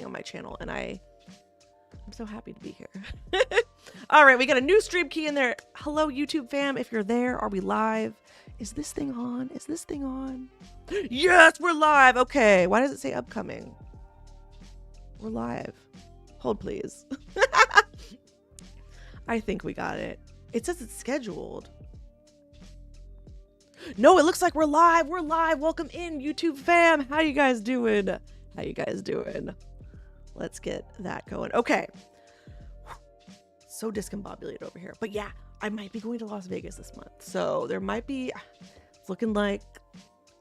on my channel, and I'm so happy to be here. All right, we got a new stream key in there. Hello, YouTube fam. If you're there, are we live? Is this thing on? Is this thing on? Yes, we're live. Okay, why does it say upcoming? We're live. Hold, please. I think we got it. It says it's scheduled. No, it looks like we're live. We're live. Welcome in, YouTube fam. How you guys doing? How you guys doing? Let's get that going. Okay. So discombobulated over here. But yeah, I might be going to Las Vegas this month. So there might be, it's looking like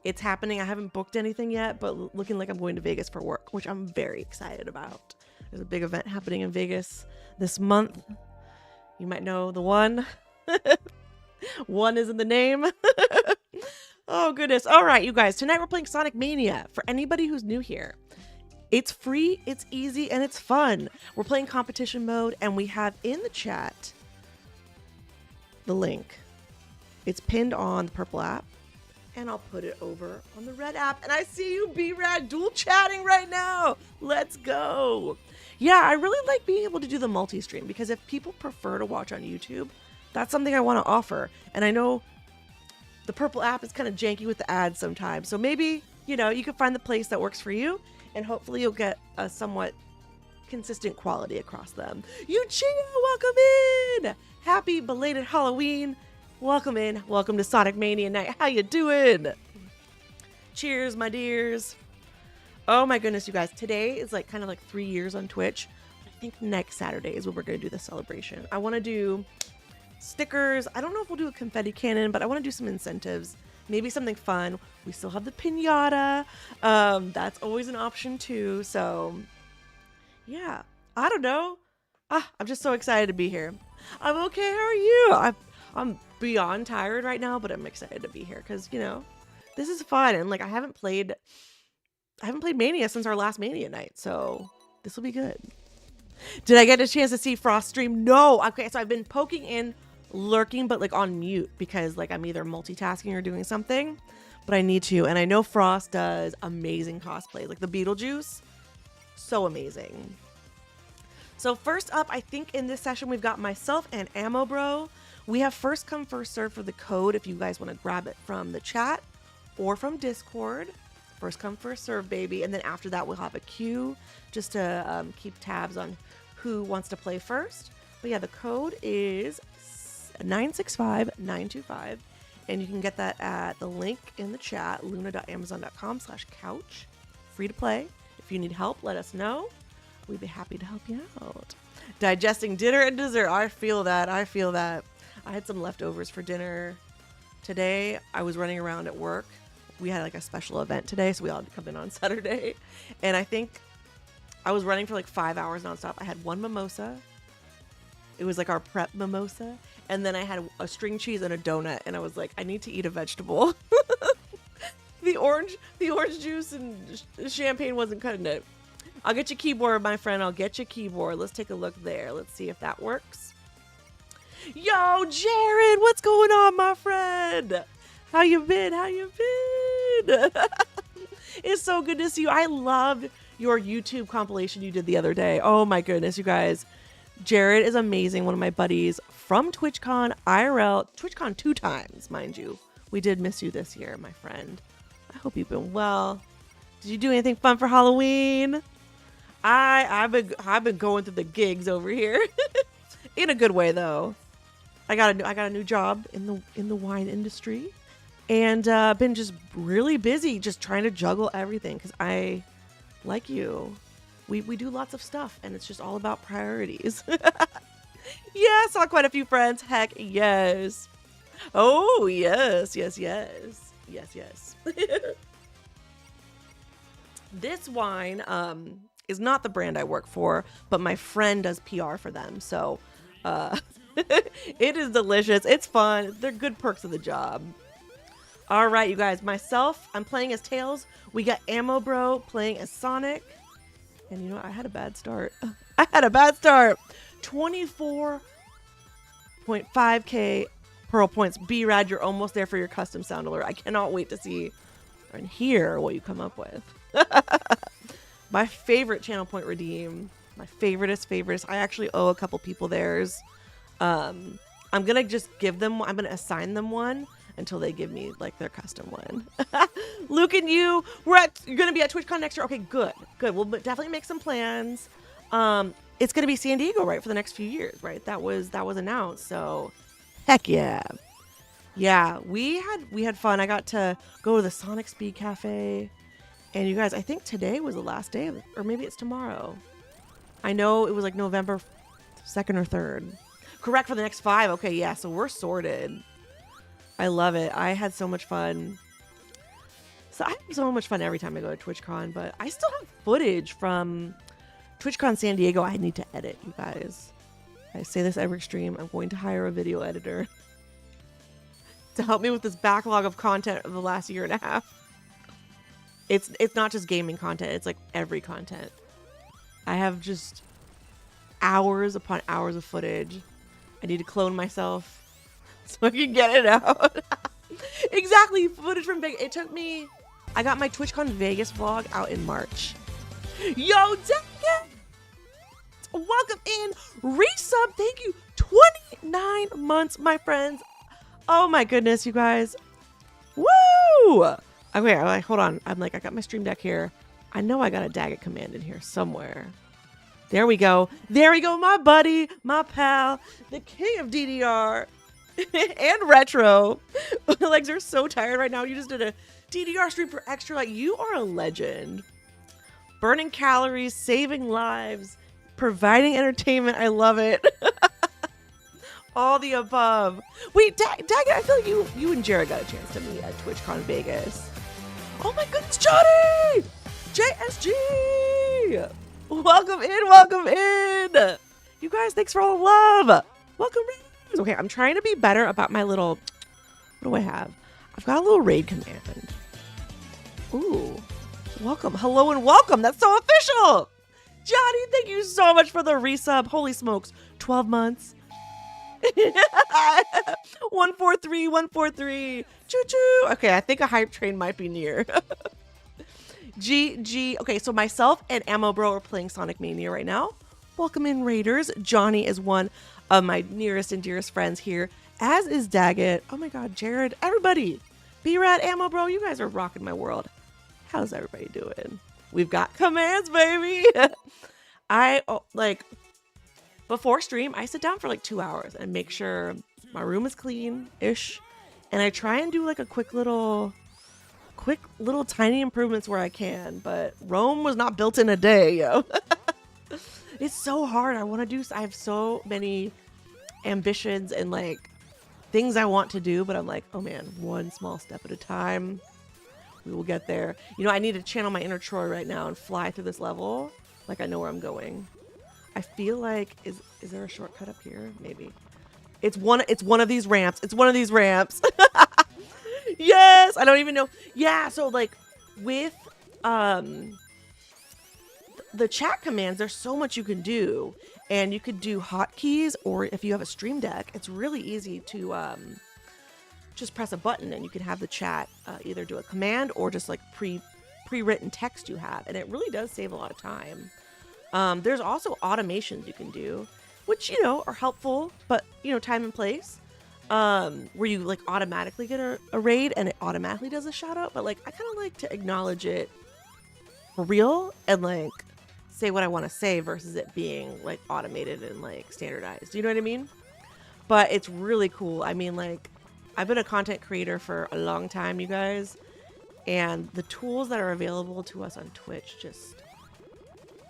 it's happening. I haven't booked anything yet, but looking like I'm going to Vegas for work, which I'm very excited about. There's a big event happening in Vegas this month. You might know the one. One is in the name. Oh, goodness. All right, you guys. Tonight we're playing Sonic Mania. For anybody who's new here, it's free, it's easy, and it's fun. We're playing competition mode, and we have in the chat the link. It's pinned on the purple app, and I'll put it over on the red app. And I see you, B-Rad, dual chatting right now. Let's go. Yeah, I really like being able to do the multi-stream, because if people prefer to watch on YouTube, that's something I want to offer. And I know the purple app is kind of janky with the ads sometimes. So maybe, you know, you can find the place that works for you, and hopefully you'll get a somewhat consistent quality across them. Yuchia, welcome in. Happy belated Halloween. Welcome in. Welcome to Sonic Mania night. How you doing? Cheers, my dears. Oh my goodness, you guys. Today is like kind of like 3 years on Twitch. I think next Saturday is when we're going to do the celebration. I want to do stickers. I don't know if we'll do a confetti cannon, but I want to do some incentives. Maybe something fun. We still have the piñata. That's always an option too. So yeah, I don't know. I'm just so excited to be here. I'm okay. How are you? I'm beyond tired right now, but I'm excited to be here because, you know, this is fun. And like, I haven't played Mania since our last Mania night. So this will be good. Did I get a chance to see Frost stream? No. Okay. So I've been poking in, lurking, but like on mute because like I'm either multitasking or doing something, but I need to. And I know Frost does amazing cosplay, like the Beetlejuice. So amazing. So first up, I think in this session, we've got myself and Ammo Bro. We have first come, first serve for the code if you guys want to grab it from the chat or from Discord. First come, first serve, baby. And then after that, we'll have a queue just to keep tabs on who wants to play first. But yeah, the code is 965925. And you can get that at the link in the chat, luna.amazon.com/couch. Free to play. If you need help, let us know. We'd be happy to help you out. Digesting dinner and dessert. I feel that. I feel that. I had some leftovers for dinner today. I was running around at work. We had like a special event today, so we all had to come in on Saturday. And I think I was running for like 5 hours nonstop. I had one mimosa. It was like our prep mimosa. And then I had a string cheese and a donut. And I was like, I need to eat a vegetable. The orange juice and champagne wasn't cutting it. I'll get you keyboard, my friend. I'll get you keyboard. Let's take a look there. Let's see if that works. Yo, Jared, what's going on, my friend? How you been? How you been? It's so good to see you. I loved your YouTube compilation you did the other day. Oh my goodness, you guys. Jared is amazing. One of my buddies from TwitchCon IRL. TwitchCon 2 times, mind you. We did miss you this year, my friend. I hope you've been well. Did you do anything fun for Halloween? I've been going through the gigs over here. In a good way though. I got a new job in the wine industry. And been just really busy just trying to juggle everything because I, like you, we do lots of stuff and it's just all about priorities. Yeah, saw quite a few friends. Heck yes. Oh, yes. This wine is not the brand I work for, but my friend does PR for them. So it is delicious. It's fun. They're good perks of the job. All right, you guys. Myself, I'm playing as Tails. We got Ammo Bro playing as Sonic. And you know, I had a bad start. 24.5k Pearl points. B-Rad, you're almost there for your custom sound alert. I cannot wait to see and hear what you come up with. My favorite channel point redeem. My favoriteest. I actually owe a couple people theirs. I'm gonna just give them. I'm gonna assign them one until they give me like their custom one. Luke and you're gonna be at TwitchCon next year. Okay, good. We'll definitely make some plans. It's gonna be San Diego, right, for the next few years, right? That was announced. So, heck yeah. Yeah, we had fun. I got to go to the Sonic Speed Cafe, and you guys, I think today was the last day, or maybe it's tomorrow. I know it was like November 2nd or 3rd. Correct, for the next 5. Okay, yeah, so we're sorted. I love it. I had so much fun. So I have so much fun every time I go to TwitchCon, but I still have footage from TwitchCon San Diego I need to edit, you guys. I say this every stream. I'm going to hire a video editor to help me with this backlog of content of the last year and a half. It's not just gaming content. It's like every content. I have just hours upon hours of footage. I need to clone myself so I can get it out. Exactly. Footage from Vegas. It took me... I got my TwitchCon Vegas vlog out in March. Yo, dang it! Welcome in. Resub. Thank you. 29 months, my friends. Oh my goodness, you guys. Woo! Okay, hold on. I got my stream deck here. I know I got a Daggett command in here somewhere. There we go. There we go, my buddy, my pal, the king of DDR and retro. My legs are so tired right now. You just did a DDR stream for extra. Like, you are a legend. Burning calories, saving lives, providing entertainment. I love it. All the above. Wait, Daggett, I feel like you and Jared got a chance to meet at TwitchCon Vegas. Oh my goodness, Johnny! JSG! Welcome in! You guys, thanks for all the love. Welcome, Raiders. Okay, I'm trying to be better about my little... What do I have? I've got a little raid command. Ooh. Welcome. Hello and welcome. That's so official. Johnny, thank you so much for the resub. Holy smokes. 12 months. 143. Choo-choo. Okay, I think a hype train might be near. GG. Okay, so myself and Ammo Bro are playing Sonic Mania right now. Welcome in, Raiders. Johnny is one of my nearest and dearest friends here, as is Daggett. Oh my god, Jared. Everybody. B-Rad, Ammo Bro, you guys are rocking my world. How's everybody doing? We've got commands, baby. Before stream, I sit down for like 2 hours and make sure my room is clean-ish. And I try and do like a quick little tiny improvements where I can. But Rome was not built in a day, yo. It's so hard. I have so many ambitions and like things I want to do. But I'm like, oh man, one small step at a time. We will get there. You know, I need to channel my inner Troy right now and fly through this level like I know where I'm going. I feel like is there a shortcut up here? Maybe. It's one of these ramps. It's one of these ramps. Yes, I don't even know. Yeah, so like with the chat commands, there's so much you can do. And you could do hotkeys, or if you have a stream deck, it's really easy to just press a button and you can have the chat either do a command or just like pre-written text you have. And it really does save a lot of time. There's also automations you can do, which, you know, are helpful, but, you know, time and place, where you like automatically get a raid and it automatically does a shout out. But like, I kind of like to acknowledge it for real and like say what I want to say versus it being like automated and like standardized. Do you know what I mean? But it's really cool. I mean, like, I've been a content creator for a long time, you guys, and the tools that are available to us on Twitch just...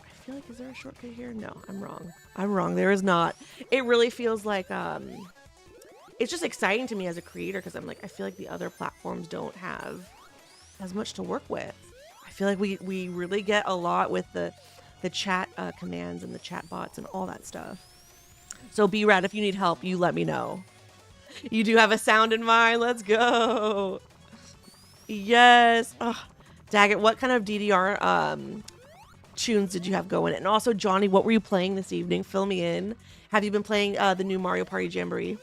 I feel like, is there a shortcut here? No, I'm wrong. There is not. It really feels like it's just exciting to me as a creator because I'm like, I feel like the other platforms don't have as much to work with. I feel like we really get a lot with the chat commands and the chat bots and all that stuff. So B-Rad, if you need help, you let me know. You do have a sound in mind. Let's go. Yes. Oh, Daggett, what kind of DDR tunes did you have going? And also, Johnny, what were you playing this evening? Fill me in. Have you been playing the new Mario Party Jamboree?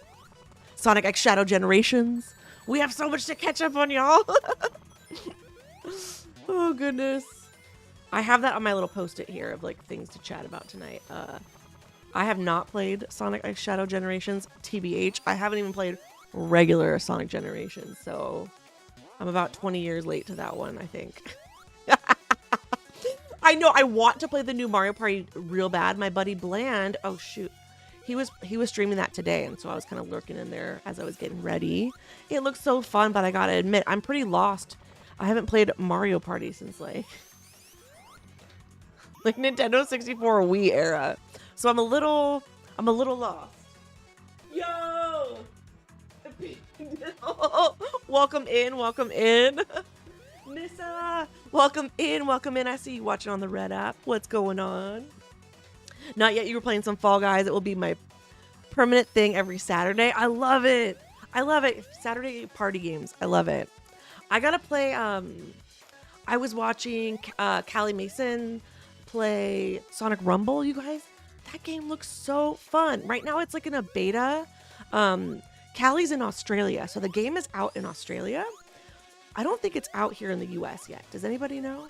Sonic X Shadow Generations? We have so much to catch up on, y'all. Oh, goodness. I have that on my little post-it here of like things to chat about tonight. I have not played Sonic X Shadow Generations, TBH. I haven't even played regular Sonic Generations, so I'm about 20 years late to that one, I think. I know I want to play the new Mario Party real bad. My buddy Bland, oh shoot, he was streaming that today, and so I was kind of lurking in there as I was getting ready. It looks so fun, but I gotta admit, I'm pretty lost. I haven't played Mario Party since like Nintendo 64 Wii era. So I'm a little lost. Yo! Welcome in. Nissa! Welcome in. I see you watching on the Red app. What's going on? Not yet. You were playing some Fall Guys. It will be my permanent thing every Saturday. I love it. Saturday party games. I love it. I gotta play, I was watching Callie Mason play Sonic Rumble, you guys. That game looks so fun. Right now it's like in a beta. Callie's in Australia, so the game is out in Australia. I don't think it's out here in the US yet. Does anybody know?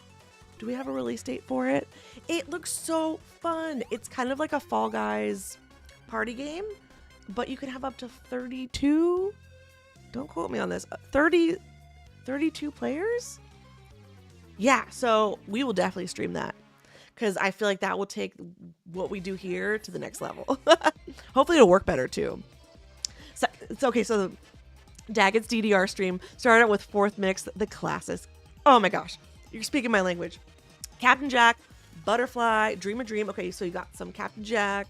Do we have a release date for it? It looks so fun. It's kind of like a Fall Guys party game, but you can have up to 32. Don't quote me on this. 32 players? Yeah, so we will definitely stream that because I feel like that will take what we do here to the next level. Hopefully it'll work better too. So it's okay. So the Daggett's DDR stream started out with Fourth Mix, the classics. Oh my gosh, you're speaking my language. Captain Jack, Butterfly, Dream a Dream. Okay, so you got some Captain Jack,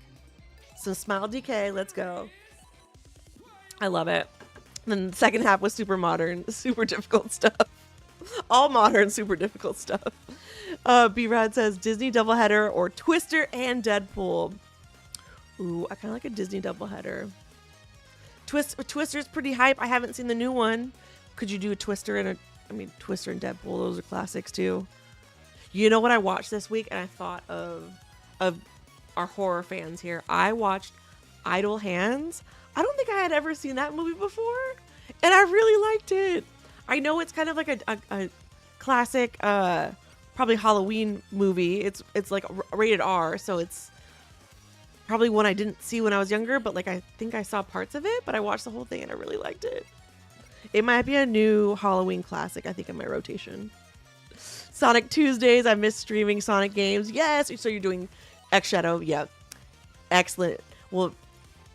some Smile DK. Let's go. I love it. And then the second half was super modern, super difficult stuff. All modern, super difficult stuff. B-Rad says Disney doubleheader or Twister and Deadpool. Ooh, I kind of like a Disney doubleheader. Twister's pretty hype. I haven't seen the new one. Could you do a Twister and Twister and Deadpool? Those are classics too. You know what I watched this week and I thought of our horror fans here. I watched Idle Hands. I don't think I had ever seen that movie before, and I really liked it. I know it's kind of like a classic, probably Halloween movie. It's like rated R, so it's probably one I didn't see when I was younger, but like I think I saw parts of it, but I watched the whole thing and I really liked it. It might be a new Halloween classic, I think, in my rotation. Sonic Tuesdays. I miss streaming Sonic games. Yes. So you're doing X Shadow. Yeah. Excellent. Well,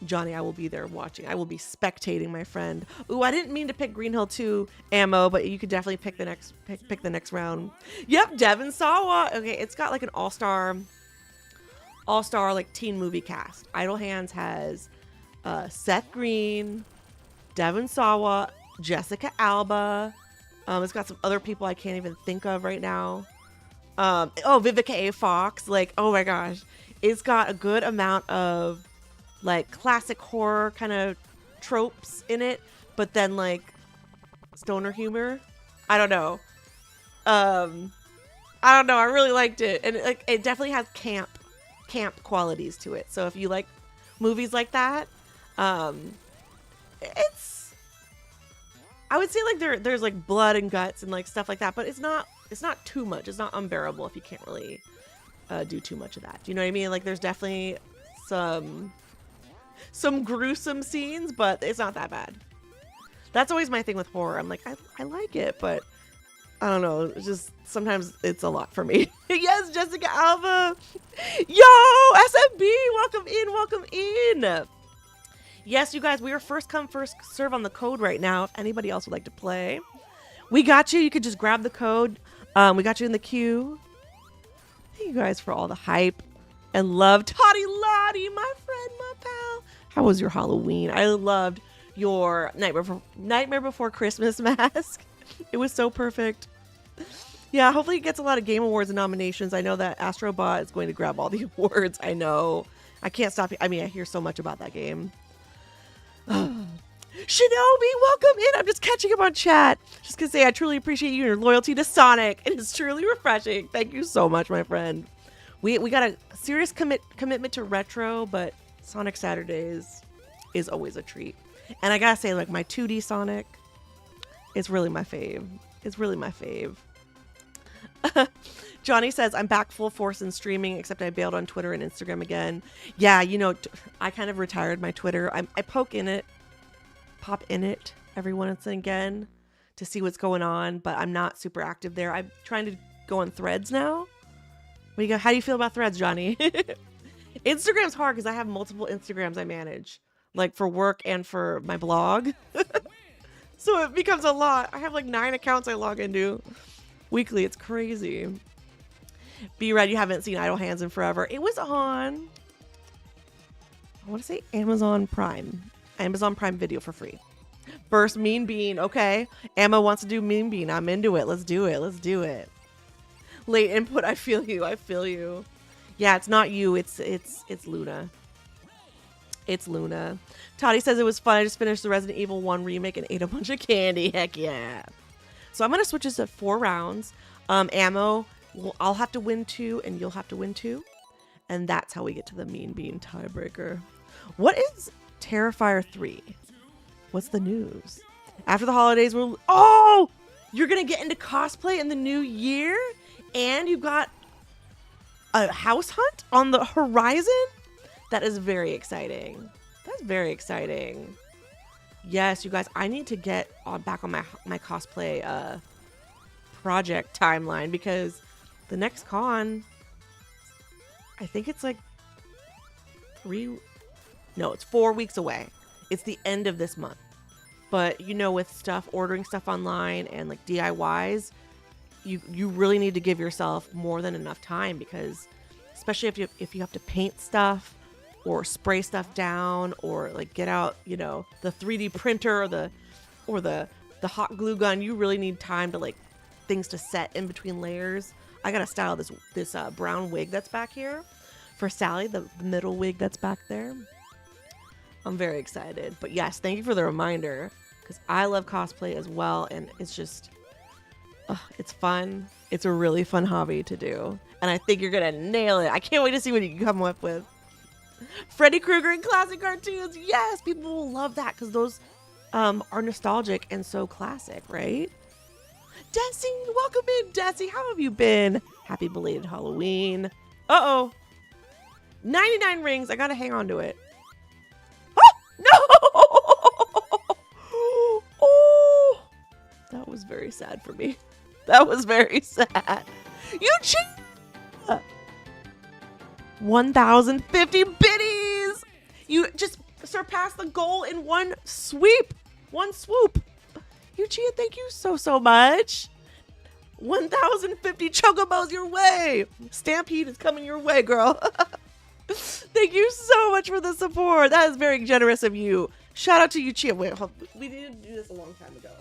Johnny, I will be there watching. I will be spectating, my friend. Ooh, I didn't mean to pick Green Hill 2 ammo, but you could definitely pick the next round. Yep, Devin Sawa. Okay, it's got like an all-star like teen movie cast. Idle Hands has Seth Green, Devin Sawa, Jessica Alba. It's got some other people I can't even think of right now. Vivica A. Fox. Like, oh my gosh. It's got a good amount of like classic horror kind of tropes in it, but then like stoner humor. I don't know. I really liked it, and it definitely has camp qualities to it. So if you like movies like that, it's, I would say like there's like blood and guts and like stuff like that, but it's not too much. It's not unbearable if you can't really do too much of that. Do you know what I mean? Like there's definitely some gruesome scenes, but it's not that bad. That's always my thing with horror. I'm like, I like it, but I don't know. It's just sometimes it's a lot for me. Yes, Jessica Alba. Yo, SMB, welcome in. Yes, you guys, we are first come, first serve on the code right now. If anybody else would like to play, we got you. You could just grab the code. We got you in the queue. Thank you guys for all the hype and love. Toddy Lottie, my friend, my pal. How was your Halloween? I loved your Nightmare Before Christmas mask. It was so perfect. Yeah, hopefully it gets a lot of Game Awards and nominations. I know that Astrobot is going to grab all the awards. I know. I can't stop. I hear so much about that game. Shinobi, welcome in. I'm just catching up on chat. Just gonna say I truly appreciate you and your loyalty to Sonic. It is truly refreshing. Thank you so much, my friend. We got a serious commitment to retro, but Sonic Saturdays is always a treat. And I gotta say, like, my 2D Sonic is really my fave. It's really my fave. Johnny says, I'm back full force in streaming, except I bailed on Twitter and Instagram again. Yeah, you know, I kind of retired my Twitter. I pop in it every once and again to see what's going on, but I'm not super active there. I'm trying to go on Threads now. How do you feel about Threads, Johnny? Instagram's hard because I have multiple Instagrams I manage, like for work and for my blog. So it becomes a lot. I have like 9 accounts I log into weekly. It's crazy. B-Red, you haven't seen Idle Hands in forever. It was on, I want to say Amazon Prime Video for free. First Mean Bean. Okay. Emma wants to do Mean Bean. I'm into it. Let's do it. Late input. I feel you. Yeah, it's not you. It's Luna. It's Luna. Toddy says it was fun. I just finished the Resident Evil 1 remake and ate a bunch of candy. Heck yeah. So I'm going to switch this to 4 rounds. Ammo. Well, I'll have to win 2 and you'll have to win 2. And that's how we get to the Mean Bean tiebreaker. What is Terrifier 3? What's the news? After the holidays, you're going to get into cosplay in the new year? And you've got a house hunt on the horizon? That is very exciting. That's very exciting. Yes, you guys, I need to get back on my cosplay project timeline because the next con, I think it's like it's 4 weeks away. It's the end of this month. But you know, with ordering stuff online and like DIYs, you really need to give yourself more than enough time because especially if you have to paint stuff or spray stuff down or like get out, you know, the 3D printer or the hot glue gun, you really need time to like things to set in between layers. I gotta style this brown wig that's back here for Sally, the middle wig that's back there. I'm very excited. But yes, thank you for the reminder because I love cosplay as well, and it's just it's fun. It's a really fun hobby to do, and I think you're gonna nail it. I can't wait to see what you come up with. Freddy Krueger and classic cartoons. Yes, people will love that because those are nostalgic and so classic, right? Desi, welcome in, Desi. How have you been? Happy belated Halloween. 99 rings. I gotta hang on to it. Oh, no! Oh, that was very sad for me. That was very sad. You cheat! 1,050 biddies! You just surpassed the goal in one swoop. Yuchia, thank you so much. 1,050 chocobos your way. Stampede is coming your way, girl. Thank you so much for the support. That is very generous of you. Shout out to Yuchia. Wait, we needed to do this a long time ago.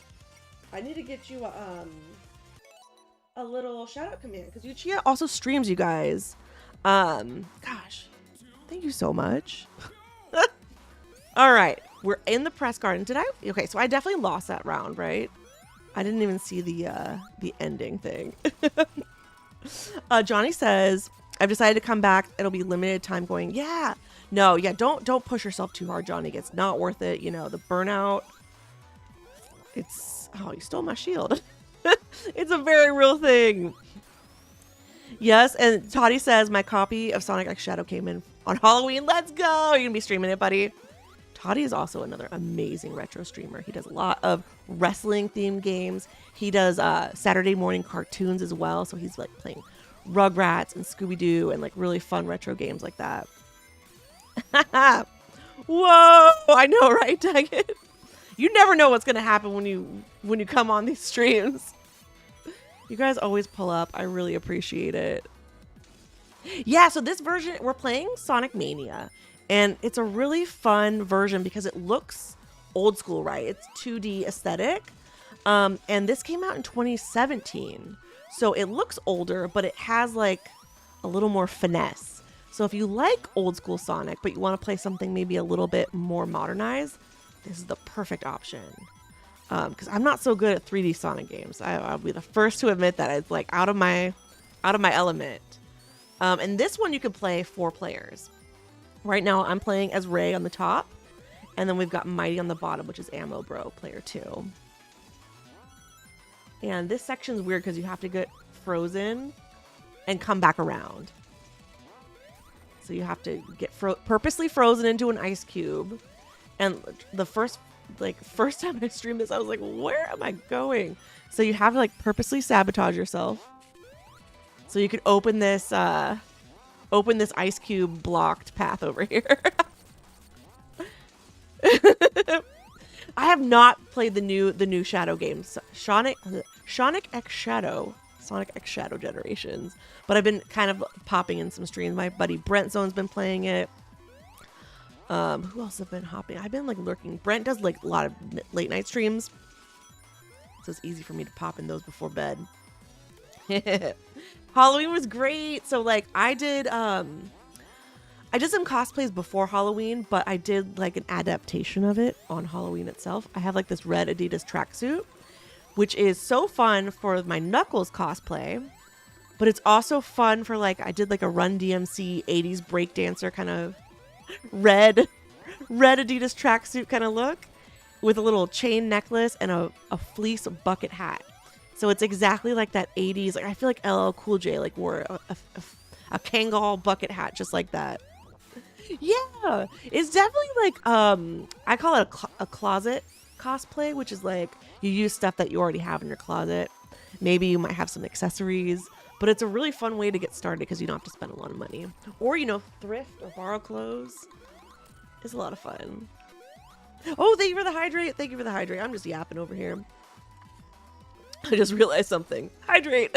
I need to get you a little shout out command because Yuchia also streams, you guys. Gosh, thank you so much. All right, we're in the press garden. Okay, so I definitely lost that round, right? I didn't even see the ending thing. Johnny says, I've decided to come back. It'll be limited time going. Yeah. No, yeah, don't push yourself too hard, Johnny. It's not worth it. You know, the burnout. You stole my shield. It's a very real thing. Yes, and Toddy says my copy of Sonic X Shadow came in on Halloween. Let's go. You're gonna be streaming it, buddy. Toddy is also another amazing retro streamer. He does a lot of wrestling themed games. He does Saturday morning cartoons as well. So he's like playing Rugrats and Scooby-Doo and like really fun retro games like that. Whoa, I know, right, Daggett? You never know what's gonna happen when you come on these streams. You guys always pull up. I really appreciate it. Yeah, so this version, we're playing Sonic Mania. And it's a really fun version because it looks old school, right? It's 2D aesthetic. And this came out in 2017. So it looks older, but it has like a little more finesse. So if you like old school Sonic, but you want to play something maybe a little bit more modernized, this is the perfect option. Because I'm not so good at 3D Sonic games. I'll be the first to admit that. It's like out of my element. And this one you can play 4 players. Right now I'm playing as Ray on the top, and then we've got Mighty on the bottom, which is Ammo Bro, player 2. And this section's weird because you have to get frozen and come back around. So you have to get purposely frozen into an ice cube. And the first time I streamed this, I was like, where am I going? So you have to like purposely sabotage yourself. So you could open this ice cube blocked path over here. I have not played the new Shadow games, Sonic X Shadow Generations, but I've been kind of popping in some streams. My buddy Brent Zone's been playing it. Who else have been hopping? I've been like lurking. Brent does like a lot of late night streams, so it's easy for me to pop in those before bed. Halloween was great. So like I did some cosplays before Halloween, but I did like an adaptation of it on Halloween itself. I have like this red Adidas tracksuit, which is so fun for my Knuckles cosplay, but it's also fun for like, I did like a Run DMC 80s breakdancer kind of red Adidas tracksuit kind of look with a little chain necklace and a fleece bucket hat. So it's exactly like that 80s, like I feel like LL Cool J like wore a Kangol bucket hat just like that. Yeah, it's definitely like I call it a closet cosplay, which is like you use stuff that you already have in your closet. Maybe you might have some accessories, but it's a really fun way to get started because you don't have to spend a lot of money, or thrift or borrow clothes. It's a lot of fun. Oh, thank you for the hydrate. Thank you for the hydrate. I'm just yapping over here. I just realized something. Hydrate.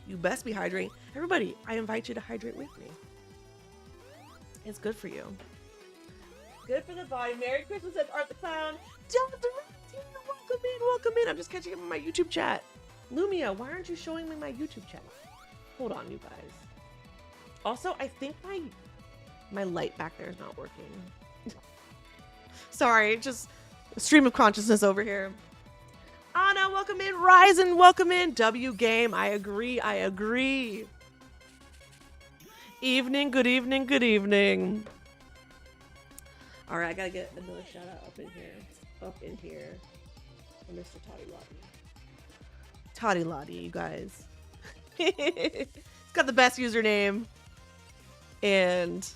You best be hydrating. Everybody, I invite you to hydrate with me. It's good for you. Good for the body. Merry Christmas at Art the Clown. Welcome in, welcome in. I'm just catching up on my YouTube chat. Lumia, why aren't you showing me my YouTube chat? Hold on, you guys. Also, I think my light back there is not working. Sorry, just stream of consciousness over here. Anna, welcome in. Ryzen, welcome in. W Game, I agree. Evening, good evening, good evening. All right, I gotta get another shout out up in here. For Mr. Toddy Lottie, you guys. It's got the best username. And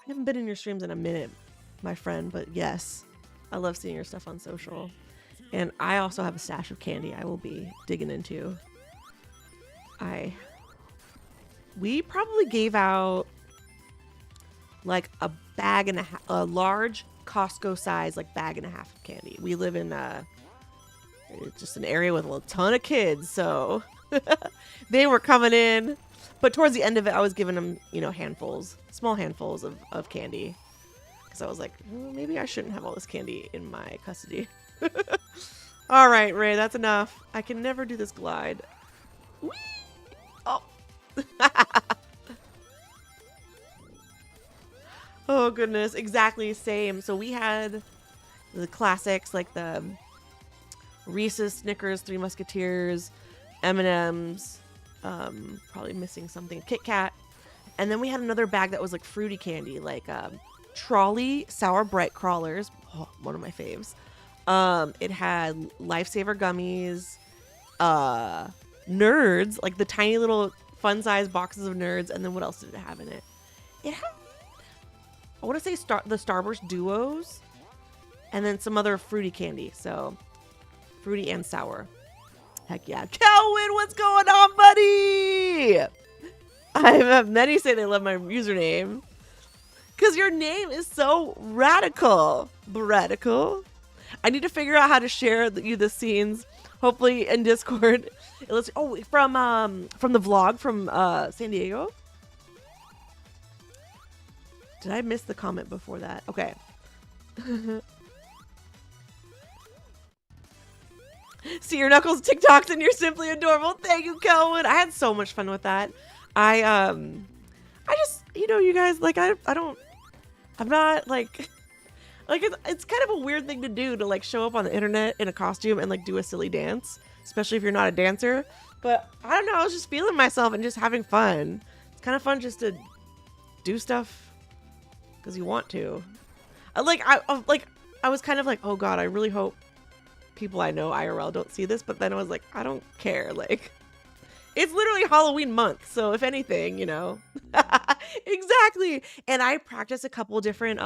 I haven't been in your streams in a minute, my friend, but yes, I love seeing your stuff on social. And I also have a stash of candy I will be digging into. We probably gave out like a bag and a large Costco size like bag and a half of candy. We live in just an area with a ton of kids, so they were coming in. But towards the end of it, I was giving them, small handfuls of candy. Because I was like, maybe I shouldn't have all this candy in my custody. All right, Ray, that's enough. I can never do this glide. Whee! Oh. Oh, goodness. Exactly same. So we had the classics like the Reese's, Snickers, Three Musketeers, M&M's, probably missing something, Kit Kat. And then we had another bag that was like fruity candy, like Trolley Sour Bright Crawlers, one of my faves. It had Lifesaver gummies, Nerds, like the tiny little fun size boxes of Nerds. And then what else did it have in it? It had, I want to say the Starburst Duos, and then some other fruity candy. So fruity and sour. Heck yeah. Kelwin, what's going on, buddy? I have many say they love my username because your name is so radical. Radical. I need to figure out how to share you the scenes, hopefully in Discord. From the vlog from San Diego. Did I miss the comment before that? Okay. See your Knuckles TikToks and you're simply adorable. Thank you, Kelvin. I had so much fun with that. I just, you guys, like, I'm not like it's kind of a weird thing to do to like show up on the internet in a costume and like do a silly dance, especially if you're not a dancer. But I don't know, I was just feeling myself and just having fun. It's kind of fun just to do stuff because you want to. I was kind of like, oh God, I really hope people I know IRL don't see this, but then I was like, I don't care. Like, it's literally Halloween month. So if anything, you know, exactly. And I practiced a couple different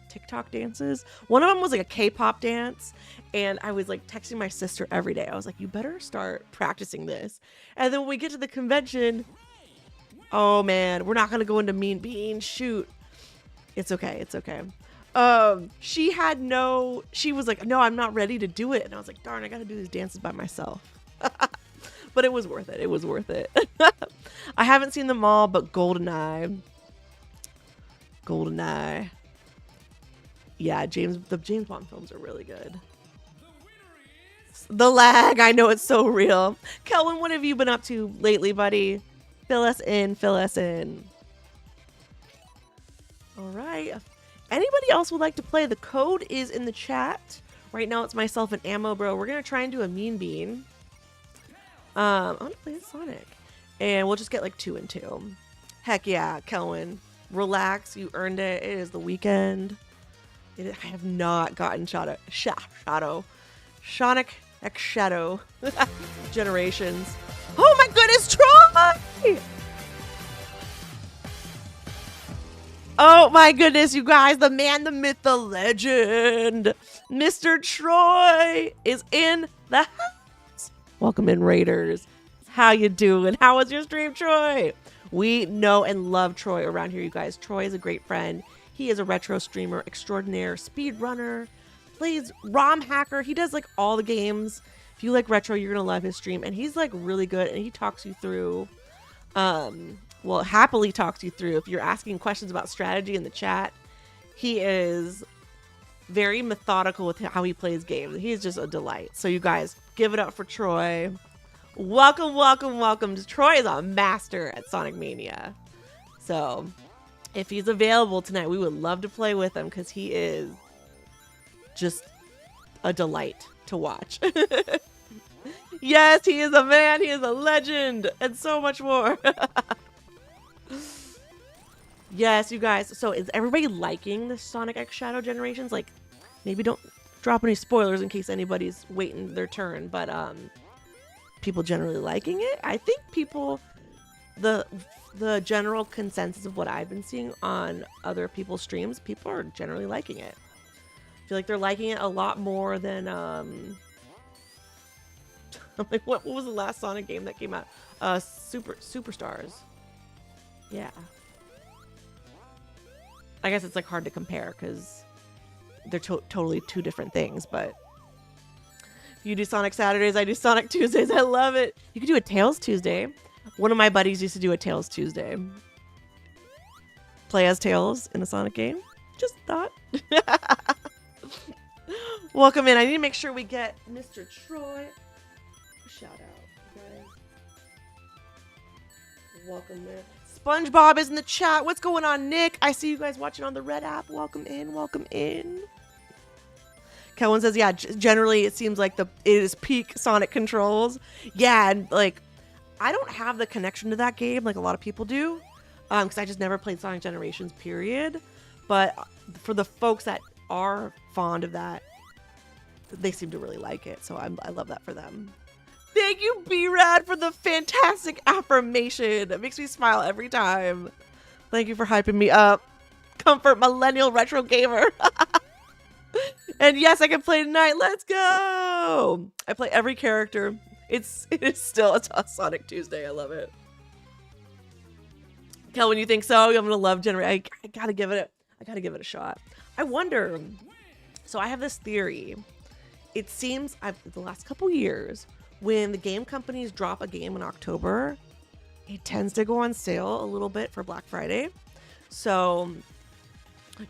TikTok dances. One of them was like a K-pop dance. And I was like texting my sister every day. I was like, you better start practicing this. And then when we get to the convention, oh man, we're not going to go into Mean Bean. Shoot. It's okay. It's okay. She was like, no, I'm not ready to do it. And I was like, darn, I got to do these dances by myself. But it was worth it. It was worth it. I haven't seen them all, but GoldenEye. Yeah, the James Bond films are really good. The lag, I know it's so real. Kelvin, what have you been up to lately, buddy? Fill us in. All right. Anybody else would like to play? The code is in the chat. Right now it's myself and Ammo Bro. We're going to try and do a Mean Bean. I'm going to play Sonic. And we'll just get like 2 and 2. Heck yeah, Kelvin. Relax. You earned it. It is the weekend. I have not gotten Sonic X Shadow Generations. Oh my goodness, Troy! Oh my goodness, you guys, the man, the myth, the legend, Mr. Troy is in the house. Welcome in, Raiders. How you doing? How was your stream, Troy? We know and love Troy around here, you guys. Troy is a great friend. He is a retro streamer extraordinaire, speedrunner, plays ROM hacker. He does like all the games. If you like retro, you're going to love his stream. And he's like really good. And he talks you through, happily talks you through. If you're asking questions about strategy in the chat, he is very methodical with how he plays games. He is just a delight. So you guys, give it up for Troy. Welcome. Troy is a master at Sonic Mania. So if he's available tonight, we would love to play with him because he is just a delight to watch. Yes, he is a man. He is a legend and so much more. Yes, you guys. So is everybody liking the Sonic X Shadow Generations? Like, maybe don't drop any spoilers in case anybody's waiting their turn. But people generally liking it. I think people, the general consensus of what I've been seeing on other people's streams, people are generally liking it. I feel like they're liking it a lot more than like what was the last Sonic game that came out? Superstars. Yeah. I guess it's like hard to compare because they're totally two different things, but you do Sonic Saturdays, I do Sonic Tuesdays. I love it. You could do a Tails Tuesday. One of my buddies used to do a Tails Tuesday. Play as Tails in a Sonic game. Just thought. Welcome in. I need to make sure we get Mr. Troy. Shout out, guys. Welcome in. SpongeBob is in the chat. What's going on, Nick? I see you guys watching on the Red app. Welcome in. Kelvin says, yeah, generally it seems like it is peak Sonic controls. Yeah, and like, I don't have the connection to that game like a lot of people do, because I just never played Sonic Generations, period. But for the folks that are fond of that, they seem to really like it. So I love that for them. Thank you, B-Rad, for the fantastic affirmation. It makes me smile every time. Thank you for hyping me up. Comfort millennial retro gamer. And yes, I can play tonight. Let's go. I play every character. It is still a Sonic Tuesday. I love it. Kelvin, you think so? I'm gonna love Generate. I gotta give it a shot. I wonder. So I have this theory. It seems the last couple years, when the game companies drop a game in October, it tends to go on sale a little bit for Black Friday. So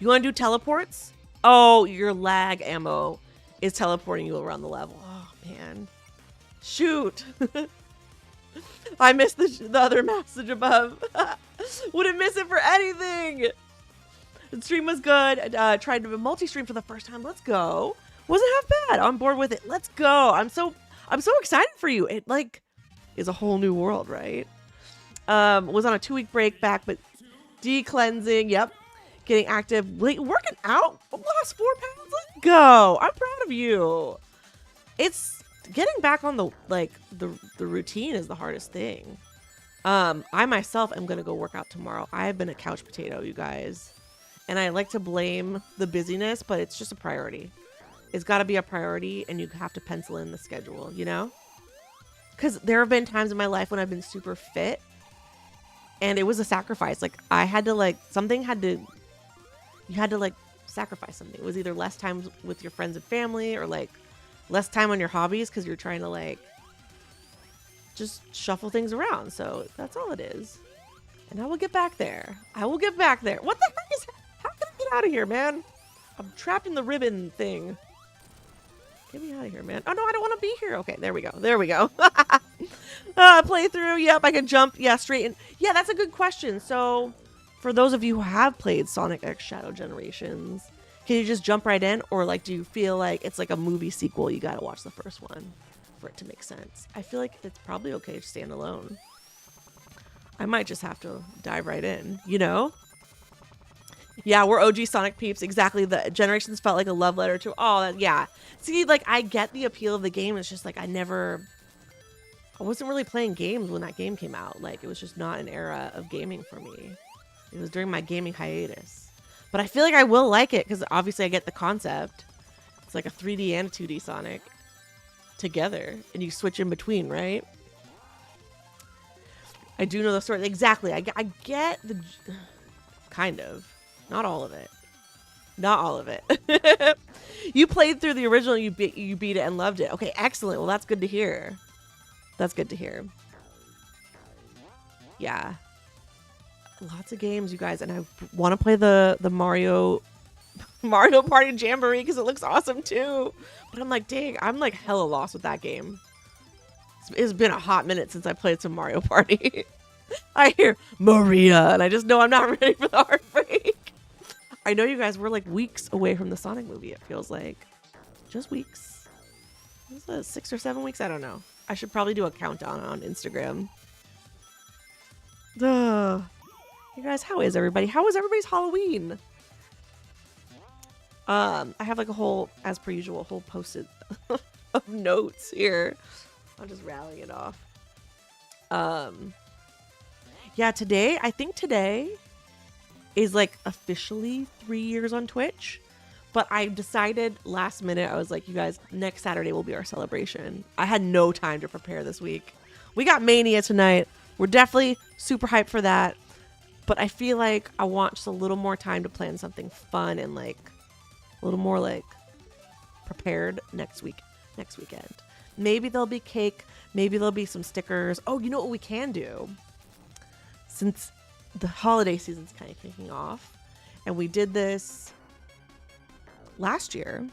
you want to do teleports? Oh, your lag ammo is teleporting you around the level. Oh, man. Shoot. I missed the other message above. Wouldn't miss it for anything. The stream was good. Tried to multi-stream for the first time. Let's go. Wasn't half bad. On board with it. Let's go. I'm so excited for you. It like is a whole new world, right? Was on a 2-week break back, but de-cleansing. Yep. Getting active, working out, lost 4 pounds. Let's go. I'm proud of you. It's getting back on the routine is the hardest thing. I myself am gonna go work out tomorrow. I have been a couch potato, you guys, and I like to blame the busyness, but it's just a priority. It's got to be a priority, and you have to pencil in the schedule, you know? Because there have been times in my life when I've been super fit, and it was a sacrifice. Like, I had to, like, you had to, like, sacrifice something. It was either less time with your friends and family or, like, less time on your hobbies because you're trying to, like, just shuffle things around. So that's all it is. And I will get back there. I will get back there. What the heck is... How can I get out of here, man? I'm trapped in the ribbon thing. Get me out of here, man. Oh, no, I don't want to be here. Okay, there we go. There we go. Playthrough. Yep, I can jump. Yeah, straight in. Yeah, that's a good question. So, for those of you who have played Sonic X Shadow Generations, can you just jump right in? Or, like, do you feel like it's like a movie sequel? You got to watch the first one for it to make sense. I feel like it's probably okay to stand alone. I might just have to dive right in, you know? Yeah, we're OG Sonic peeps. Exactly. The Generations felt like a love letter to... Oh, yeah. See, like, I get the appeal of the game. It's just, like, I wasn't really playing games when that game came out. Like, it was just not an era of gaming for me. It was during my gaming hiatus. But I feel like I will like it, because obviously I get the concept. It's like a 3D and a 2D Sonic together. And you switch in between, right? I do know the story. Exactly. I get the... Kind of. Not all of it. Not all of it. You played through the original, you beat it and loved it. Okay, excellent. Well, that's good to hear. That's good to hear. Yeah. Lots of games, you guys. And I want to play the Mario Party Jamboree because it looks awesome too. But I'm like, dang, I'm like hella lost with that game. It's been a hot minute since I played some Mario Party. I hear Maria, and I just know I'm not ready for the heartbreak. I know you guys, we're like weeks away from the Sonic movie, it feels like. Just weeks. Is it 6 or 7 weeks? I don't know. I should probably do a countdown on Instagram. Duh. You guys, how is everybody? How was everybody's Halloween? I have like a whole, as per usual, whole post-it of notes here. I'll just rally it off. Yeah, I think today is like officially 3 years on Twitch. But I decided last minute, I was like, you guys, next Saturday will be our celebration. I had no time to prepare this week. We got Mania tonight. We're definitely super hyped for that. But I feel like I want just a little more time to plan something fun and like a little more like prepared next weekend. Maybe there'll be cake. Maybe there'll be some stickers. Oh, you know what we can do? Since the holiday season's kind of kicking off, and we did this last year,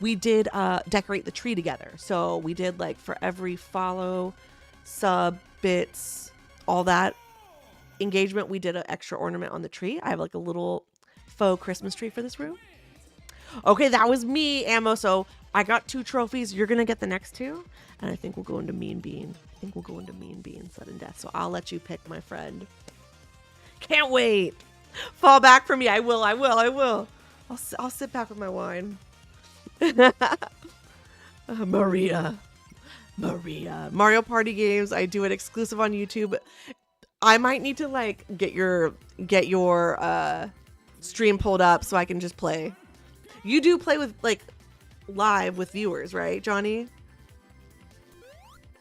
we did decorate the tree together. So we did like for every follow, sub, bits, all that engagement, we did an extra ornament on the tree. I have like a little faux Christmas tree for this room. Okay, that was me, Ammo. So I got 2 trophies. You're going to get the next 2. And I think we'll go into Mean Bean. Sudden Death. So I'll let you pick, my friend. Can't wait. Fall back for me. I will. I'll sit back with my wine. Maria. Mario Party games. I do it exclusive on YouTube. I might need to like get your stream pulled up so I can just play. You do play with like live with viewers, right, Johnny?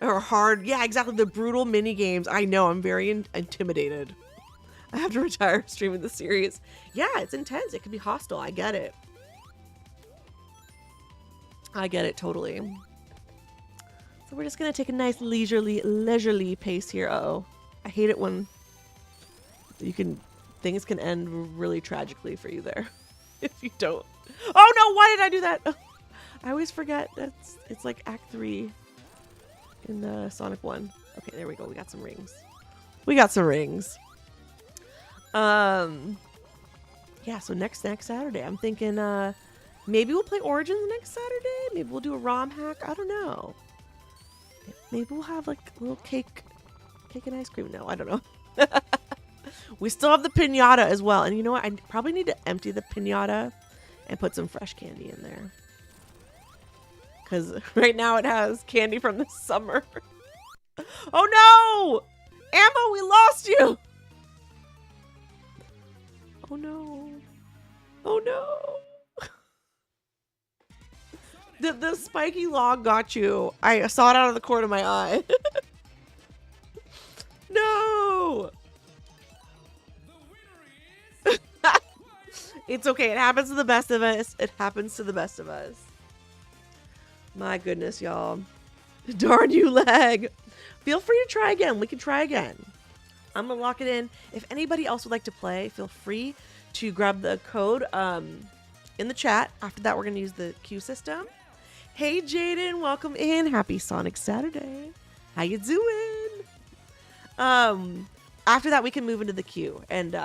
Or hard. Yeah, exactly. The brutal mini games. I know. I'm very intimidated. I have to retire streaming the series. Yeah, it's intense. It can be hostile. I get it. I get it totally. So we're just going to take a nice leisurely pace here. Uh-oh. I hate it when things can end really tragically for you there. If you don't. Oh no, why did I do that? I always forget it's like Act 3 in the Sonic 1. Okay, there we go. We got some rings. Yeah, so next Saturday, I'm thinking maybe we'll play Origins next Saturday. Maybe we'll do a ROM hack. I don't know. Maybe we'll have like a little cake and ice cream. No, I don't know. We still have the piñata as well. And you know what? I probably need to empty the piñata and put some fresh candy in there. because right now it has candy from the summer. Oh no! Ammo, we lost you! Oh no. Oh no. The spiky log got you. I saw it out of the corner of my eye. No! It's okay. It happens to the best of us. It happens to the best of us. My goodness, y'all. Darn you, leg. Feel free to try again. We can try again. I'm going to lock it in. If anybody else would like to play, feel free to grab the code in the chat. After that, we're going to use the queue system. Hey, Jaden. Welcome in. Happy Sonic Saturday. How you doing? After that, we can move into the queue. And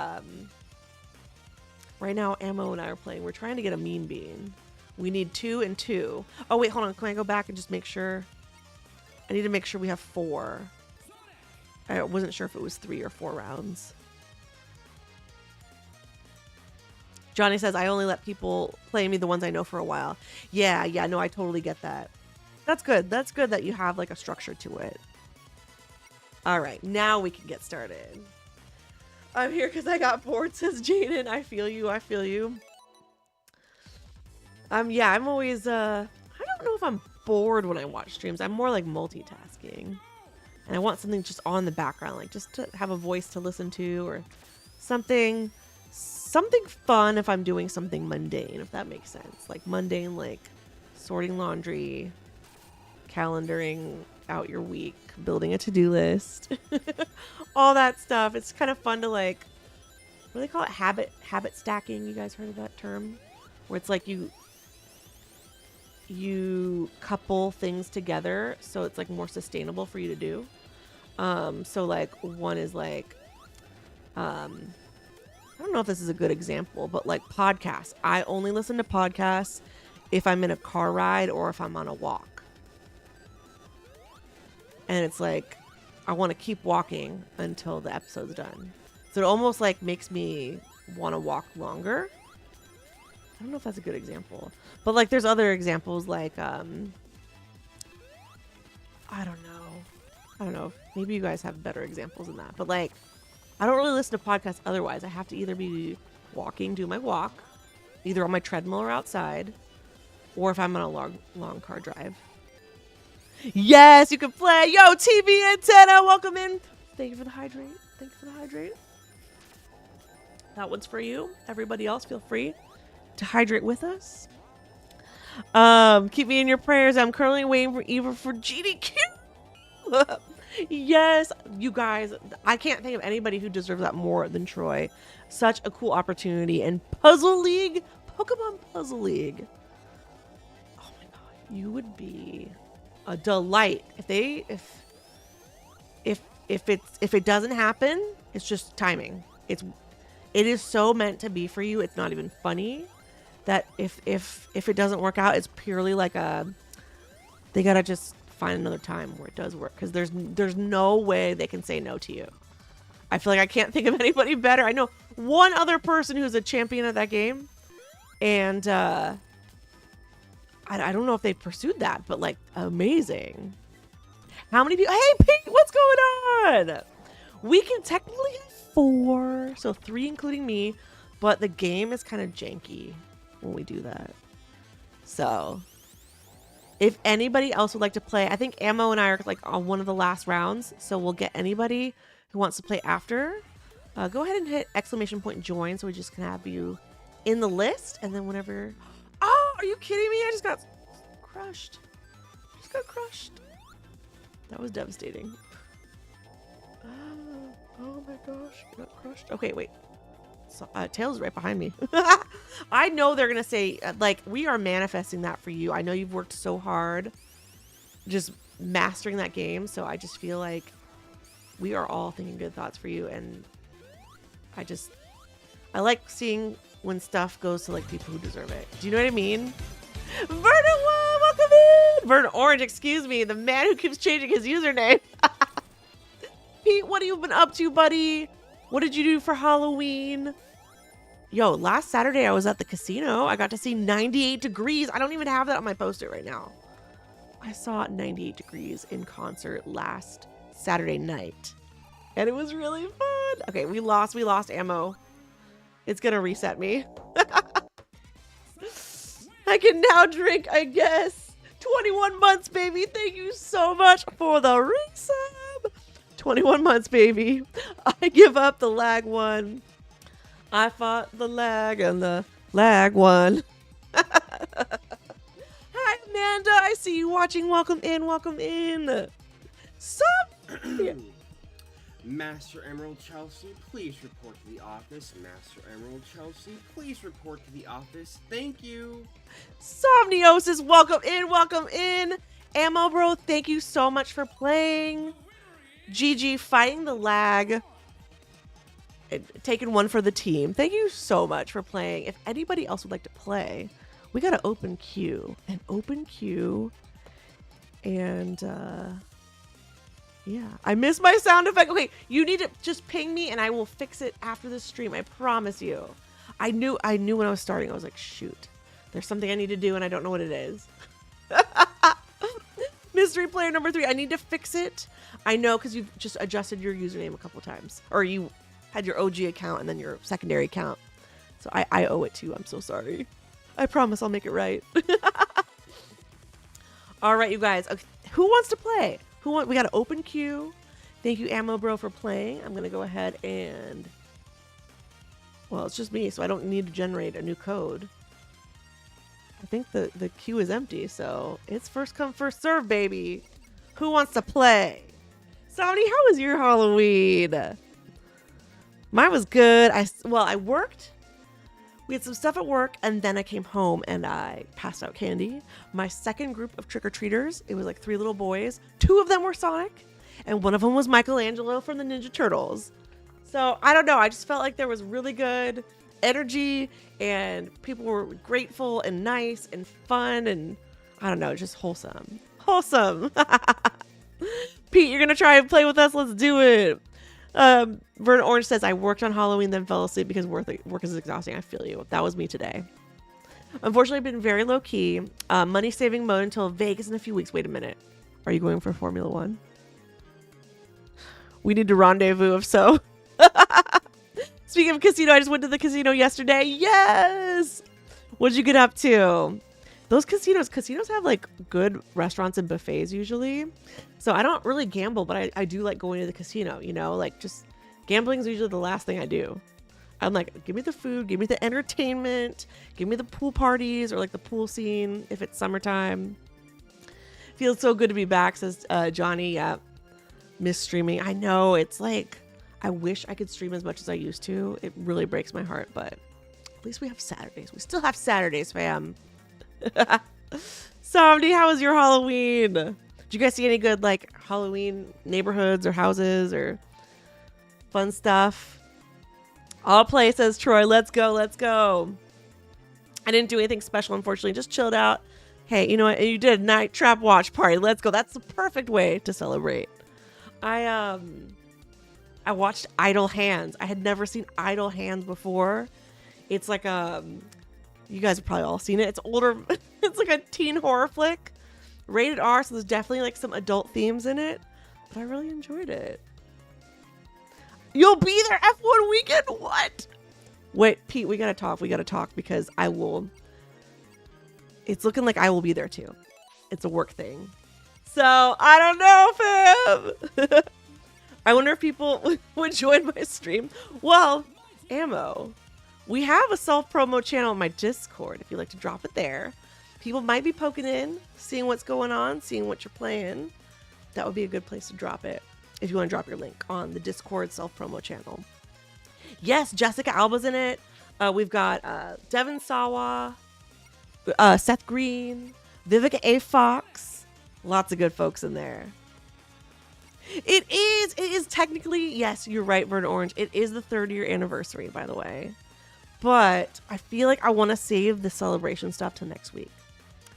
right now, Ammo and I are playing. We're trying to get a mean bean. We need 2 and 2. Oh, wait, hold on. Can I go back and just make sure? I need to make sure we have 4. I wasn't sure if it was 3 or 4 rounds. Johnny says, I only let people play me the ones I know for a while. Yeah, no, I totally get that. That's good. That's good that you have like a structure to it. All right, now we can get started. I'm here because I got bored, says Jaden. I feel you. I feel you. Yeah, I'm always, I don't know if I'm bored when I watch streams. I'm more like multitasking. And I want something just on the background, like just to have a voice to listen to or something fun if I'm doing something mundane, if that makes sense. Like mundane, like sorting laundry, calendaring out your week, building a to-do list, all that stuff. It's kind of fun to like, what do they call it? Habit stacking. You guys heard of that term? Where it's like you couple things together so it's like more sustainable for you to do. So like one is like, I don't know if this is a good example, but like podcasts. I only listen to podcasts if I'm in a car ride or if I'm on a walk. And it's like, I want to keep walking until the episode's done. So it almost like makes me want to walk longer. I don't know if that's a good example, but like there's other examples like, I don't know. Maybe you guys have better examples than that, but like, I don't really listen to podcasts otherwise. I have to either be walking, do my walk, either on my treadmill or outside, or if I'm on a long car drive. Yes, you can play. Yo, TV antenna, welcome in. Thank you for the hydrate. That one's for you. Everybody else, feel free to hydrate with us. Keep me in your prayers. I'm currently waiting for GDQ. Yes, you guys, I can't think of anybody who deserves that more than Troy. Such a cool opportunity. And Puzzle League, Pokemon Puzzle League. Oh my god, you would be a delight if it doesn't happen. It's just timing. It is so meant to be for you. It's not even funny that if it doesn't work out, it's purely like they gotta just find another time where it does work, because there's no way they can say no to you. I feel like I can't think of anybody better. I know one other person who's a champion at that game, and I don't know if they pursued that, but like amazing. How many people? Hey, Pink, what's going on? We can technically have 4, so 3 including me, but the game is kind of janky when we do that. So if anybody else would like to play, I think Ammo and I are like on one of the last rounds, so we'll get anybody who wants to play after. Go ahead and hit !join so we just can have you in the list, and then whenever... Oh, are you kidding me? I just got crushed. That was devastating. Oh my gosh, I got crushed. Okay, wait. So, Tails is right behind me. I know they're gonna say, like, we are manifesting that for you. I know you've worked so hard just mastering that game, so I just feel like we are all thinking good thoughts for you, and I like seeing when stuff goes to like people who deserve it. Do you know what I mean? Vernon, welcome in! Vernon Orange, excuse me, the man who keeps changing his username. Pete, what have you been up to, buddy? What did you do for Halloween? Yo, last Saturday I was at the casino. I got to see 98 degrees. I don't even have that on my poster right now. I saw 98 Degrees in concert last Saturday night. And it was really fun. Okay, we lost ammo. It's gonna reset me. I can now drink, I guess. 21 months, baby. Thank you so much for the resub. 21 months, baby. I give up the lag one. I fought the lag and the lag won. Hi, Amanda. I see you watching. Welcome in. Welcome in. Master Emerald Chelsea, please report to the office. Master Emerald Chelsea, please report to the office. Thank you. Somniosis, welcome in. Welcome in. Ammo Bro, thank you so much for playing. GG, fighting the lag. Taking one for the team. Thank you so much for playing. If anybody else would like to play, we got an open queue. And yeah, I missed my sound effect. Okay, you need to just ping me and I will fix it after the stream. I promise you. I knew when I was starting. I was like, shoot, there's something I need to do and I don't know what it is. Mystery player number 3. I need to fix it. I know, because you've just adjusted your username a couple times, or you had your OG account and then your secondary account. So I owe it to you. I'm so sorry. I promise I'll make it right. All right, you guys. Okay, who wants to play? We got an open queue. Thank you, Ammo Bro, for playing. I'm going to go ahead and... Well, it's just me, so I don't need to generate a new code. I think the queue is empty, so it's first come, first serve, baby. Who wants to play? Somni, how was your Halloween? Mine was good. I worked. We had some stuff at work, and then I came home and I passed out candy. My second group of trick-or-treaters, it was like 3 little boys. 2 of them were Sonic, and one of them was Michelangelo from the Ninja Turtles. So, I don't know. I just felt like there was really good energy, and people were grateful and nice and fun, and I don't know, just wholesome. Wholesome. Pete, you're going to try and play with us? Let's do it. Vern Orange says, I worked on Halloween, then fell asleep because work is exhausting. I feel you. That was me today. Unfortunately, I've been very low key. Money saving mode until Vegas in a few weeks. Wait a minute. Are you going for Formula One? We need to rendezvous if so. Speaking of casino, I just went to the casino yesterday. Yes. What did you get up to? Those casinos have like good restaurants and buffets usually. So I don't really gamble, but I do like going to the casino, you know, like just gambling is usually the last thing I do. I'm like, give me the food, give me the entertainment, give me the pool parties or like the pool scene if it's summertime. Feels so good to be back, says Johnny. Yeah, miss streaming. I know, it's like, I wish I could stream as much as I used to. It really breaks my heart, but at least we have Saturdays. We still have Saturdays, fam. Somebody, how was your Halloween? Did you guys see any good like Halloween neighborhoods or houses or fun stuff? I'll play, says Troy. Let's go. Let's go. I didn't do anything special, unfortunately. Just chilled out. Hey, you know what? You did a night trap watch party. Let's go. That's the perfect way to celebrate. I watched Idle Hands. I had never seen Idle Hands before. It's like you guys have probably all seen it. It's older. It's like a teen horror flick. Rated R, so there's definitely like some adult themes in it. But I really enjoyed it. You'll be there F1 weekend? What? Wait, Pete, we gotta talk. We gotta talk because I will. It's looking like I will be there too. It's a work thing. So, I don't know, fam. I wonder if people would join my stream. Well, Ammo. We have a self-promo channel on my Discord if you'd like to drop it there. People might be poking in, seeing what's going on, seeing what you're playing. That would be a good place to drop it if you want to drop your link on the Discord self-promo channel. Yes, Jessica Alba's in it. We've got Devin Sawa, Seth Green, Vivica A. Fox. Lots of good folks in there. It is technically, yes, you're right, Vern Orange. It is the 3rd-year anniversary, by the way. But I feel like I want to save the celebration stuff till next week.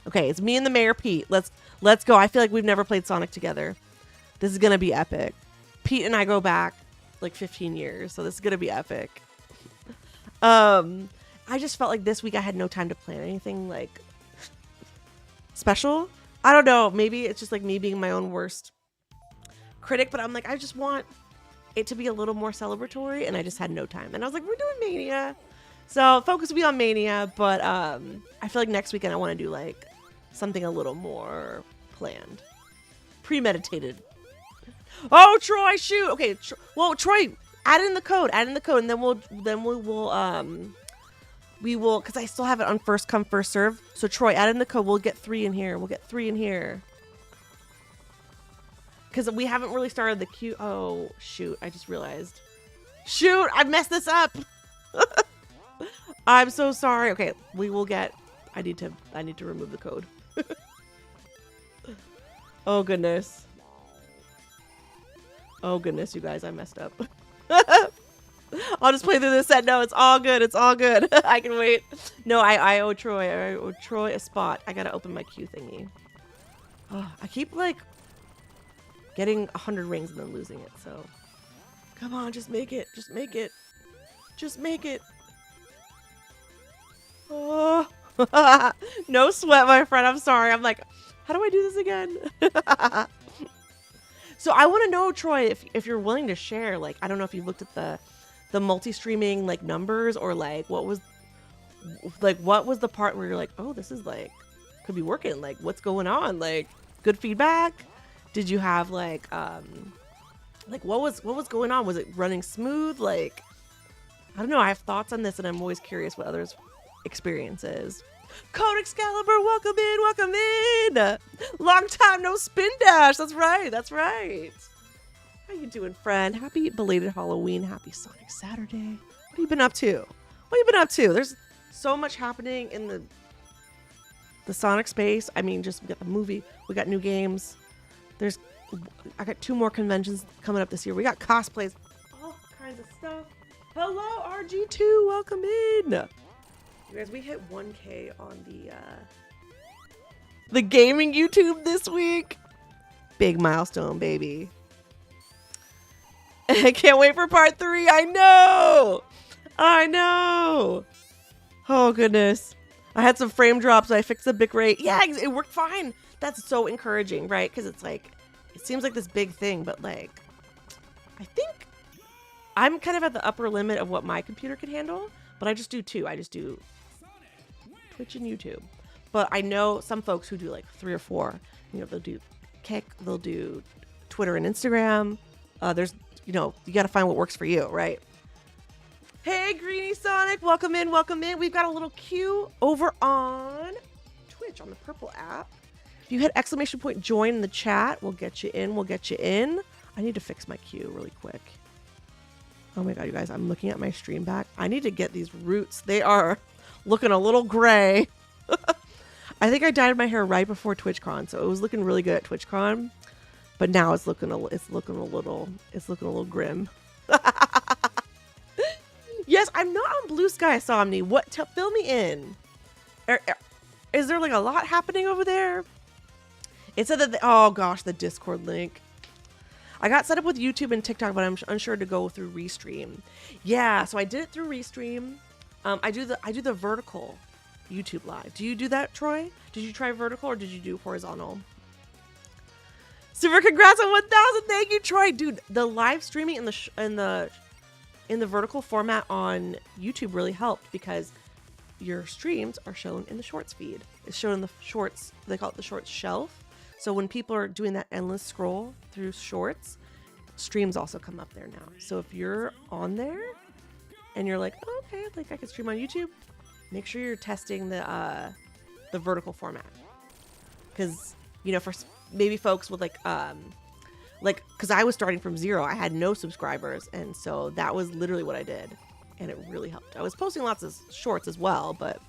Okay, it's me and the Mayor Pete. Let's go. I feel like we've never played Sonic together. This is going to be epic. Pete and I go back like 15 years, so this is going to be epic. I just felt like this week I had no time to plan anything like special. I don't know. Maybe it's just like me being my own worst critic, but I'm like, I just want it to be a little more celebratory, and I just had no time. And I was like, we're doing Mania. So focus will be on Mania, but I feel like next weekend I want to do like something a little more planned, premeditated. Oh, Troy, shoot. Okay, well, Troy, add in the code, and then we will, because I still have it on first come first serve. So Troy, add in the code. We'll get 3 in here. Because we haven't really started the queue. Oh shoot! I just realized. Shoot! I messed this up. I'm so sorry. Okay, we will get. I need to remove the code. Oh goodness. Oh goodness, you guys, I messed up. I'll just play through this set. No, it's all good. It's all good. I can wait. No, I owe Troy. I owe Troy a spot. I gotta open my queue thingy. Oh, I keep like getting 100 rings and then losing it. So, come on, just make it. Just make it. Just make it. Oh, no sweat, my friend. I'm sorry. I'm like, how do I do this again? So I want to know, Troy, if you're willing to share. Like, I don't know if you've looked at the multi-streaming like numbers, or like what was the part where you're like, oh, this is like could be working. Like, what's going on? Like, good feedback. Did you have like what was going on? Was it running smooth? Like, I don't know. I have thoughts on this, and I'm always curious what others' experience is. Code Excalibur, welcome in. Long time no spin dash. That's right. How you doing, friend? Happy belated Halloween. Happy Sonic Saturday. What have you been up to? There's so much happening in the Sonic space. I mean, just we got the movie, we got new games. I got 2 more conventions coming up this year. We got cosplays, all kinds of stuff. Hello, RG2, welcome in. You guys, we hit 1K on the gaming YouTube this week. Big milestone, baby. I can't wait for part 3. I know. Oh goodness. I had some frame drops. I fixed the bitrate. Yeah, it worked fine. That's so encouraging, right? Because it's like, it seems like this big thing, but like, I think I'm kind of at the upper limit of what my computer can handle, but I just do 2. I just do Twitch and YouTube. But I know some folks who do like 3 or 4. You know, they'll do Kick, they'll do Twitter and Instagram. There's, you know, you got to find what works for you, right? Hey, Greeny Sonic, welcome in. We've got a little queue over on Twitch on the purple app. If you hit ! join in the chat, we'll get you in. I need to fix my queue really quick. Oh my god, you guys, I'm looking at my stream back. I need to get these roots. They are looking a little gray. I think I dyed my hair right before TwitchCon, so it was looking really good at TwitchCon. But now it's looking a little grim. Yes, I'm not on Blue Sky, Somni. Fill me in. Is there like a lot happening over there? It said that oh gosh, the Discord link. I got set up with YouTube and TikTok, but I'm unsure to go through Restream. Yeah, so I did it through Restream. I do the vertical YouTube live. Do you do that, Troy? Did you try vertical or did you do horizontal? Super congrats on 1,000. Thank you, Troy. Dude, the live streaming in the vertical format on YouTube really helped because your streams are shown in the shorts feed. It's shown in the shorts. They call it the shorts shelf. So when people are doing that endless scroll through shorts, streams also come up there now. So if you're on there and you're like, oh, okay, like I can stream on YouTube, make sure you're testing the vertical format. Because, you know, for maybe folks with like, because I was starting from 0, I had no subscribers. And so that was literally what I did. And it really helped. I was posting lots of shorts as well, but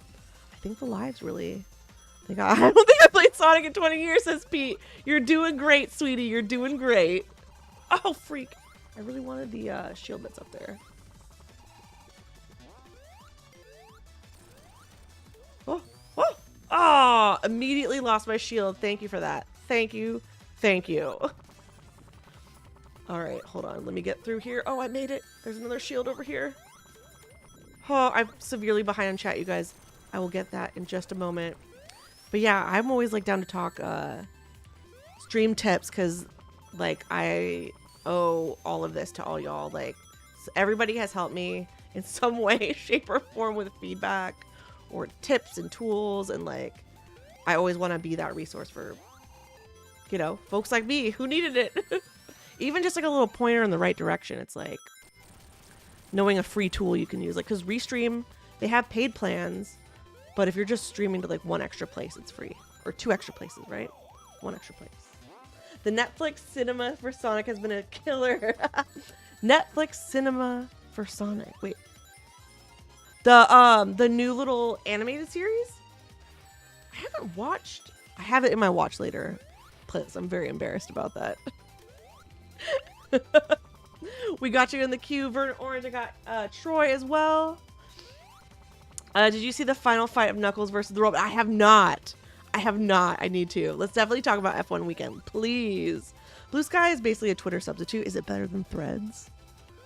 I think the lives really... I don't think I played Sonic in 20 years, says Pete. You're doing great, sweetie. You're doing great. Oh, freak. I really wanted the shield that's up there. Oh, immediately lost my shield. Thank you for that. Thank you. All right, hold on. Let me get through here. Oh, I made it. There's another shield over here. Oh, I'm severely behind on chat, you guys. I will get that in just a moment. But yeah, I'm always like down to talk stream tips because like I owe all of this to all y'all. Like everybody has helped me in some way, shape, or form with feedback or tips and tools, and like I always want to be that resource for, you know, folks like me who needed it. Even just like a little pointer in the right direction. It's like knowing a free tool you can use. Like, because Restream, they have paid plans, but if you're just streaming to like one extra place, it's free. Or 2 extra places, right? 1 extra place. The Netflix cinema for Sonic has been a killer. Netflix cinema for Sonic. Wait. The new little animated series? I haven't watched. I have it in my watch later. Please, I'm very embarrassed about that. We got you in the queue, Verdant Orange. I got Troy as well. Did you see the final fight of Knuckles versus the robot? I have not. I need to. Let's definitely talk about F1 weekend, please. Blue Sky is basically a Twitter substitute. Is it better than Threads?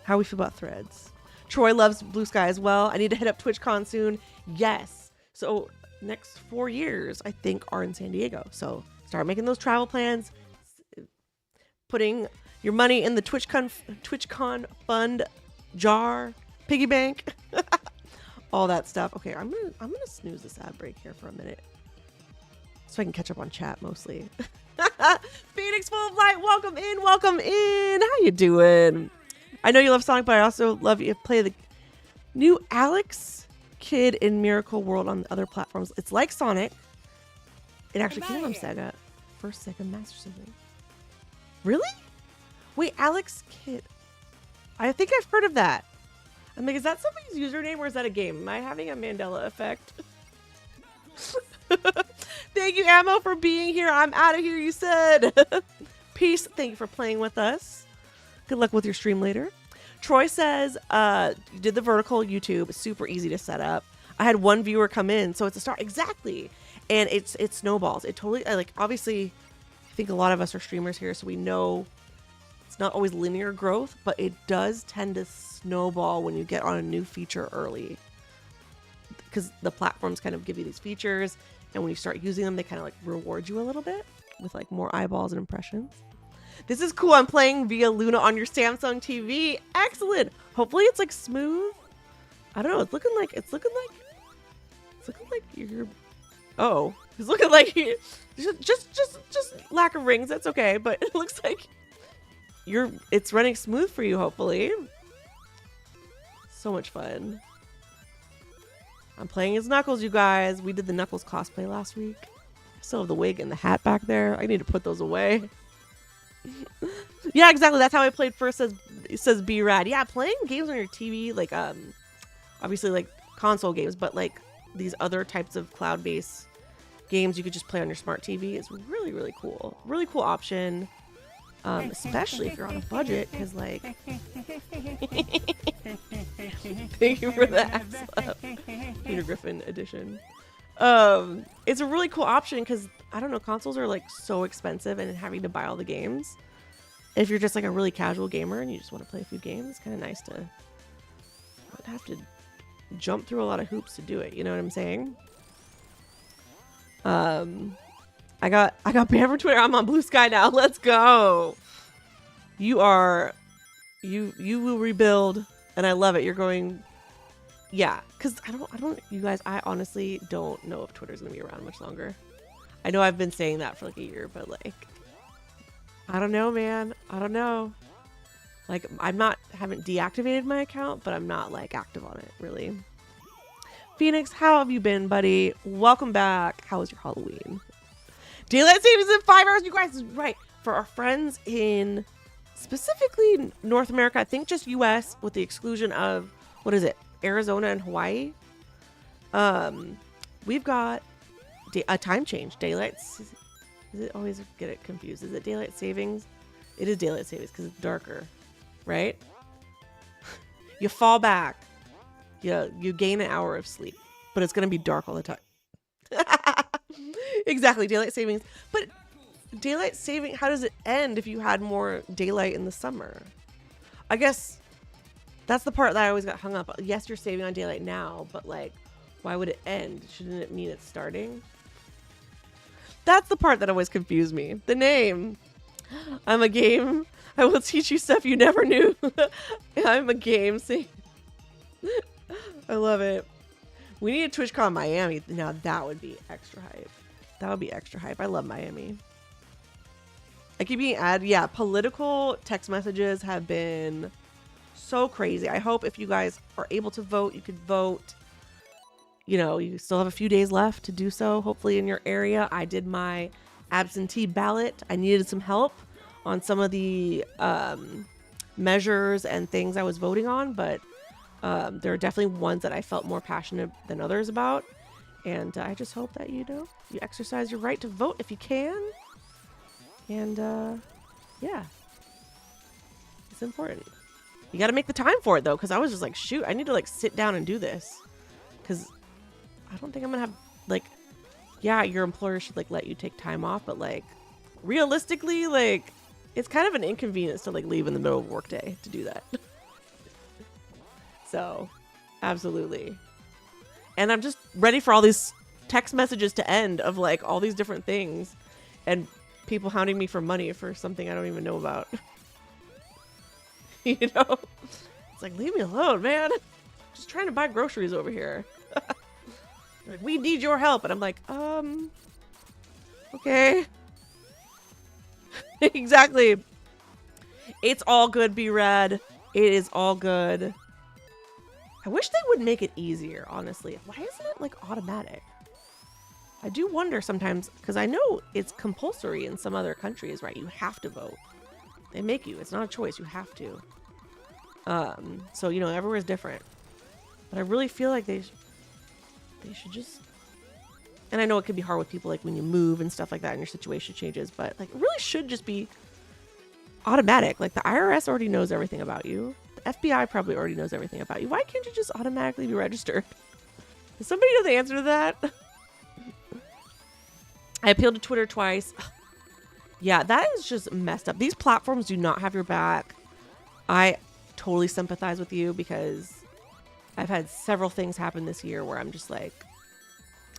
How we feel about Threads? Troy loves Blue Sky as well. I need to hit up TwitchCon soon. Yes. So next 4 years, I think, are in San Diego. So start making those travel plans. Putting your money in the TwitchCon fund jar, piggy bank, all that stuff. Okay, I'm gonna snooze this ad break here for a minute, so I can catch up on chat mostly. Phoenix Full of Light, welcome in. How you doing? I know you love Sonic, but I also love you play the new Alex Kidd in Miracle World on other platforms. It's like Sonic. It actually came from Sega, first Sega Master System. Really? Wait, Alex Kidd. I think I've heard of that. I'm like, is that somebody's username or is that a game? Am I having a Mandela effect? Thank you, Ammo, for being here. I'm out of here, you said. Peace. Thank you for playing with us. Good luck with your stream later. Troy says, you did the vertical YouTube. It's super easy to set up. I had 1 viewer come in, so it's a start. Exactly. And it snowballs. It totally, like, obviously, I think a lot of us are streamers here, so we know it's not always linear growth, but it does tend to snowball when you get on a new feature early. Because the platforms kind of give you these features, and when you start using them, they kind of like reward you a little bit with like more eyeballs and impressions. This is cool. I'm playing via Luna on your Samsung TV. Excellent. Hopefully it's like smooth. I don't know. It's looking like you're. Oh, it's looking like you just lack of rings. That's okay, but it looks like it's running smooth for you. Hopefully. So much fun. I'm playing as Knuckles, you guys. We did the Knuckles cosplay last week. I still have the wig and the hat back there. I need to put those away. Yeah, exactly. That's how I played first. It says be rad. Yeah, playing games on your TV, like obviously like console games, but like these other types of cloud-based games you could just play on your smart TV is really, really cool. Really cool option. Especially if you're on a budget, because like thank you for that, Peter Griffin edition. It's a really cool option because I don't know, consoles are like so expensive, and having to buy all the games. If you're just like a really casual gamer and you just want to play a few games, it's kind of nice to not have to jump through a lot of hoops to do it. You know what I'm saying? I got banned from Twitter. I'm on Blue Sky now. Let's go. You will rebuild, and I love it. You're going, yeah. Cause I don't. You guys, I honestly don't know if Twitter's gonna be around much longer. I know I've been saying that for like a year, but like, I don't know, man. I don't know. Like, haven't deactivated my account, but I'm not like active on it really. Phoenix, how have you been, buddy? Welcome back. How was your Halloween? Daylight savings in 5 hours, you guys. Right. For our friends in specifically North America, I think just US with the exclusion of, what is it? Arizona and Hawaii. We've got a time change. Is it always get it confused? Is it daylight savings? It is daylight savings because it's darker, right? You fall back. You gain an hour of sleep, but it's going to be dark all the time. Exactly, daylight savings. But daylight saving, how does it end if you had more daylight in the summer? I guess that's the part that I always got hung up on. Yes, you're saving on daylight now, but like, why would it end? Shouldn't it mean it's starting? That's the part that always confused me. The name. I'm a game. I will teach you stuff you never knew. I'm a game. See? I love it. We need a TwitchCon Miami. Now that would be extra hype. That would be extra hype. I love Miami. I keep being added. Yeah, political text messages have been so crazy. I hope if you guys are able to vote, you could vote. You know, you still have a few days left to do so, hopefully in your area. I did my absentee ballot. I needed some help on some of the measures and things I was voting on, but there are definitely ones that I felt more passionate than others about. And I just hope that, you know, you exercise your right to vote if you can. And yeah, it's important. You got to make the time for it though, because I was just like, shoot, I need to like sit down and do this, because I don't think I'm gonna have like, yeah, your employer should like let you take time off, but like realistically, like it's kind of an inconvenience to like leave in the middle of workday to do that. So absolutely. And I'm just ready for all these text messages to end of like all these different things and people hounding me for money for something I don't even know about. You know, it's like, leave me alone, man. Just trying to buy groceries over here. Like, we need your help. And I'm like, okay. Exactly. It's all good, B-Rad. It is all good. I wish they would make it easier, honestly. Why isn't it like automatic? I do wonder sometimes, because I know it's compulsory in some other countries, right? You have to vote. They make you. It's not a choice. You have to. So, you know, everywhere's different. But I really feel like they should just... And I know it could be hard with people like when you move and stuff like that and your situation changes, but like it really should just be automatic. Like the IRS already knows everything about you. The FBI probably already knows everything about you. Why can't you just automatically be registered? Does somebody know the answer to that? I appealed to Twitter twice. Yeah, that is just messed up. These platforms do not have your back. I totally sympathize with you because I've had several things happen this year where I'm just like,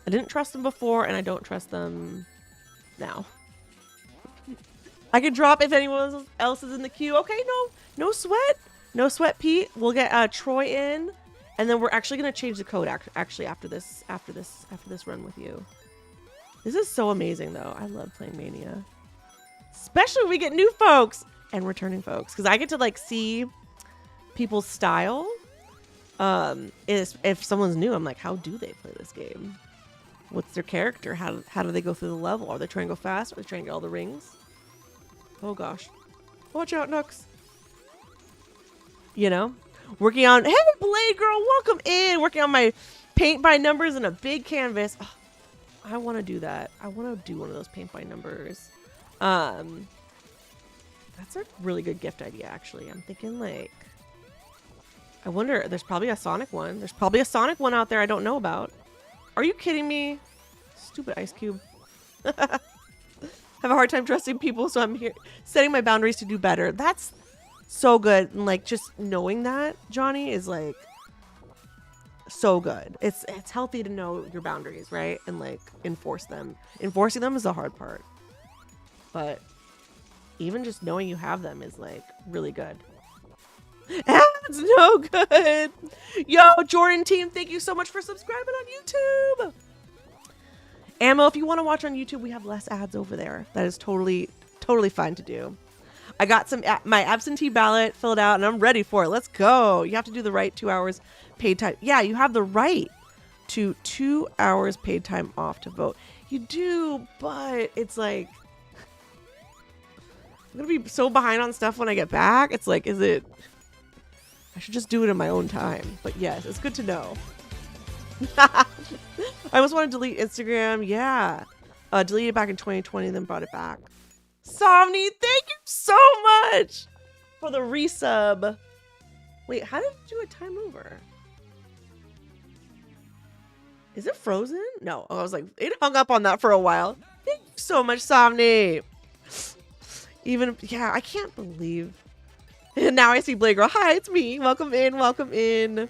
I didn't trust them before and I don't trust them now. I can drop if anyone else is in the queue. Okay, no sweat. No sweat, Pete. We'll get Troy in, and then we're actually gonna change the code actually after this run with you. This is so amazing though. I love playing Mania. Especially when we get new folks and returning folks, because I get to like see people's style. If someone's new, I'm like, how do they play this game? What's their character? How do they go through the level? Are they trying to go fast? Are they trying to get all the rings? Oh gosh, watch out, Nux. You know, working on, hey Blade Girl, welcome in. Working on my paint by numbers and a big canvas. Oh, I want to do that. I want to do one of those paint by numbers. That's a really good gift idea, actually. I'm thinking like, I wonder, there's probably a Sonic one. There's probably a Sonic one out there I don't know about. Are you kidding me? Stupid Ice Cube. Have a hard time trusting people, so I'm here setting my boundaries to do better. That's so good. And like just knowing that, Johnny, is like so good. It's healthy to know your boundaries, right? And like enforce them. Enforcing them is the hard part. But even just knowing you have them is like really good. It's no good. Yo, Jordan team, thank you so much for subscribing on YouTube. Ammo, if you want to watch on YouTube, we have less ads over there. That is totally fine to do. I got my absentee ballot filled out and I'm ready for it. Let's go. You have to do the right 2 hours paid time. Yeah, you have the right to 2 hours paid time off to vote. You do, but it's like, I'm going to be so behind on stuff when I get back. It's like, I should just do it in my own time. But yes, it's good to know. I almost want to delete Instagram. Yeah. Deleted it back in 2020, then brought it back. Somni, thank you so much for the resub. Wait, how did you do a time over? Is it frozen? No. I was like, it hung up on that for a while. Thank you so much, Somni. Even, yeah, I can't believe. And now I see Blade Girl. Hi, it's me. Welcome in. Welcome in.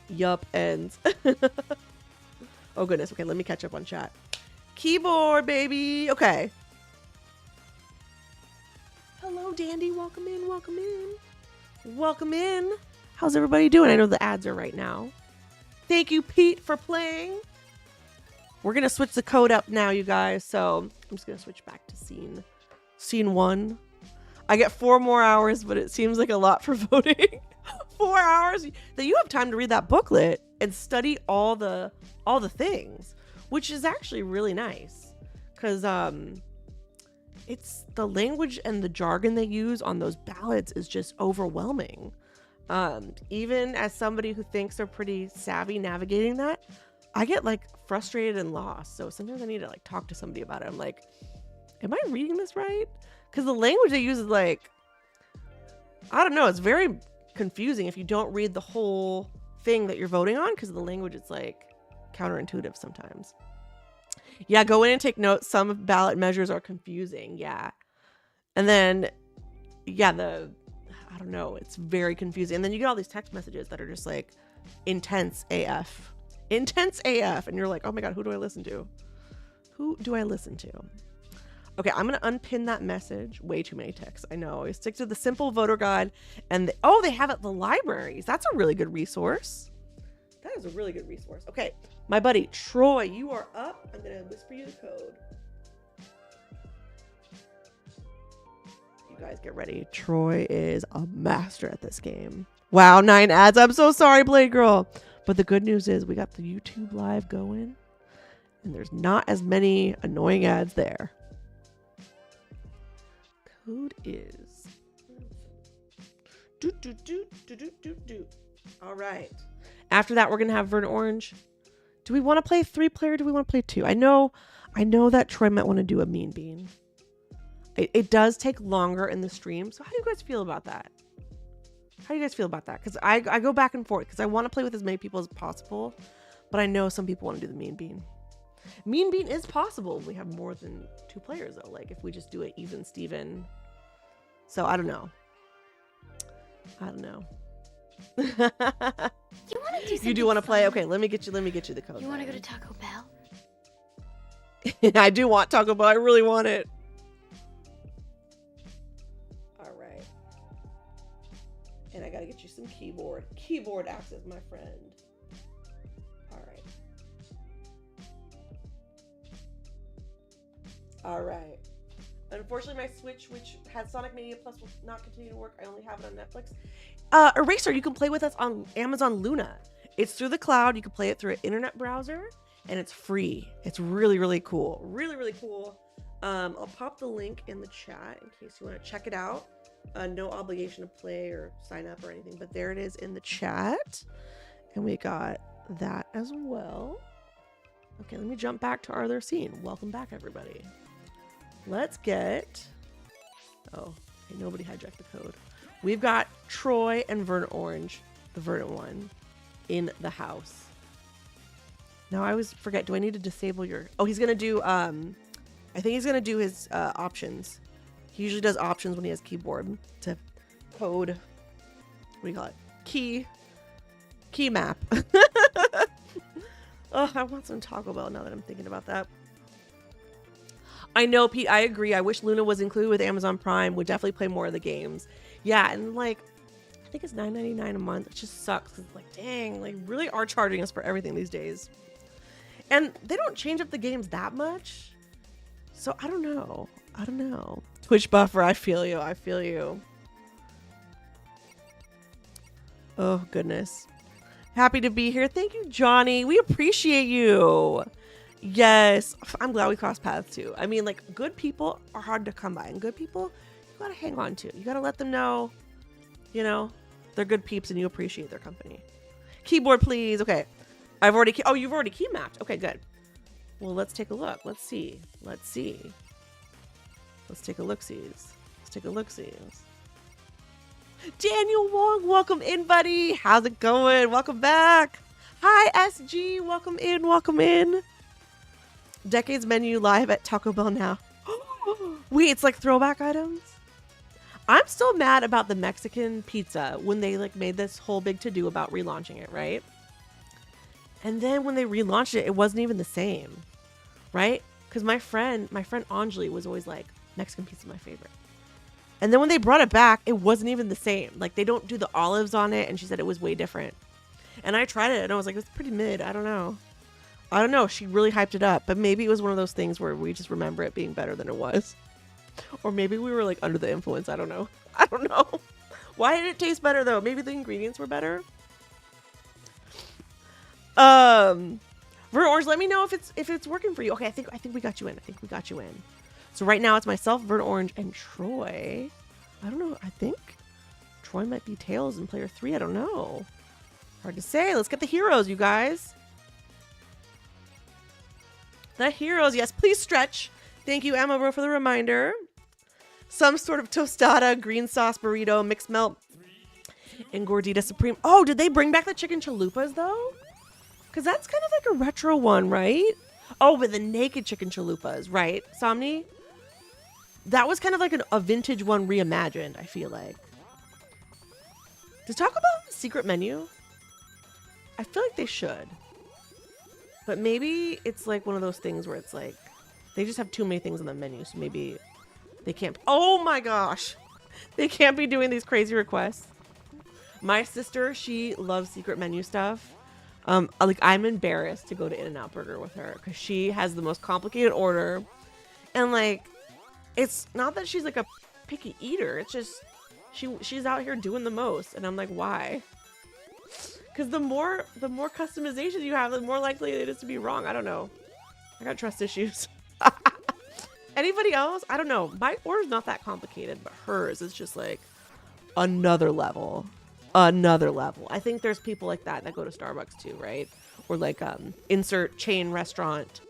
Yup, ends. Oh, goodness. Okay, let me catch up on chat. Keyboard, baby. Okay. Hello, Dandy. Welcome in. Welcome in. Welcome in. How's everybody doing? I know the ads are right now. Thank you, Pete, for playing. We're going to switch the code up now, you guys. So I'm just going to switch back to scene 1. I get 4 more hours, but it seems like a lot for voting. 4 hours. That you have time to read that booklet and study all the things, which is actually really nice. Because it's the language and the jargon they use on those ballots is just overwhelming. Even as somebody who thinks they're pretty savvy navigating that, I get like frustrated and lost. So sometimes I need to like talk to somebody about it. I'm like, am I reading this right? Because the language they use is like, I don't know. It's very confusing if you don't read the whole thing that you're voting on, because of the language, it's like counterintuitive sometimes. Yeah, go in and take notes. Some ballot measures are confusing. Yeah. And then, yeah, I don't know. It's very confusing. And then you get all these text messages that are just like intense AF. Intense AF. And you're like, oh my God, who do I listen to? Who do I listen to? Okay, I'm going to unpin that message. Way too many texts. I know. I stick to the simple voter guide. And they have it at the libraries. That's a really good resource. That is a really good resource. Okay, my buddy Troy, you are up. I'm going to whisper you the code. You guys get ready. Troy is a master at this game. Wow, 9 ads. I'm so sorry, Blade Girl. But the good news is we got the YouTube live going, and there's not as many annoying ads there. Code is all right. After that, we're gonna have Verdant Orange. Do we want to play 3-player? Do we want to play 2? I know that Troy might want to do a Mean Bean. It does take longer in the stream. So how do you guys feel about that? How do you guys feel about that? Because I go back and forth because I want to play with as many people as possible, but I know some people want to do the Mean Bean. Mean Bean is possible if we have more than 2 players though. Like if we just do it even Steven. So I don't know. You want to do something? You do want to play? fun? Okay, let me get you the code. You want to go to Taco Bell? I do want Taco Bell. I really want it. All right. And I got to get you some keyboard access, my friend. All right. All right. Unfortunately, my Switch, which has Sonic Mania Plus, will not continue to work. I only have it on Netflix. Eraser, you can play with us on Amazon Luna. It's through the cloud. You can play it through an internet browser, and it's free. It's really, really cool. Really, really cool. I'll pop the link in the chat in case you want to check it out. No obligation to play or sign up or anything, but there it is in the chat. And we got that as well. Okay, let me jump back to our other scene. Welcome back, everybody. Let's get... Oh, okay, nobody hijacked the code. We've got Troy and Verdant Orange, the Verdant one, in the house. Now I always forget, do I need to disable your... Oh, he's going to do... I think he's going to do his options. He usually does options when he has keyboard to code... What do you call it? Key map. Oh, I want some Taco Bell now that I'm thinking about that. I know, Pete, I agree. I wish Luna was included with Amazon Prime. Would definitely play more of the games. Yeah, and like, I think it's $9.99 a month. It just sucks. It's like, dang, like really are charging us for everything these days. And they don't change up the games that much. So I don't know. Twitch buffer, I feel you. Oh, goodness. Happy to be here. Thank you, Johnny. We appreciate you. Yes. I'm glad we crossed paths too. I mean, like, good people are hard to come by, and good people you gotta hang on to. You gotta let them know, you know, they're good peeps and you appreciate their company. Keyboard, please. Okay. You've already key mapped. Okay, good. Well, let's take a look. Let's see. Let's take a look-sees. Daniel Wong, welcome in, buddy. How's it going? Welcome back. Hi, SG. Welcome in. Decades menu live at Taco Bell now. Wait, it's like throwback items? I'm still mad about the Mexican pizza when they like made this whole big to-do about relaunching it, right? And then when they relaunched it, it wasn't even the same, right? Because my friend Anjali was always like, Mexican pizza is my favorite. And then when they brought it back, it wasn't even the same. Like, they don't do the olives on it, and she said it was way different. And I tried it, and I was like, it's pretty mid. I don't know. She really hyped it up, but maybe it was one of those things where we just remember it being better than it was. Or maybe we were like under the influence. I don't know. Why did it taste better though? Maybe the ingredients were better. Verdant Orange, let me know if it's working for you. Okay, I think we got you in. So right now it's myself, Verdant Orange, and Troy. I don't know. I think Troy might be Tails in player 3. I don't know. Hard to say. Let's get the heroes, you guys. The heroes, yes. Please stretch. Thank you, Emma Bro, for the reminder. Some sort of tostada, green sauce burrito, mixed melt, and gordita supreme. Oh, did they bring back the chicken chalupas though? Because that's kind of like a retro one, right? Oh, with the naked chicken chalupas, right, Somni? That was kind of like a vintage one reimagined, I feel like. Does Taco Bell have a secret menu? I feel like they should. But maybe it's like one of those things where it's like, they just have too many things on the menu, so maybe they can't. Oh my gosh. They can't be doing these crazy requests. My sister, she loves secret menu stuff. Like, I'm embarrassed to go to In-N-Out Burger with her because she has the most complicated order. And like, it's not that she's like a picky eater. It's just she's out here doing the most. And I'm like, why? Because the more customization you have, the more likely it is to be wrong. I don't know. I got trust issues. Anybody else? I don't know. My order's not that complicated, but hers is just like another level. I think there's people like that go to Starbucks too, right? Or like insert chain restaurant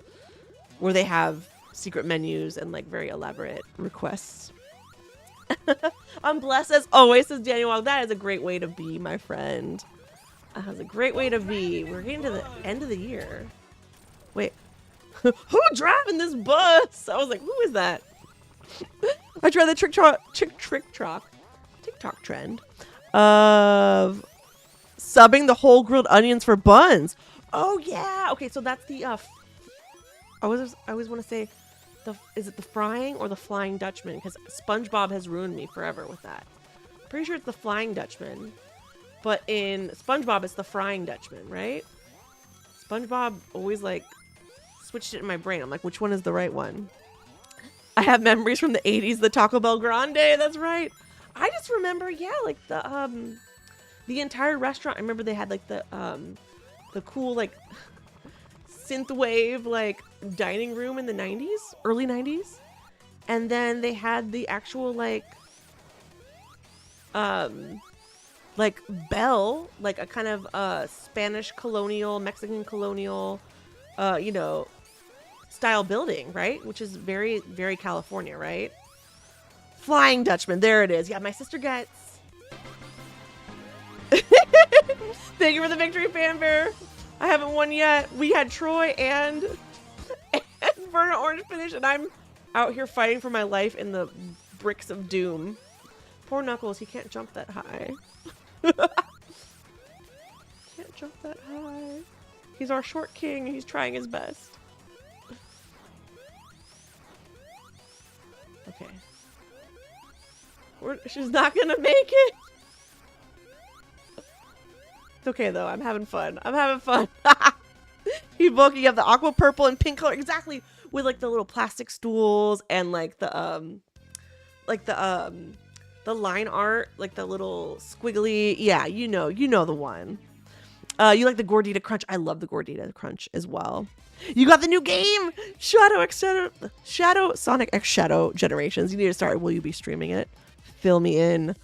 where they have secret menus and like very elaborate requests. I'm blessed as always, says Daniel. That is a great way to be, my friend. That is a great way to be. We're getting to the end of the year. Wait. Who driving this bus? I was like, who is that? I tried the TikTok trend of subbing the whole grilled onions for buns. Oh yeah. Okay, so that's the I always want to say is it the frying or the Flying Dutchman? Because SpongeBob has ruined me forever with that. Pretty sure it's the Flying Dutchman, but in SpongeBob it's the Frying Dutchman, right? SpongeBob always like switched it in my brain. I'm like, which one is the right one? I have memories from the 80s, the Taco Bell Grande. That's right. I just remember, yeah, like the entire restaurant. I remember they had like the cool like synthwave like dining room in the 90s, early 90s, and then they had the actual like bell, like a kind of Spanish colonial, Mexican colonial, style building, right? Which is very, very California, right? Flying Dutchman. There it is. Yeah, my sister gets. Thank you for the victory, Fanfare. I haven't won yet. We had Troy and Verdant Orange finish, and I'm out here fighting for my life in the bricks of doom. Poor Knuckles. He can't jump that high. Can't jump that high. He's our short king. He's trying his best. Okay. She's not gonna make it. It's okay though. I'm having fun. He's bulking up the aqua purple and pink color exactly with like the little plastic stools and like the line art, like the little squiggly. Yeah, you know the one. You like the Gordita Crunch? I love the Gordita Crunch as well. You got the new game, Sonic X Shadow Generations. You need to start. Will you be streaming it? Fill me in.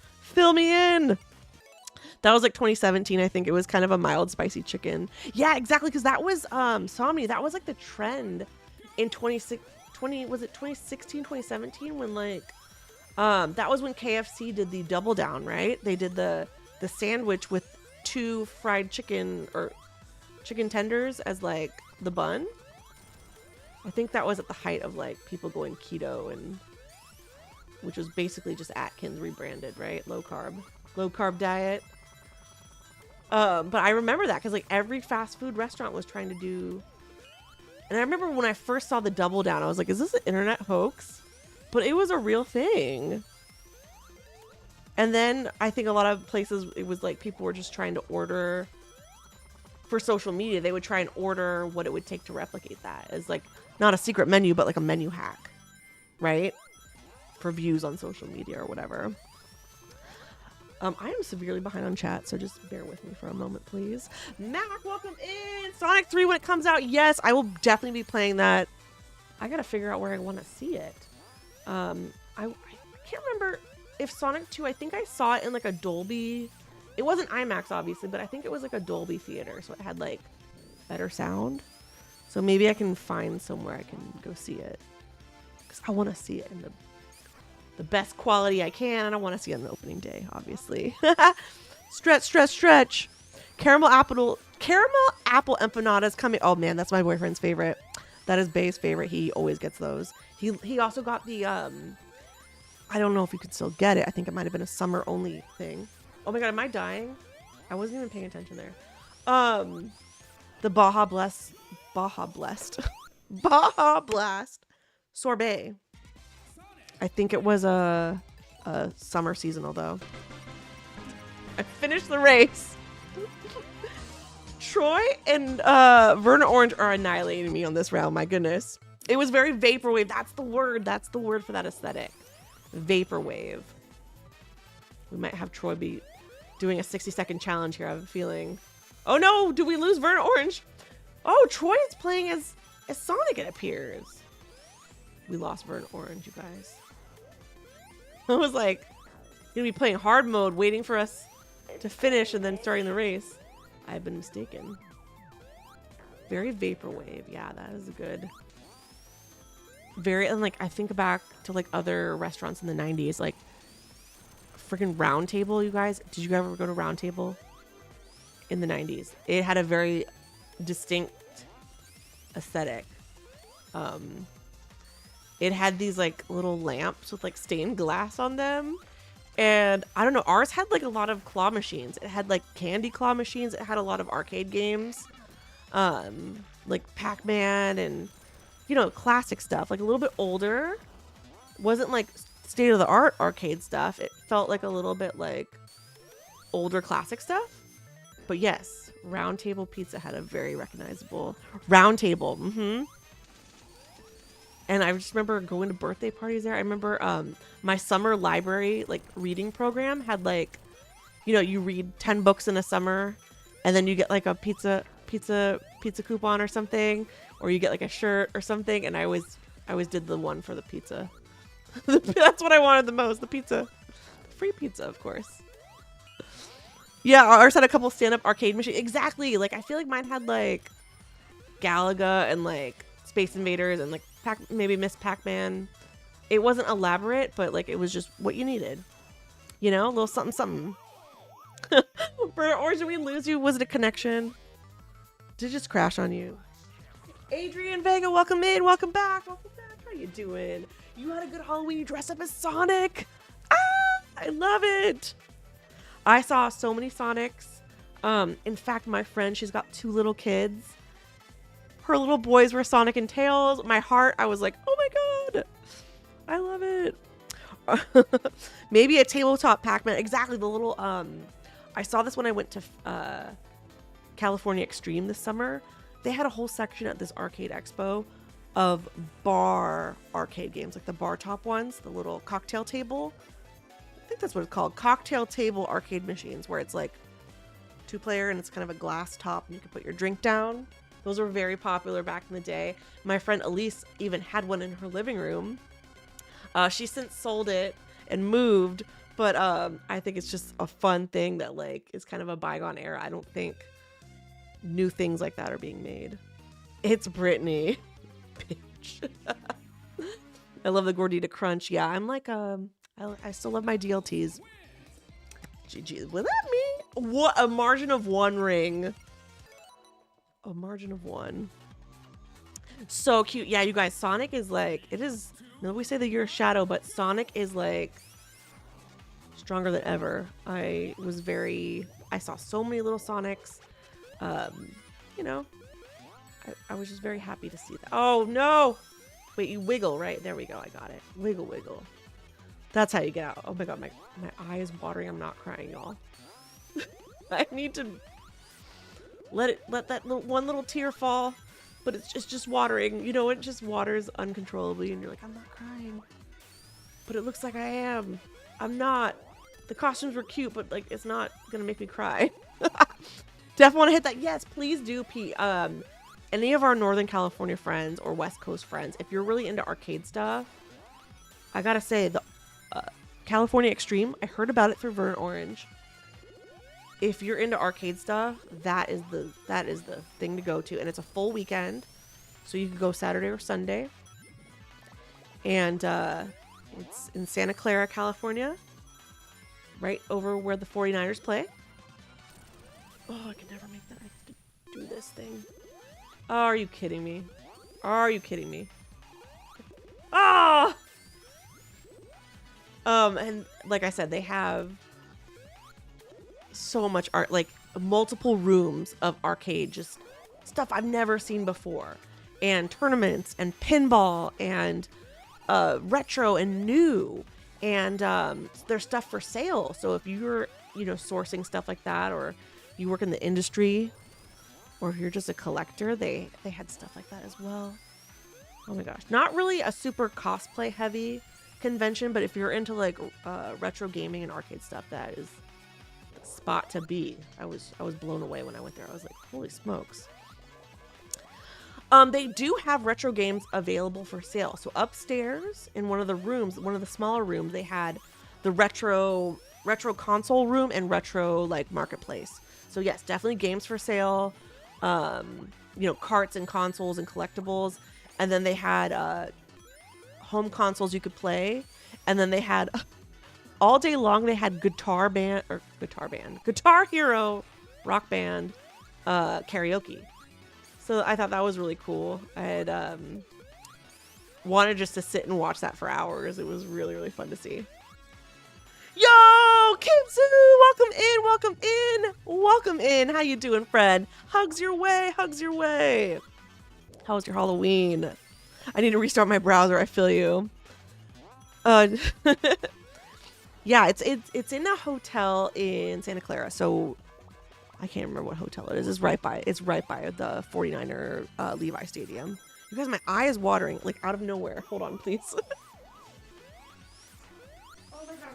That was like 2017, I think. It was kind of a mild spicy chicken. Yeah, exactly, because that was Somni. That was like the trend in 2016, 2017 when like that was when KFC did the double down, right? They did the sandwich with 2 fried chicken or chicken tenders as like the bun. I think that was at the height of like people going keto, and which was basically just Atkins rebranded, right? Low carb diet. But I remember that because like every fast food restaurant was trying to do And I remember when I first saw the Double Down, I was like, is this an internet hoax? But it was a real thing. And then I think a lot of places, it was like people were just trying to order for social media. They would try and order what it would take to replicate that as like not a secret menu, but like a menu hack, right? For views on social media or whatever. I am severely behind on chat, so just bear with me for a moment, please. Mac, welcome in. Sonic 3 when it comes out. Yes, I will definitely be playing that. I gotta figure out where I want to see it. I can't remember if Sonic 2, I think I saw it in like a Dolby. It wasn't IMAX, obviously, but I think it was like a Dolby theater, so it had like better sound. So maybe I can find somewhere I can go see it. Because I want to see it in the best quality I can. I don't want to see it on the opening day, obviously. Stretch, stretch, stretch. Caramel apple empanadas coming. Oh man, that's my boyfriend's favorite. That is Bay's favorite. He always gets those. He also got the I don't know if you could still get it. I think it might have been a summer only thing. Oh my god, am I dying? I wasn't even paying attention there. The Baja Blast Baja Blast sorbet. I think it was a summer seasonal though. I finished the race. Troy and Verna Orange are annihilating me on this round. My goodness. It was very vaporwave. That's the word. That's the word for that aesthetic. Vaporwave. We might have Troy be doing a 60-second challenge here. I have a feeling. Oh no! Do we lose Verna Orange? Oh, Troy is playing as Sonic, it appears. We lost Verna Orange, you guys. I was like, you're gonna be playing hard mode, waiting for us to finish and then starting the race. I've been mistaken. Very vaporwave. Yeah, that is a good. Very, and like I think back to like other restaurants in the 90s, like freaking Round Table, you guys. Did you ever go to Round Table in the 90s? It had a very distinct aesthetic. It had these like little lamps with like stained glass on them. And I don't know, ours had like a lot of claw machines. It had like candy claw machines. It had a lot of arcade games, like Pac-Man and, you know, classic stuff, like a little bit older. Wasn't like state of the art arcade stuff. It felt like a little bit like older classic stuff. But yes, Round Table Pizza had a very recognizable Round Table. And I just remember going to birthday parties there. I remember my summer library like reading program had like, you know, you read 10 books in a summer and then you get like a pizza coupon or something, or you get like a shirt or something. And I always did the one for the pizza. That's what I wanted the most, the pizza. Free pizza, of course. Yeah, ours had a couple stand-up arcade machines. Exactly. Like I feel like mine had like Galaga and like Space Invaders and like maybe Miss Pac-Man. It wasn't elaborate, but like it was just what you needed. You know, a little something, something. Or did we lose you? Was it a connection? Did it just crash on you? Adrian Vega, welcome in. Welcome back. Welcome back. How you doing? You had a good Halloween. You dressed up as Sonic. Ah, I love it. I saw so many Sonics. In fact, my friend, she's got 2 little kids. Her little boys were Sonic and Tails. My heart, I was like, oh my god. I love it. Maybe a tabletop Pac-Man. Exactly, the little, I saw this when I went to California Extreme this summer. They had a whole section at this arcade expo of bar arcade games, like the bar top ones, the little cocktail table. I think that's what it's called. Cocktail table arcade machines, where it's like 2-player and it's kind of a glass top and you can put your drink down. Those were very popular back in the day. My friend Elise even had one in her living room. She since sold it and moved, but I think it's just a fun thing that like is kind of a bygone era. I don't think new things like that are being made. It's Brittany. Bitch. I love the Gordita Crunch. Yeah, I'm like, I still love my DLTs. GG. Was that me? What? A margin of 1 ring. A margin of 1. So cute. Yeah, you guys, Sonic is like, it is, no, we say the year of shadow, but Sonic is like stronger than ever. I saw so many little Sonics. You know, I was just very happy to see that. Oh, no. Wait, you wiggle, right? There we go. I got it. Wiggle, wiggle. That's how you get out. Oh my god, my eye is watering. I'm not crying, y'all. I need to let that one little tear fall, but it's just watering. You know, it just waters uncontrollably, and you're like, I'm not crying. But it looks like I am. I'm not. The costumes were cute, but like it's not gonna make me cry. Definitely want to hit that. Yes, please do, Pete. Any of our Northern California friends or West Coast friends, if you're really into arcade stuff, I gotta say the California Extreme. I heard about it through Vern Orange. If you're into arcade stuff, that is the thing to go to, and it's a full weekend, so you can go Saturday or Sunday. And it's in Santa Clara, California, right over where the 49ers play. Oh, I can never make that. I have to do this thing. Oh, are you kidding me? Are you kidding me? Ah! And like I said, they have so much art, like multiple rooms of arcade, just stuff I've never seen before, and tournaments and pinball and retro and new, and there's stuff for sale. So if you're, you know, sourcing stuff like that, or you work in the industry, or if you're just a collector, they had stuff like that as well. Oh my gosh, not really a super cosplay heavy convention, but if you're into like retro gaming and arcade stuff, that is the spot to be. I was blown away when I went there. I was like, holy smokes. They do have retro games available for sale. So upstairs in one of the rooms, one of the smaller rooms, they had the retro console room and retro like marketplace. So yes, definitely games for sale. You know, carts and consoles and collectibles. And then they had home consoles you could play. And then they had all day long they had Guitar Hero, Rock Band, karaoke. So I thought that was really cool. I had wanted just to sit and watch that for hours. It was really, really fun to see. Yo, Kimsu, welcome in, welcome in, welcome in. How you doing, friend? Hugs your way, hugs your way. How was your Halloween? I need to restart my browser. I feel you. Yeah, it's in a hotel in Santa Clara. So I can't remember what hotel it is. It's right by the 49er Levi Stadium. You guys, my eye is watering like out of nowhere. Hold on, please. Oh my god,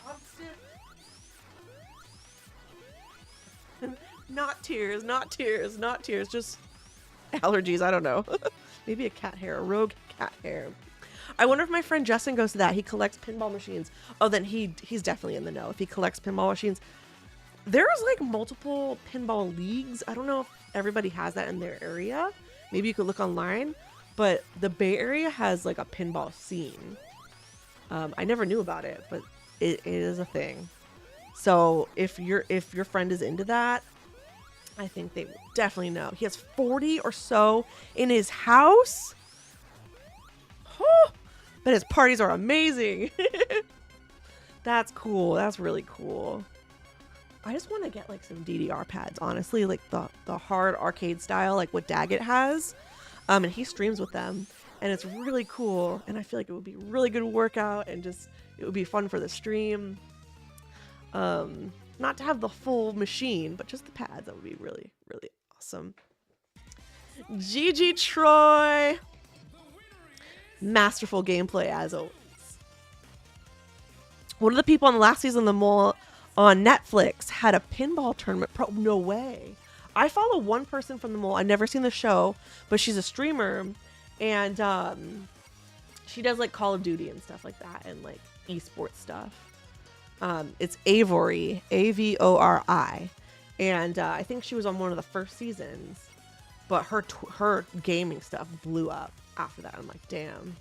I'm stiff. Not tears, not tears, not tears. Just allergies. I don't know. Maybe a cat hair, a rogue cat hair. I wonder if my friend Justin goes to that. He collects pinball machines. Oh, then he's definitely in the know. If he collects pinball machines, there's like multiple pinball leagues. I don't know if everybody has that in their area. Maybe you could look online, but the Bay Area has like a pinball scene. I never knew about it, but it is a thing. So if your friend is into that, I think they will definitely know. He has 40 or so in his house. Oh, but his parties are amazing. That's cool. That's really cool. I just want to get like some DDR pads, honestly, like the hard arcade style, like what Daggett has. And he streams with them, and it's really cool. And I feel like it would be a really good workout, and just it would be fun for the stream. Not to have the full machine, but just the pads. That would be really, really awesome. GG Troy. Masterful gameplay as always. One of the people on the last season of the mole on Netflix had a pinball tournament. No way. I follow one person from the mole. I've never seen the show, but she's a streamer, and she does like Call of Duty and stuff like that, and like esports stuff. It's Avori, Avori, and I think she was on one of the first seasons, but her gaming stuff blew up after that. I'm like, damn,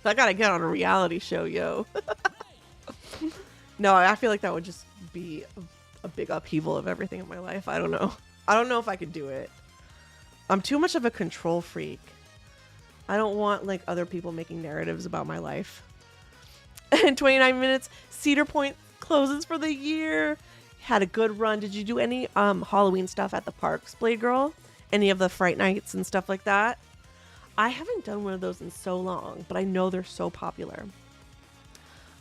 I gotta get on a reality show, yo. No, I feel like that would just be a big upheaval of everything in my life. I don't know. I don't know if I could do it. I'm too much of a control freak. I don't want like other people making narratives about my life. In 29 minutes, Cedar Point closes for the year. Had a good run. Did you do any Halloween stuff at the parks, Blade Girl? any of the Fright Nights and stuff like that. I haven't done one of those in so long, but I know they're so popular.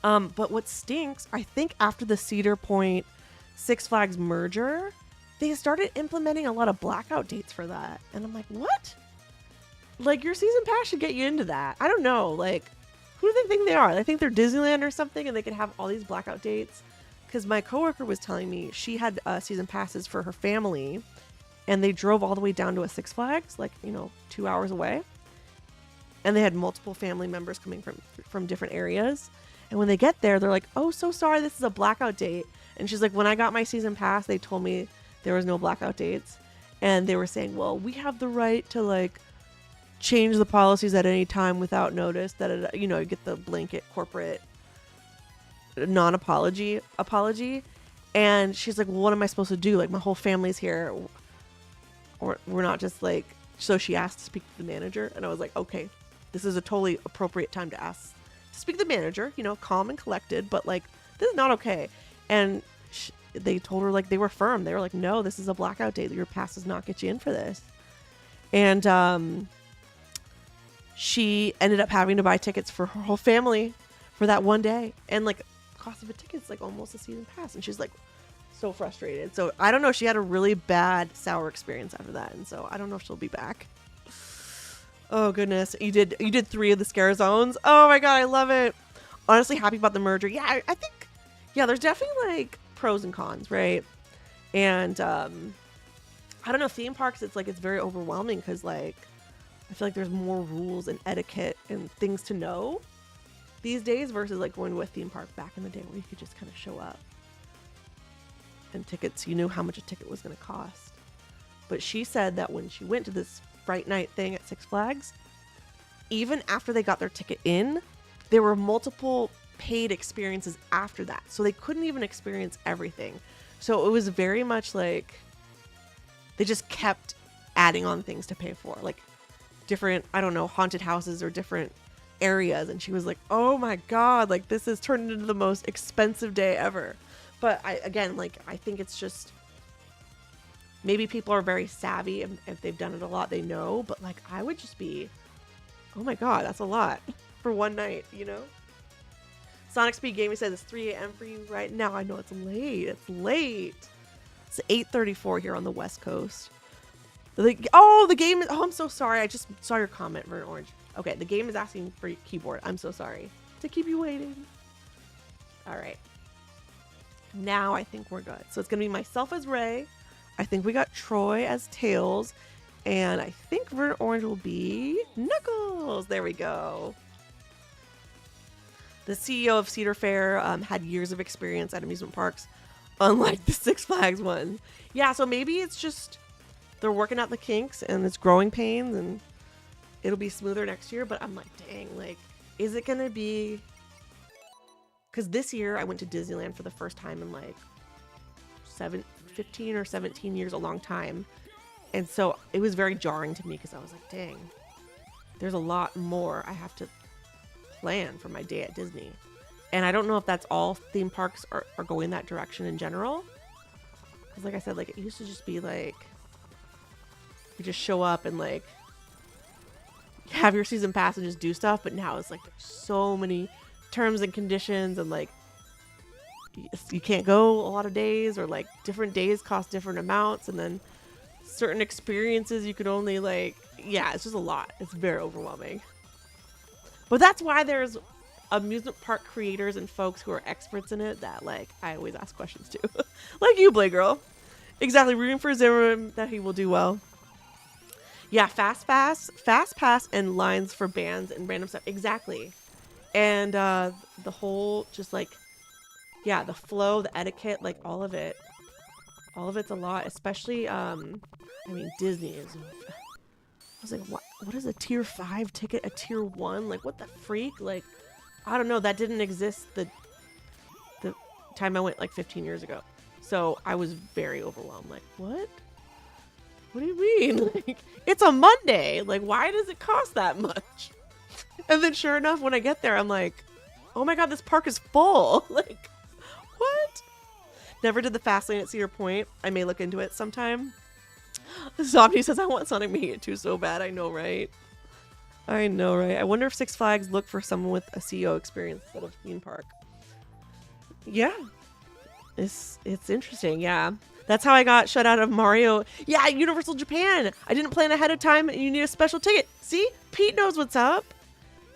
But what stinks, I think after the Cedar Point Six Flags merger, they started implementing a lot of blackout dates for that. And I'm like, what? Like, your season pass should get you into that. I don't know. Like, who do they think they are? They think they're Disneyland or something and they can have all these blackout dates? Because my coworker was telling me she had season passes for her family and they drove all the way down to a Six Flags, like, 2 hours away. And they had multiple family members coming from different areas. And when they get there, they're like, oh, so sorry, this is a blackout date. And she's like, when I got my season pass, they told me there was no blackout dates. And they were saying, well, we have the right to, like, change the policies at any time without notice. You get the blanket corporate non-apology. And she's like, well, what am I supposed to do? Like, my whole family's here. Or we're not just, like... So she asked to speak to the manager. And I was like, okay, this is a totally appropriate time to ask to speak to the manager, calm and collected, but like, this is not okay. And they told her, like, they were firm. They were like, no, this is a blackout date. Your pass does not get you in for this. And she ended up having to buy tickets for her whole family for that one day. And like, cost of a ticket's like almost a season pass. And she's like so frustrated. So I don't know. She had a really bad sour experience after that. And so I don't know if she'll be back. Oh goodness. You did 3 of the scare zones. Oh my God. I love it. Honestly, happy about the merger. Yeah, I think, there's definitely like pros and cons, right? And I don't know, theme parks, it's very overwhelming because like I feel like there's more rules and etiquette and things to know these days versus like going to a theme park back in the day where you could just kind of show up. And tickets, you knew how much a ticket was going to cost. But she said that when she went to this Fright Night thing at Six Flags, even after they got their ticket in, there were multiple paid experiences after that. So they couldn't even experience everything. So it was very much like they just kept adding on things to pay for, like different, I don't know, haunted houses or different areas. And she was like, oh my God, like this has turned into the most expensive day ever. But I think it's just, maybe people are very savvy and if they've done it a lot, they know. But like, I would just be, oh my God, that's a lot for one night, Sonic Speed Gaming says it's 3 a.m. for you right now. I know it's late. It's 8:34 here on the West Coast. The game is, I'm so sorry. I just saw your comment, Vern Orange. Okay, the game is asking for your keyboard. I'm so sorry to keep you waiting. All right. Now I think we're good. So it's going to be myself as Ray. I think we got Troy as Tails. And I think Vern Orange will be Knuckles. There we go. The CEO of Cedar Fair had years of experience at amusement parks, unlike the Six Flags one. Yeah, so maybe it's just they're working out the kinks and it's growing pains and it'll be smoother next year. But I'm like, dang, like, is it going to be... Because this year I went to Disneyland for the first time in like 15 or 17 years, a long time. And so it was very jarring to me because I was like, dang, there's a lot more I have to plan for my day at Disney. And I don't know if that's all theme parks are going that direction in general. Because like I said, like it used to just be like, you just show up and like have your season pass and just do stuff. But now it's like there's so many terms and conditions and like you can't go a lot of days, or like different days cost different amounts, and then certain experiences you could only like, it's just a lot. It's very overwhelming. But that's why there's amusement park creators and folks who are experts in it that like I always ask questions to. Like you, Blay Girl. Exactly, rooting for Zimmerman that he will do well. Yeah, fast pass and lines for bands and random stuff. Exactly. And the whole just like, the flow, the etiquette, like all of it's a lot. Especially, Disney is. I was like, what is a tier 5 ticket? A tier 1? Like, what the freak? Like, I don't know. That didn't exist the time I went like 15 years ago. So I was very overwhelmed. Like, what? What do you mean? Like, it's a Monday. Like, why does it cost that much? And then sure enough, when I get there, I'm like, oh my God, this park is full. Like, what? Never did the fast lane at Cedar Point. I may look into it sometime. Zomnie says, I want Sonic Mania 2 so bad. I know, right? I know, right? I wonder if Six Flags look for someone with a CEO experience instead of theme park. Yeah. It's interesting, yeah. That's how I got shut out of Mario. Yeah, Universal Japan. I didn't plan ahead of time and you need a special ticket. See? Pete knows what's up.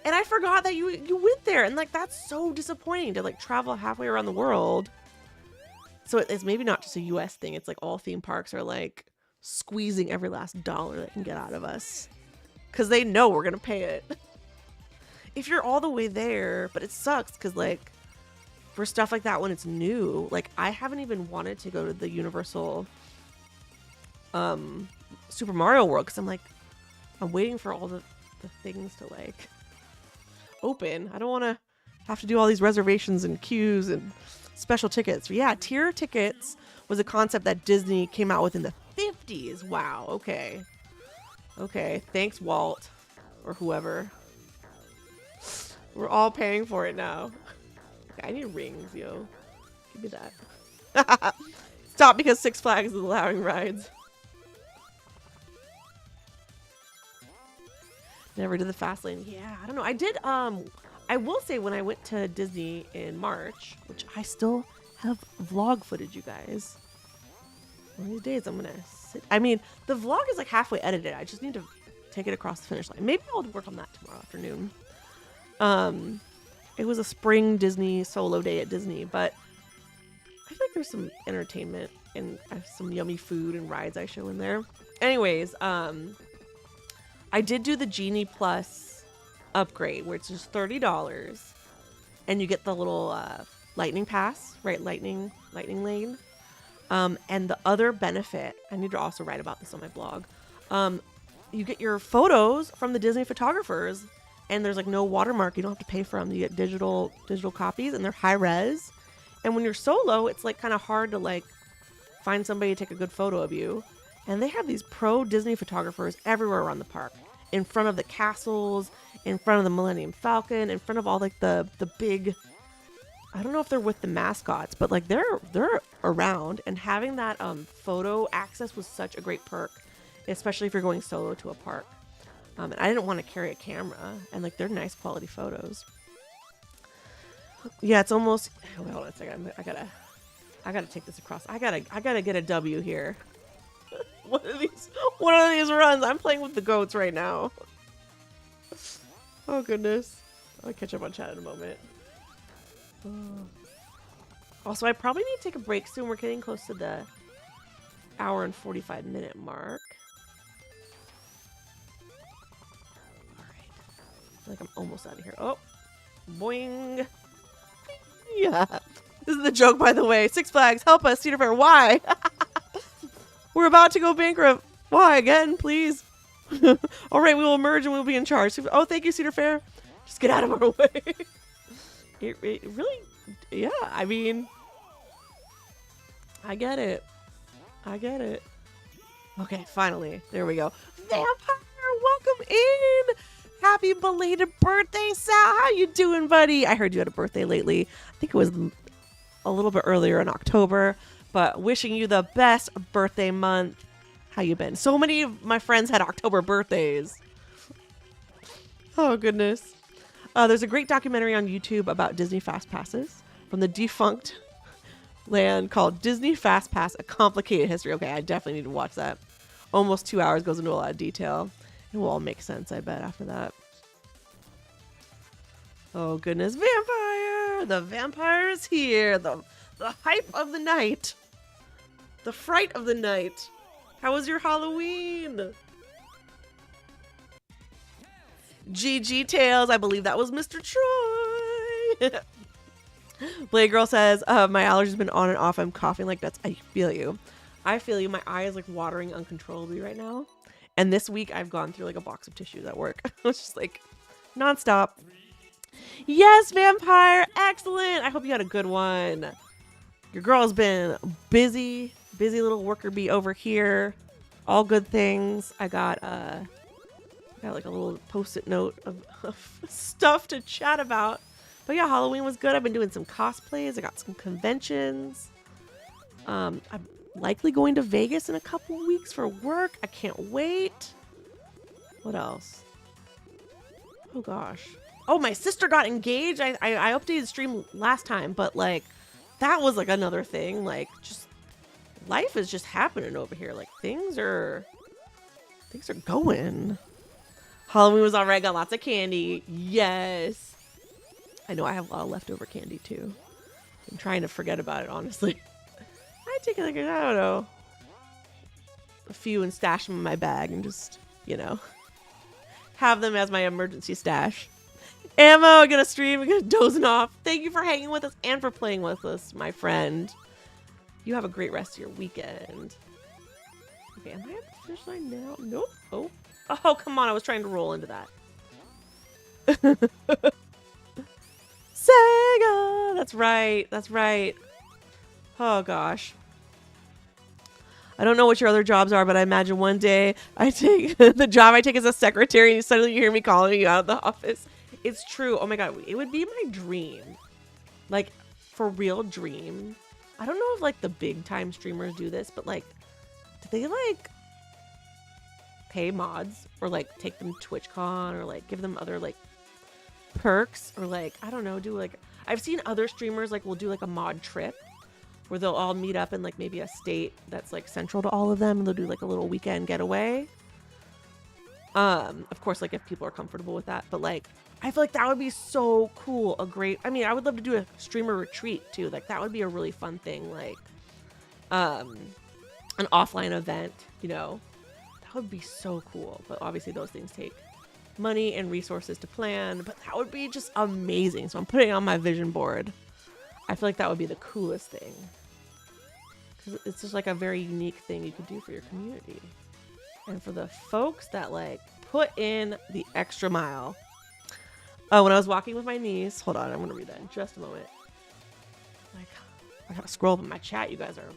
And I forgot that you went there. And like, that's so disappointing to like travel halfway around the world. So it's maybe not just a US thing. It's like all theme parks are like squeezing every last dollar they can get out of us. Because they know we're going to pay it. If you're all the way there, but it sucks because like for stuff like that when it's new, like I haven't even wanted to go to the Universal Super Mario World because I'm waiting for all the things to like open. I don't want to have to do all these reservations and queues and special tickets. But yeah, tier tickets was a concept that Disney came out with in the 50s. Wow. Okay. Thanks, Walt or whoever. We're all paying for it now. Okay, I need rings, yo. Give me that. Stop because Six Flags is allowing rides. Never did the fast lane. Yeah, I don't know. I did, I will say when I went to Disney in March, which I still have vlog footage, you guys. One of these days I'm gonna sit. I mean, the vlog is like halfway edited. I just need to take it across the finish line. Maybe I'll work on that tomorrow afternoon. It was a spring Disney solo day at Disney, but I feel like there's some entertainment and some yummy food and rides I show in there. Anyways, I did do the Genie Plus upgrade where it's just $30 and you get the little lightning pass, right? Lightning lane. And the other benefit, I need to also write about this on my blog. You get your photos from the Disney photographers and there's like no watermark. You don't have to pay for them. You get digital copies and they're high res. And when you're solo, it's like kind of hard to like find somebody to take a good photo of you. And they have these pro Disney photographers everywhere around the park, in front of the castles, in front of the Millennium Falcon, in front of all like the big, I don't know if they're with the mascots, but like they're around, and having that photo access was such a great perk, especially if you're going solo to a park. And I didn't want to carry a camera, and like they're nice quality photos. Yeah, it's almost. Wait, hold on a second. I gotta take this across. I gotta get a W here. One of these runs. I'm playing with the goats right now. Oh goodness. I'll catch up on chat in a moment. Also, I probably need to take a break soon. We're getting close to the hour and 45-minute mark. Alright. I feel like I'm almost out of here. Oh. Boing. Yeah. This is the joke, by the way. Six Flags, help us. Cedar Fair, why? We're about to go bankrupt. Why again, please? All right, we will merge and we'll be in charge. Oh, thank you, Cedar Fair. Just get out of our way. It really, yeah, I mean, I get it. Okay, finally. There we go. Vampire, welcome in. Happy belated birthday, Sal. How you doing, buddy? I heard you had a birthday lately. I think it was a little bit earlier in October. But wishing you the best birthday month. How you been? So many of my friends had October birthdays. Oh, goodness. There's a great documentary on YouTube about Disney Fast Passes from the defunct land called Disney Fast Pass, A Complicated History. Okay, I definitely need to watch that. Almost 2 hours, goes into a lot of detail. It will all make sense, I bet, after that. Oh, goodness. Vampire! The vampire is here. The hype of the night. The fright of the night. How was your Halloween? GG Tales. I believe that was Mr. Troy. Blade Girl says, my allergies been on and off. I'm coughing like nuts. I feel you. My eye is like watering uncontrollably right now. And this week I've gone through like a box of tissues at work. I was just like nonstop. Yes, Vampire. Excellent. I hope you had a good one. Your girl's been busy little worker bee over here. All good things. I got like a little post-it note of stuff to chat about. But yeah, Halloween was good. I've been doing some cosplays. I got some conventions. likely going to Vegas in a couple weeks for work. I can't wait. What else? Oh gosh. Oh, my sister got engaged. I updated the stream last time, but like that was like another thing. Like just life is just happening over here. Like things are going. Halloween was alright. Got lots of candy. Yes. I know I have a lot of leftover candy too. I'm trying to forget about it, honestly. I take like, I don't know, a few and stash them in my bag and just, you know, have them as my emergency stash. Ammo, gonna stream, gonna dozing off. Thank you for hanging with us and for playing with us, my friend. You have a great rest of your weekend. Okay, am I at the finish line now? Nope. Oh, come on. I was trying to roll into that. Sega! That's right. Oh, gosh. I don't know what your other jobs are, but I imagine one day I take the job I take as a secretary and suddenly you hear me calling you out of the office. It's true. Oh my God. It would be my dream. Like, for real dream. I don't know if like the big time streamers do this, but like, do they like pay mods or like take them to TwitchCon or like give them other like perks or like, I don't know, do like, I've seen other streamers like will do like a mod trip where they'll all meet up in like maybe a state that's like central to all of them and they'll do like a little weekend getaway. Of course, like if people are comfortable with that, but like I feel like that would be so cool. I mean, I would love to do a streamer retreat too. Like that would be a really fun thing. Like, an offline event, you know, that would be so cool. But obviously those things take money and resources to plan, but that would be just amazing. So I'm putting it on my vision board. I feel like that would be the coolest thing. 'Cause it's just like a very unique thing you could do for your community. And for the folks that like put in the extra mile. Oh, when I was walking with my niece, hold on, I'm gonna read that in just a moment. Like, I gotta scroll up in my chat. You guys are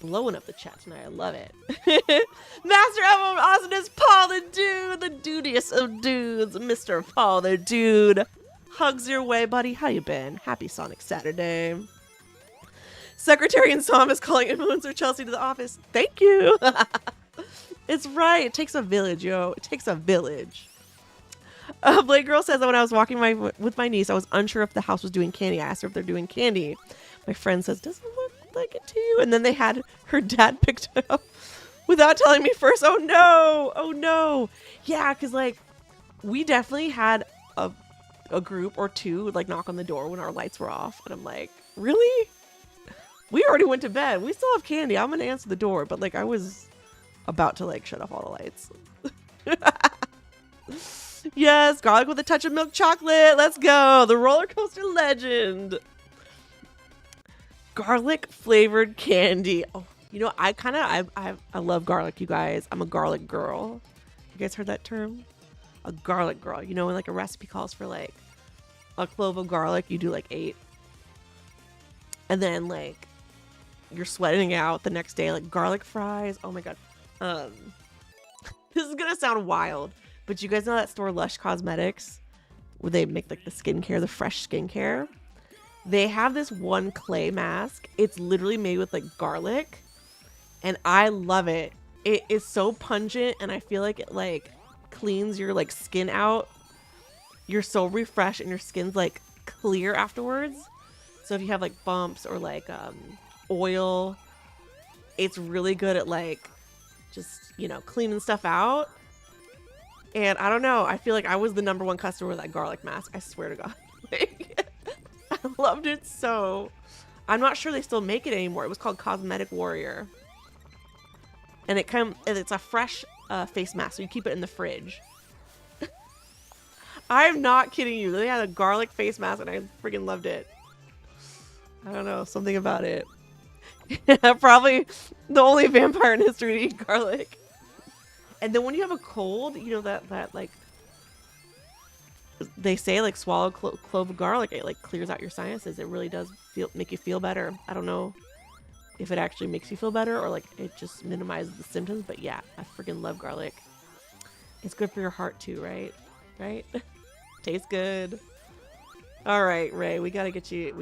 blowing up the chat tonight. I love it. Master of Awesomeness, Paul the Dude, the dudiest of dudes, Mr. Paul the Dude. Hugs your way, buddy. How you been? Happy Sonic Saturday. Secretary and Som is calling influencer Chelsea to the office. Thank you. It's right. It takes a village, yo. It takes a village. Blake Girl says that when I was walking with my niece, I was unsure if the house was doing candy. I asked her if they're doing candy. My friend says, doesn't look like it to you. And then they had her dad picked it up without telling me first. Oh no. Oh no. Yeah, because like we definitely had a group or two would like knock on the door when our lights were off. And I'm like, really? We already went to bed. We still have candy. I'm going to answer the door. But like I was about to like shut off all the lights. Yes, garlic with a touch of milk chocolate. Let's go. The roller coaster legend. Garlic flavored candy. Oh, you know, I love garlic, you guys. I'm a garlic girl. You guys heard that term? A garlic girl. You know, when like a recipe calls for like a clove of garlic, you do like 8. And then like you're sweating out the next day, like garlic fries. Oh my God. This is going to sound wild. But you guys know that store Lush Cosmetics where they make like the skincare, the fresh skincare? They have this one clay mask. It's literally made with like garlic and I love it. It is so pungent and I feel like it like cleans your like skin out. You're so refreshed and your skin's like clear afterwards. So if you have like bumps or like oil, it's really good at like just, you know, cleaning stuff out. And I don't know, I feel like I was the #1 customer with that garlic mask. I swear to God. I loved it so. I'm not sure they still make it anymore. It was called Cosmetic Warrior. And it's a fresh face mask, so you keep it in the fridge. I'm not kidding you. They had a garlic face mask and I freaking loved it. I don't know, something about it. Probably the only vampire in history to eat garlic. And then when you have a cold, you know that like they say like swallow clove of garlic, it like clears out your sinuses. It really does make you feel better. I don't know if it actually makes you feel better or like it just minimizes the symptoms, but yeah, I freaking love garlic. It's good for your heart too, right? Right? Tastes good. All right, Ray, we gotta get you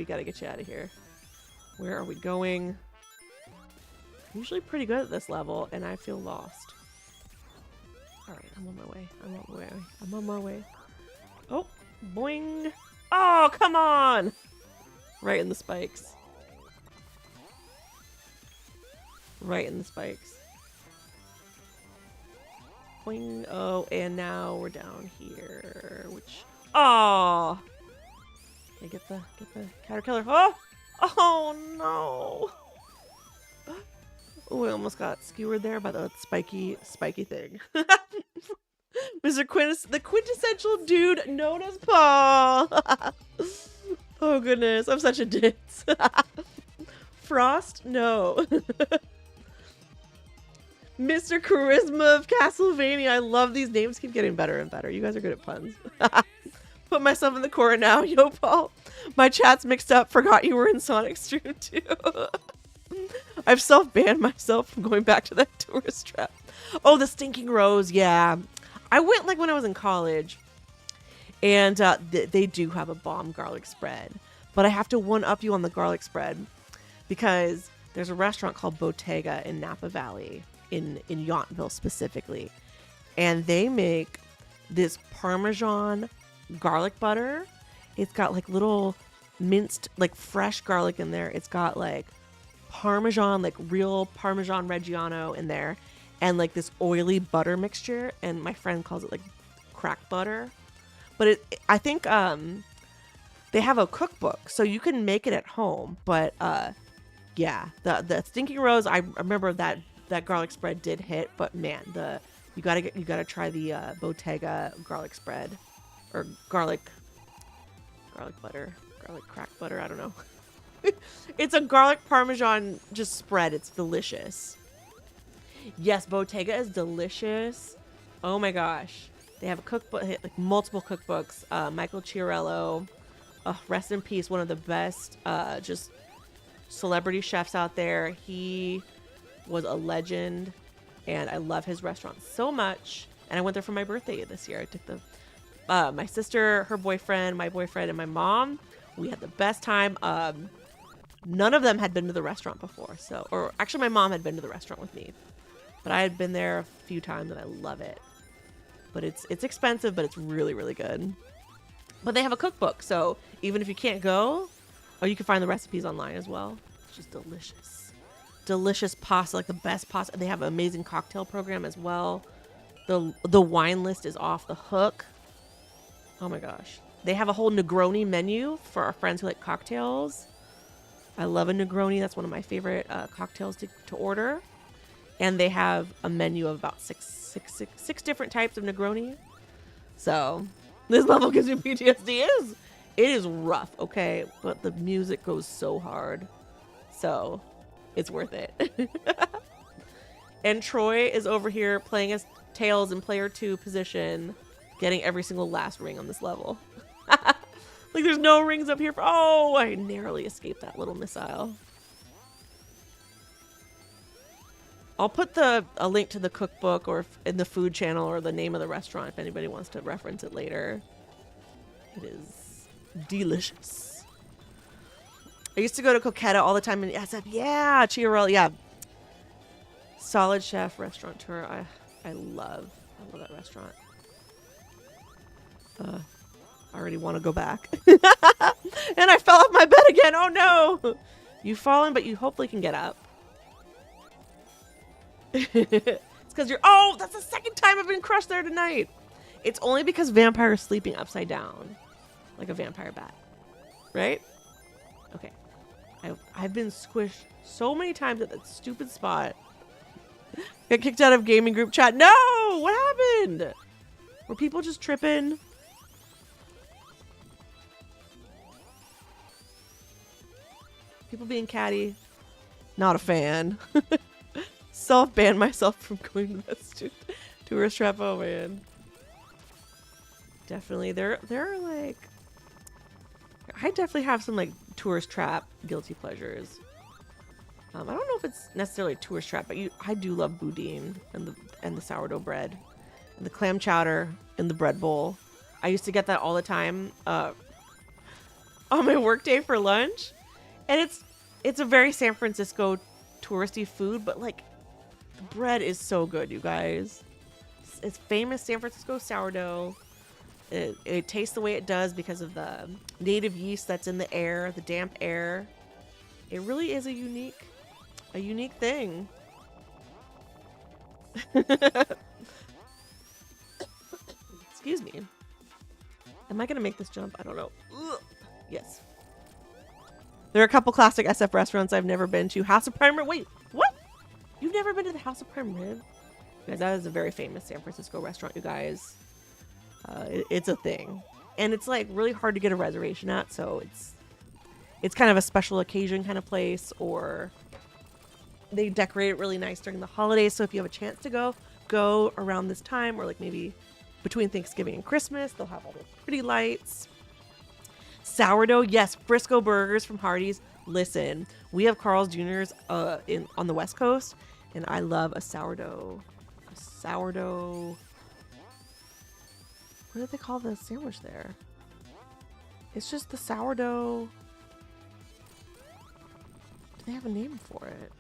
out of here. Where are we going? usually pretty good at this level, and I feel lost. All right, I'm on my way. I'm on my way. Oh, boing. Oh, come on. Right in the spikes. Right in the spikes. Boing. Oh, and now we're down here, which... Oh! Okay, get the caterpillar. Oh! Oh, no! Oh, I almost got skewered there by the spiky thing. The quintessential dude known as Paul. Oh, goodness. I'm such a ditz. Frost? No. Mr. Charisma of Castlevania. I love these names. Keep getting better and better. You guys are good at puns. Put myself in the corner now. Yo, Paul. My chat's mixed up. Forgot you were in Sonic Stream too. I've self-banned myself from going back to that tourist trap. Oh, the Stinking Rose. Yeah. I went like when I was in college. And they do have a bomb garlic spread. But I have to one-up you on the garlic spread. Because there's a restaurant called Bottega in Napa Valley. In Yountville specifically. And they make this Parmesan garlic butter. It's got like little minced, like fresh garlic in there. It's got like Parmesan, like real Parmesan Reggiano in there. And like this oily butter mixture. And my friend calls it like crack butter. But I think they have a cookbook. So you can make it at home. But yeah, the Stinking Rose, I remember that garlic spread did hit. But man, you gotta try the Bottega garlic spread. Or garlic butter, garlic crack butter, I don't know. It's a garlic Parmesan just spread. It's delicious. Yes, Bottega is delicious. Oh my gosh. They have a cookbook, like multiple cookbooks. Michael Chiarello, rest in peace, one of the best just celebrity chefs out there. He was a legend, and I love his restaurant so much. And I went there for my birthday this year. I took my sister, her boyfriend, my boyfriend, and my mom. We had the best time. None of them had been to the restaurant before. Or actually my mom had been to the restaurant with me. But I had been there a few times and I love it. But it's expensive, but it's really, really good. But they have a cookbook. So even if you can't go, you can find the recipes online as well. It's just delicious. Delicious pasta, like the best pasta. They have an amazing cocktail program as well. The wine list is off the hook. Oh my gosh. They have a whole Negroni menu for our friends who like cocktails. I love a Negroni. That's one of my favorite cocktails to order. And they have a menu of about six different types of Negroni. So this level gives me PTSD. It is rough, okay? But the music goes so hard. So it's worth it. And Troy is over here playing as Tails in player 2 position, getting every single last ring on this level. Like there's no rings up here. Oh, I narrowly escaped that little missile. I'll put a link to the cookbook or in the food channel or the name of the restaurant if anybody wants to reference it later. It is delicious. I used to go to Coquetta all the time and I said, yeah, Chiarello, yeah. Solid chef, restaurateur. I love that restaurant. I already want to go back. And I fell off my bed again. Oh no. You've fallen, but you hopefully can get up. It's because oh, that's the second time I've been crushed there tonight. It's only because Vampire is sleeping upside down. Like a vampire bat. Right? Okay. I've been squished so many times at that stupid spot. Got kicked out of gaming group chat. No! What happened? Were people just tripping? People being catty. Not a fan. Self-banned myself from going to that tourist trap. Oh man. Definitely. There are like... I definitely have some like tourist trap guilty pleasures. I don't know if it's necessarily a tourist trap, but I do love boudin and the sourdough bread and the clam chowder in the bread bowl. I used to get that all the time on my work day for lunch, and it's a very San Francisco touristy food, but like the bread is so good, you guys. It's famous San Francisco sourdough. It tastes the way it does because of the native yeast that's in the air, the damp air. It really is a unique thing. Excuse me. Am I gonna make this jump? I don't know. Ugh. Yes. There are a couple classic SF restaurants I've never been to. House of Prime Rib. Wait, what? You've never been to the House of Prime Rib? Guys, that is a very famous San Francisco restaurant, you guys. It's a thing. And it's like really hard to get a reservation at, so it's kind of a special occasion kind of place, or they decorate it really nice during the holidays. So if you have a chance to go around this time, or like maybe between Thanksgiving and Christmas, they'll have all those pretty lights. Sourdough, yes, Frisco burgers from Hardee's. Listen, we have Carl's Jr.'s on the West Coast, and I love a sourdough. What do they call the sandwich there? It's just the sourdough. Do they have a name for it?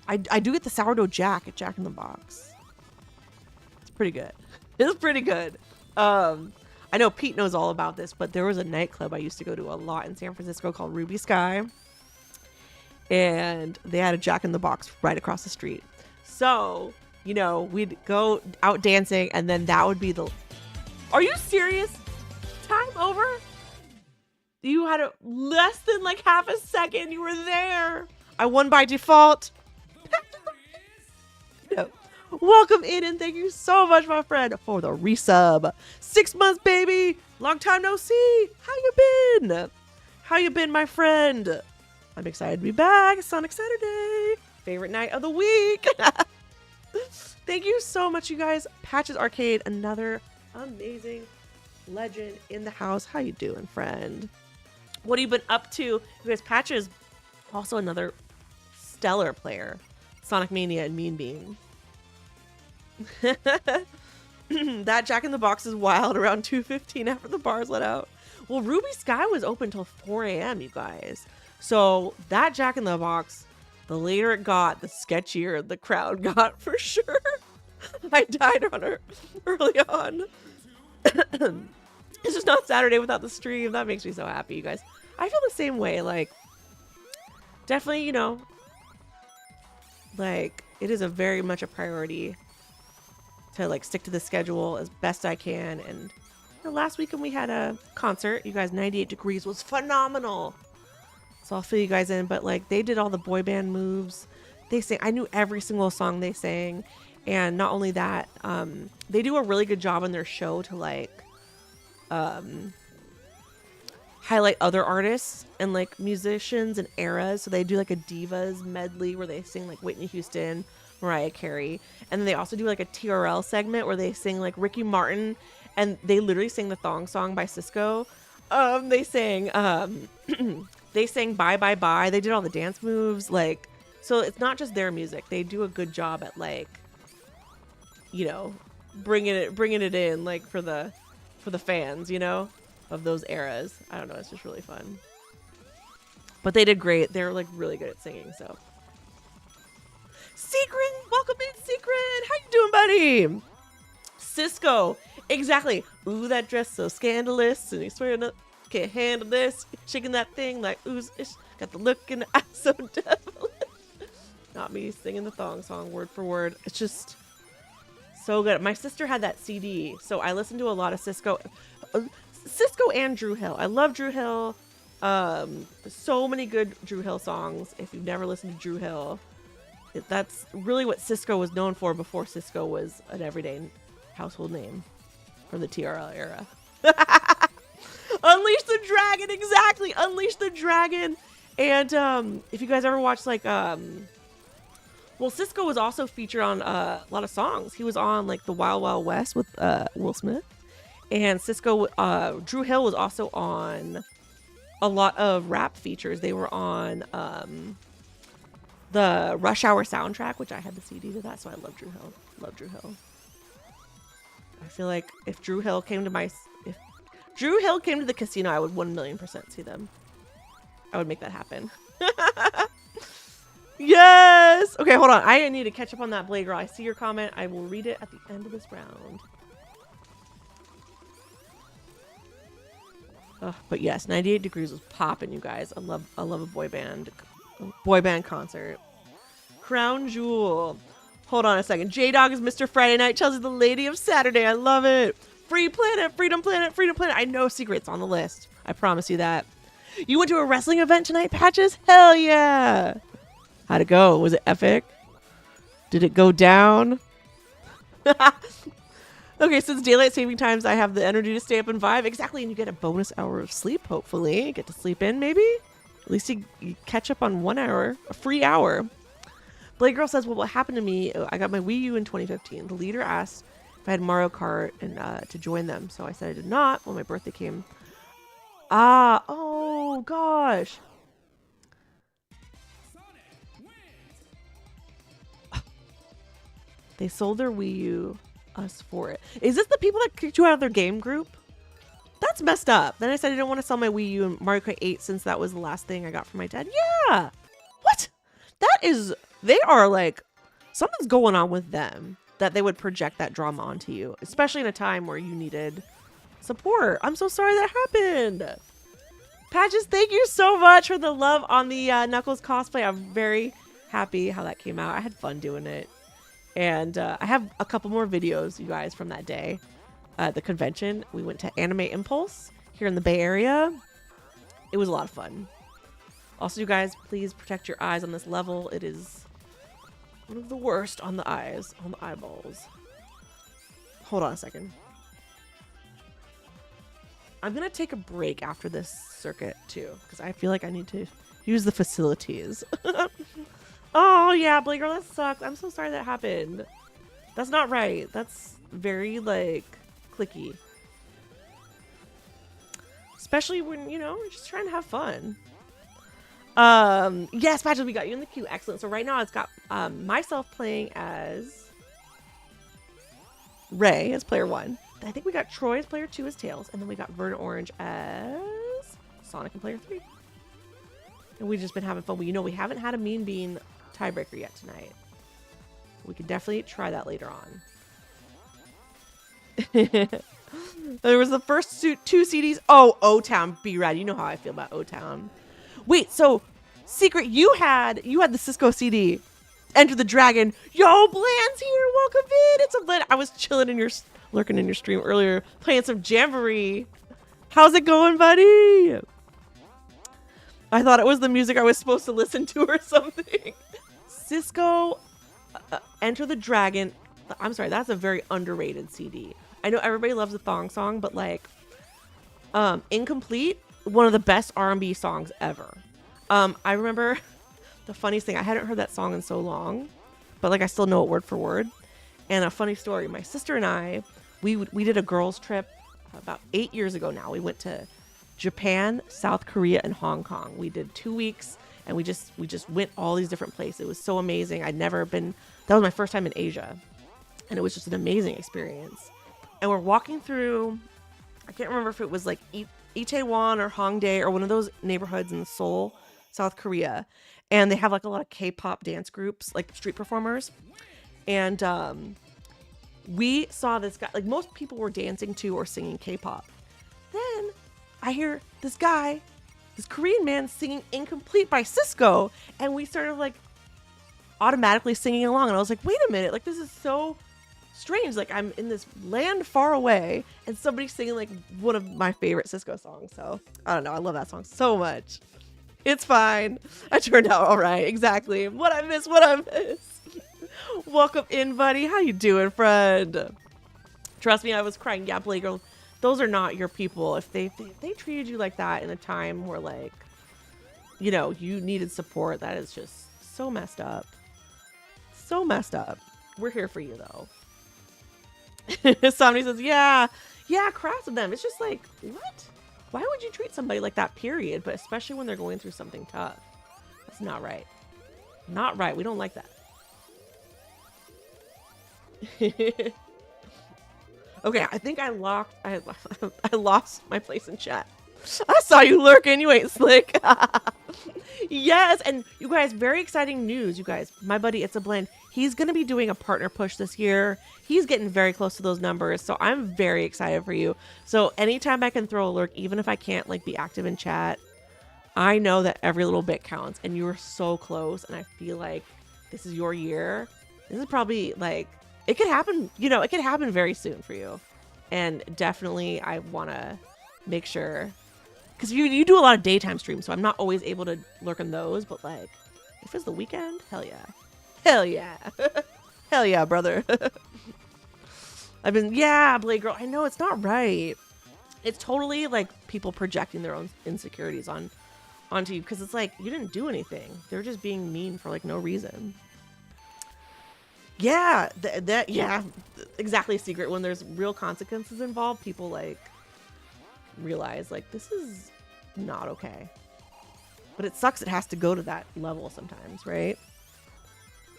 I do get the sourdough Jack at Jack in the Box. It's pretty good. It's pretty good. I know Pete knows all about this, but there was a nightclub I used to go to a lot in San Francisco called Ruby Sky. And they had a Jack in the Box right across the street. So, you know, we'd go out dancing, and then that would be the... Are you serious? Time over? You had less than like half a second. You were there. I won by default. No. Welcome in, and thank you so much, my friend, for the resub. 6 months, baby. Long time no see. How you been? How you been, my friend? I'm excited to be back. Sonic Saturday. Favorite night of the week. Thank you so much, you guys. Patches Arcade, another amazing legend in the house. How you doing, friend? What have you been up to? You guys, Patches, also another stellar player. Sonic Mania and Mean Bean. That Jack in the Box is wild around 2:15 after the bars let out. Well, Ruby Sky was open till 4 a.m., you guys. So that Jack in the Box, the later it got, the sketchier the crowd got for sure. I died on her early on. It's just not Saturday without the stream. That makes me so happy, you guys. I feel the same way. Like, definitely, you know, like, it is a very much a priority to like stick to the schedule as best I can. And you know, last weekend we had a concert. You guys, 98 Degrees was phenomenal. So I'll fill you guys in. But like, they did all the boy band moves. They sang. I knew every single song they sang. And not only that, they do a really good job on their show to like highlight other artists and like musicians and eras. So they do like a divas medley where they sing like Whitney Houston, Mariah Carey, and then they also do like a TRL segment where they sing like Ricky Martin, and they literally sing the thong song by Cisco. They sang Bye Bye Bye. They did all the dance moves. Like, so it's not just their music. They do a good job at like, you know, bringing it in like for the fans, you know, of those eras. I don't know. It's just really fun. But they did great. They're like really good at singing. So, Secret, welcome in, Secret. How you doing, buddy? Cisco, exactly. Ooh, that dress so scandalous, and he's swearing up, can't handle this, shaking that thing like ooh, got the look in the eye so devilish. Not me singing the thong song word for word. It's just so good. My sister had that CD, so I listened to a lot of Cisco and Drew Hill. I love Drew Hill. So many good Drew Hill songs. If you've never listened to Drew Hill, that's really what Cisco was known for before Cisco was an everyday household name from the TRL era. Unleash the Dragon, exactly. Unleash the Dragon. And if you guys ever watched like well, Cisco was also featured on a lot of songs. He was on like the Wild Wild West with Will Smith, and Cisco Drew Hill was also on a lot of rap features. They were on the Rush Hour soundtrack, which I had the CD to that, so I love Drew Hill. Love Drew Hill. I feel like if Drew Hill came to the casino, I would 1,000,000% see them. I would make that happen. Yes. Okay, hold on. I need to catch up on that Blade Girl. I see your comment. I will read it at the end of this round. But yes, 98 Degrees was popping, you guys. I love a boy band concert. Crown Jewel. Hold on a second. J-Dog is Mr. Friday Night. Chelsea's the Lady of Saturday. I love it. Free Planet, Freedom Planet, Freedom Planet. I know Secret's on the list. I promise you that. You went to a wrestling event tonight, Patches? Hell yeah. How'd it go? Was it epic? Did it go down? Okay, since daylight saving times, I have the energy to stay up and vibe. Exactly, and you get a bonus hour of sleep, hopefully. Get to sleep in, maybe? At least you catch up on 1 hour, a free hour. Blade Girl says, well, what happened to me, I got my Wii U in 2015. The leader asked if I had Mario Kart and to join them. So I said I did not when my birthday came. Oh, gosh. They sold their Wii U us for it. Is this the people that kicked you out of their game group? That's messed up. Then I said I didn't want to sell my Wii U and Mario Kart 8 since that was the last thing I got from my dad. Yeah. What? That is, they are like, something's going on with them that they would project that drama onto you, especially in a time where you needed support. I'm so sorry that happened. Patches, thank you so much for the love on the Knuckles cosplay. I'm very happy how that came out. I had fun doing it. And I have a couple more videos, you guys, from that day. The convention, we went to Anime Impulse here in the Bay Area. It was a lot of fun. Also, you guys, please protect your eyes on this level. It is one of the worst on the eyes, on the eyeballs. Hold on a second. I'm going to take a break after this circuit, too, because I feel like I need to use the facilities. Oh, yeah, Blake Girl, that sucks. I'm so sorry that happened. That's not right. That's very, like, clicky. Especially when, you know, we're just trying to have fun. Yes, Patches, we got you in the queue. Excellent. So right now it's got myself playing as Ray as player 1. I think we got Troy as player 2 as Tails. And then we got Verdant Orange as Sonic in player 3. And we've just been having fun. You know, we haven't had a Mean Bean tiebreaker yet tonight. We could definitely try that later on. There was the first 2 CDs. Oh, O-Town, B-Rad. You know how I feel about O-Town. Wait, so Secret, you had the Cisco CD, Enter the Dragon. Yo, Bland's here. Welcome in. It's a Bland. I was lurking in your stream earlier, playing some Jamboree. How's it going, buddy? I thought it was the music I was supposed to listen to or something. Cisco, Enter the Dragon. I'm sorry, that's a very underrated CD. I know everybody loves the Thong Song, but like, Incomplete, one of the best R&B songs ever. I remember the funniest thing, I hadn't heard that song in so long, but like I still know it word for word. And a funny story, my sister and I, we did a girls trip about 8 years ago now. We went to Japan, South Korea, and Hong Kong. We did 2 weeks, and we just went all these different places. It was so amazing. I'd never been, that was my first time in Asia, and it was just an amazing experience. And we're walking through, I can't remember if it was like Itaewon or Hongdae or one of those neighborhoods in Seoul, South Korea. And they have like a lot of K-pop dance groups, like street performers. And we saw this guy, like most people were dancing to or singing K-pop. Then I hear this guy, this Korean man singing Incomplete by Cisco. And we started like automatically singing along. And I was like, wait a minute, like this is so strange. Like I'm in this land far away and somebody's singing like one of my favorite Cisco songs. So I don't know. I love that song so much. It's fine. I turned out all right. Exactly. What I miss. Welcome in, buddy. How you doing, friend? Trust me, I was crying. Yeah, Blake Girl, those are not your people. If they treated you like that in a time where like, you know, you needed support, that is just so messed up. So messed up. We're here for you though. Somebody says, yeah, crafts of them. It's just like, what? Why would you treat somebody like that, period? But especially when they're going through something tough. That's not right. Not right. We don't like that. Okay, I think I lost my place in chat. I saw you lurking. You ain't slick. Yes, and you guys, very exciting news. You guys, my buddy, It's a Blend. He's going to be doing a partner push this year. He's getting very close to those numbers, so I'm very excited for you. So anytime I can throw a lurk, even if I can't like be active in chat, I know that every little bit counts, and you are so close, and I feel like this is your year. This is probably like, it could happen, you know, it could happen very soon for you. And definitely I want to make sure, because you do a lot of daytime streams, so I'm not always able to lurk in those, but like, if it's the weekend, hell yeah. Hell yeah. Hell yeah, brother. Yeah, Blade Girl, I know it's not right. It's totally like people projecting their own insecurities onto you, because it's like, you didn't do anything. They're just being mean for like no reason. Yeah, yeah, exactly, Secret. When there's real consequences involved, people like realize like this is not okay. But it sucks it has to go to that level sometimes, right?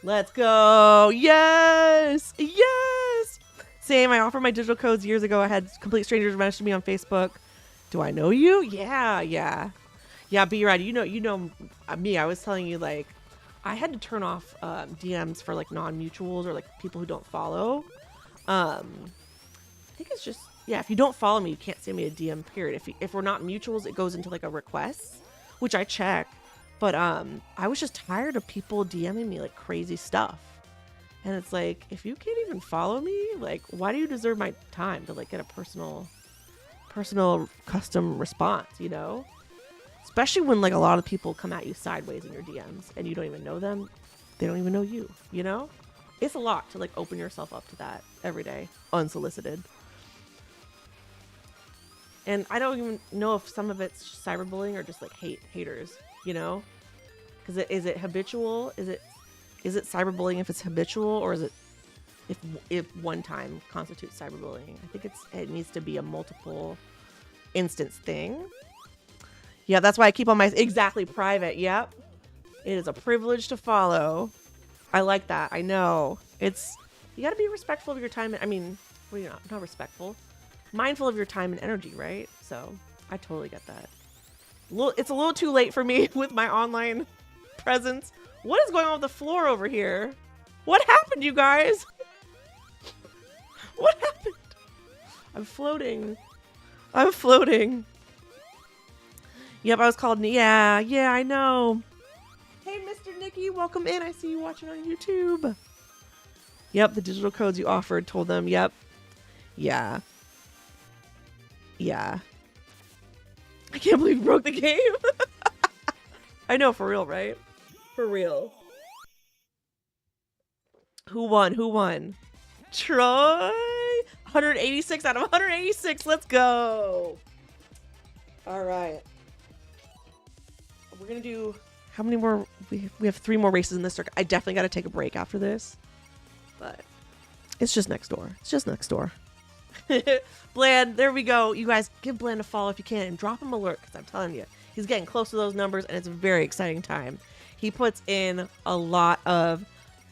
Let's go. Yes. Yes. Same. I offered my digital codes years ago. I had complete strangers message me on Facebook. Do I know you? Yeah. B-Rad, you know me. I was telling you, like, I had to turn off DMs for like non-mutuals or like people who don't follow. I think it's just, yeah, if you don't follow me, you can't send me a DM, period. If we're not mutuals, it goes into like a request, which I check. But I was just tired of people DMing me like crazy stuff. And it's like, if you can't even follow me, like, why do you deserve my time to like get a personal custom response, you know? Especially when like a lot of people come at you sideways in your DMs and you don't even know them. They don't even know you, you know? It's a lot to like open yourself up to that every day, unsolicited. And I don't even know if some of it's cyberbullying or just like haters, you know? Because is it habitual? Is it cyberbullying if it's habitual, or is it if one time constitutes cyberbullying? I think it needs to be a multiple instance thing. Yeah, that's why I keep on my exactly private. Yep. It is a privilege to follow. I like that. I know. You got to be respectful of your time. I mean, well, you're not respectful. Mindful of your time and energy, right? So I totally get that. It's a little too late for me with my online presence. What is going on with the floor over here? What happened, you guys? What happened? I'm floating. Yep, I was called. Yeah, I know. Hey, Mr. Nicky, welcome in. I see you watching on YouTube. Yep, the digital codes you offered, told them. Yep. Yeah. I can't believe you broke the game. I know, for real, right? For real. Who won? Troy? 186 out of 186. Let's go. All right. We're going to do... How many more? We have 3 more races in this circuit. I definitely got to take a break after this. But it's just next door. Bland, there we go. You guys, give Bland a follow if you can and drop him an alert, because I'm telling you, he's getting close to those numbers and it's a very exciting time. He puts in a lot of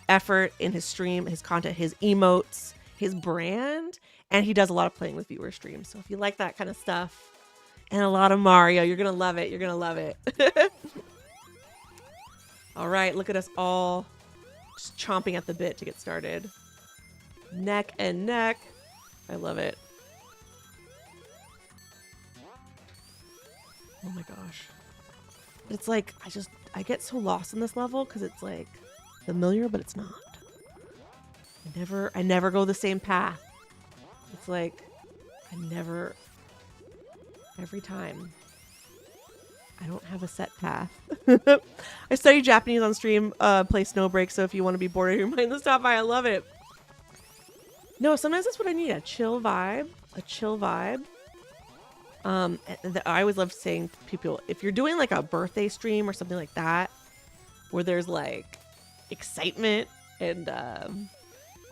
effort in his stream, his content, his emotes, his brand, and he does a lot of playing with viewer streams. So if you like that kind of stuff and a lot of Mario, you're going to love it. All right, look at us all just chomping at the bit to get started. Neck and neck. I love it. Oh my gosh. It's like, I get so lost in this level because it's like familiar, but it's not. I never go the same path. It's like, every time. I don't have a set path. I study Japanese on stream, play Snowbreak, so if you want to be bored of your mind, then stop by. I love it. No, sometimes that's what I need, a chill vibe. I always love saying to people, if you're doing like a birthday stream or something like that, where there's like excitement and,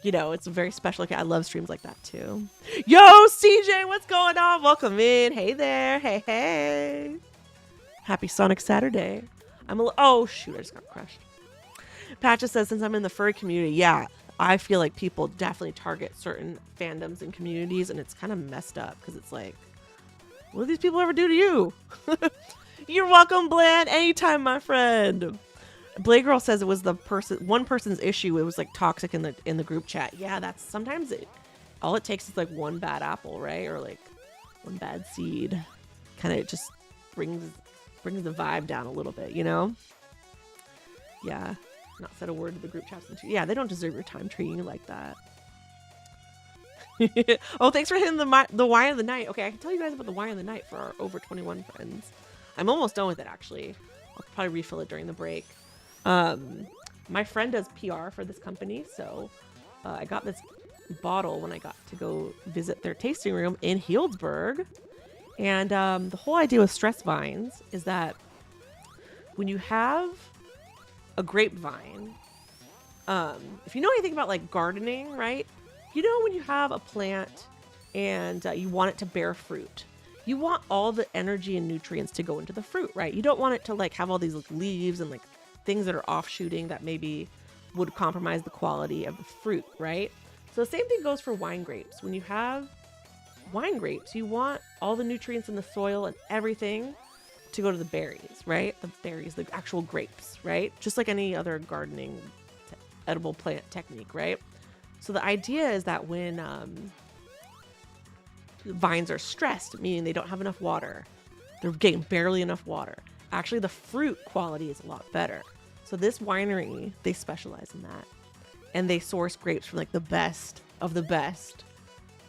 it's very special. I love streams like that too. Yo, CJ, what's going on? Welcome in. Hey there. Hey. Happy Sonic Saturday. Oh shoot, I just got crushed. Patcha says, since I'm in the furry community, yeah, I feel like people definitely target certain fandoms and communities, and it's kind of messed up because it's like, What do these people ever do to you? You're welcome, Bland. Anytime, my friend. Blade Girl says it was one person's issue. It was like toxic in the group chat. Yeah, that's sometimes all it takes is like one bad apple, right? Or like one bad seed. Kind of just brings the vibe down a little bit, you know? Yeah. Not said a word to the group chats. Yeah, they don't deserve your time treating you like that. Oh, thanks for hitting the wine of the night. Okay, I can tell you guys about the wine of the night for our over 21 friends. I'm almost done with it, actually. I'll probably refill it during the break. My friend does PR for this company, so I got this bottle when I got to go visit their tasting room in Healdsburg. And the whole idea with stress vines is that when you have a grapevine, if you know anything about like gardening, right? You know when you have a plant and you want it to bear fruit, you want all the energy and nutrients to go into the fruit, right? You don't want it to like have all these like, leaves and like things that are offshooting that maybe would compromise the quality of the fruit, right? So the same thing goes for wine grapes. When you have wine grapes, you want all the nutrients in the soil and everything to go to the berries, right? The berries, the actual grapes, right? Just like any other gardening edible plant technique, right? So the idea is that when vines are stressed, meaning they don't have enough water, they're getting barely enough water, actually the fruit quality is a lot better. So this winery, they specialize in that. And they source grapes from like the best of the best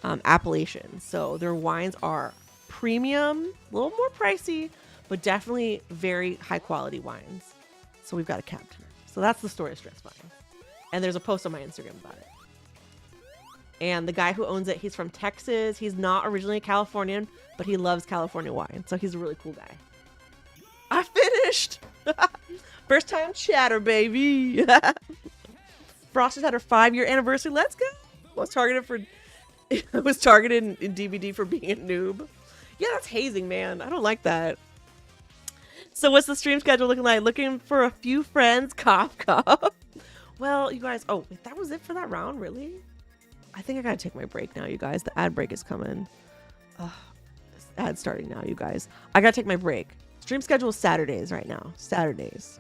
appellations. So their wines are premium, a little more pricey, but definitely very high quality wines. So we've got a captain. So that's the story of Stress Vine. And there's a post on my Instagram about it. And the guy who owns it, he's from Texas. He's not originally Californian, but he loves California wine. So he's a really cool guy. I finished! First time chatter, baby! Frost has had her 5-year anniversary. Let's go! I was targeted in DVD for being a noob. Yeah, that's hazing, man. I don't like that. So what's the stream schedule looking like? Looking for a few friends. Cough, cough. Well, you guys... Oh, wait, that was it for that round? Really? I think I gotta take my break now, you guys. The ad break is coming. This ad's starting now, you guys. I gotta take my break. Stream schedule is Saturdays right now. Saturdays.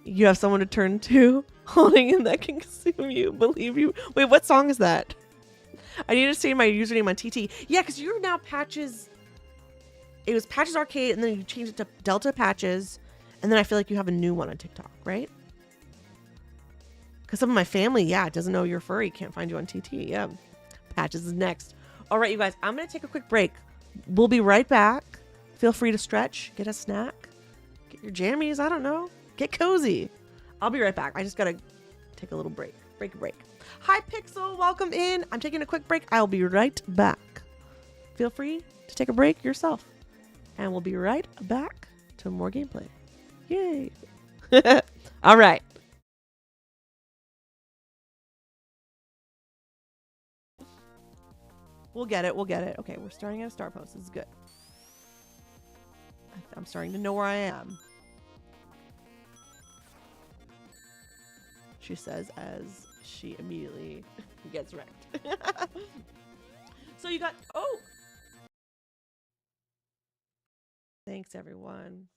You have someone to turn to, holding in that can consume you, believe you. Wait, what song is that? I need to say my username on TT. Yeah, because you're now Patches. It was Patches Arcade, and then you changed it to Delta Patches, and then I feel like you have a new one on TikTok, right? Because some of my family, yeah, doesn't know you're furry, can't find you on TT. Yeah, Patches is next. All right, you guys, I'm going to take a quick break. We'll be right back. Feel free to stretch, get a snack, get your jammies, I don't know. Get cozy. I'll be right back. I just got to take a little break. Break. Hi, Pixel. Welcome in. I'm taking a quick break. I'll be right back. Feel free to take a break yourself. And we'll be right back to more gameplay. Yay. All right. We'll get it. Okay, we're starting at a star post. This is good. I'm starting to know where I am. She says as she immediately gets wrecked. So you got... Oh! Thanks, everyone.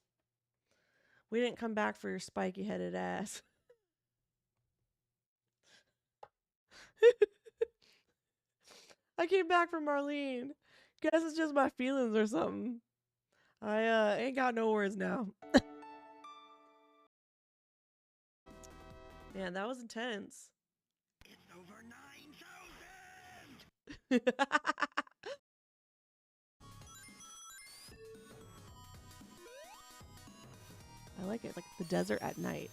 We didn't come back for your spiky-headed ass. I came back from Marlene. Guess it's just my feelings or something. I ain't got no words now. Man, that was intense. It's over 9,000! I like it. It's like the desert at night.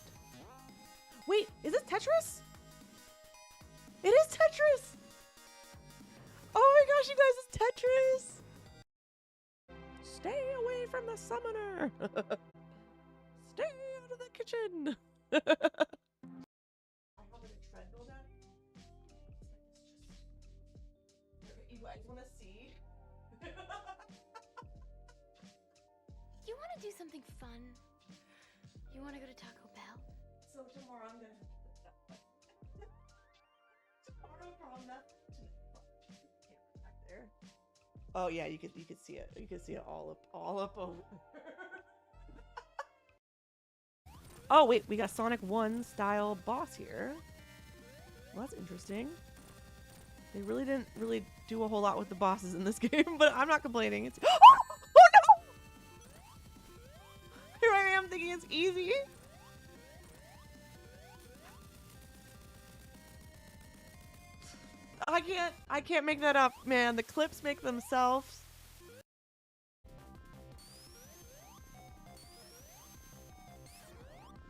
Wait, is this Tetris? It is Tetris! Oh my gosh, you guys, it's Tetris! Stay away from the summoner! Stay out of the kitchen! I have a treadmill down here. You guys want to see? You want to do something fun? You want to go to Taco Bell? So tomorrow I'm gonna... Tomorrow prom, back there. Oh yeah, you could see it. You could see it all up over. Oh wait, we got Sonic 1 style boss here. Well, that's interesting. They really didn't do a whole lot with the bosses in this game, but I'm not complaining. It's oh no! Here I am thinking it's easy. I can't make that up, man. The clips make themselves.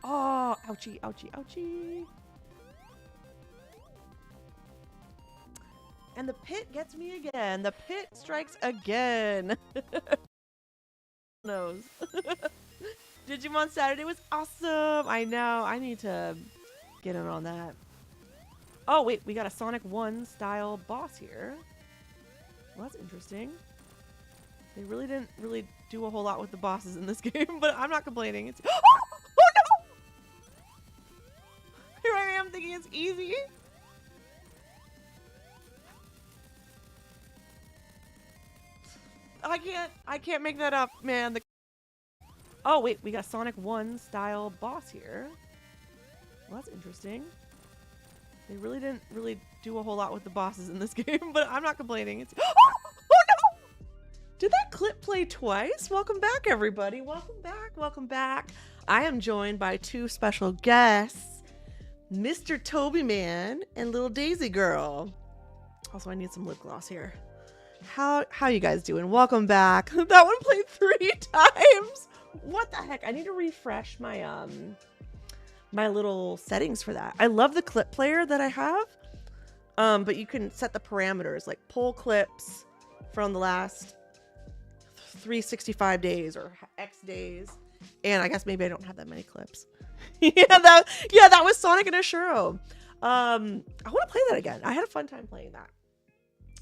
Oh, ouchie, ouchie, ouchie. And the pit gets me again. The pit strikes again. Knows. Digimon Saturday was awesome. I know. I need to get in on that. Oh, wait. We got a Sonic 1 style boss here. Well, that's interesting. They really didn't do a whole lot with the bosses in this game, but I'm not complaining. It's oh no! Here I am thinking it's easy. I can't make that up, man. Oh wait, we got Sonic 1 style boss here. Well, that's interesting. They really didn't do a whole lot with the bosses in this game, but I'm not complaining. It's oh no! Did that clip play twice? Welcome back, everybody. Welcome back. Welcome back. I am joined by two special guests, Mr. Toby Man and Little Daisy Girl. Also, I need some lip gloss here. How you guys doing? Welcome back. That one played 3 times. What the heck? I need to refresh my my little settings for that. I love the clip player that I have. But you can set the parameters like pull clips from the last 365 days or X days. And I guess maybe I don't have that many clips. that was Sonic and Ashuro. I want to play that again. I had a fun time playing that.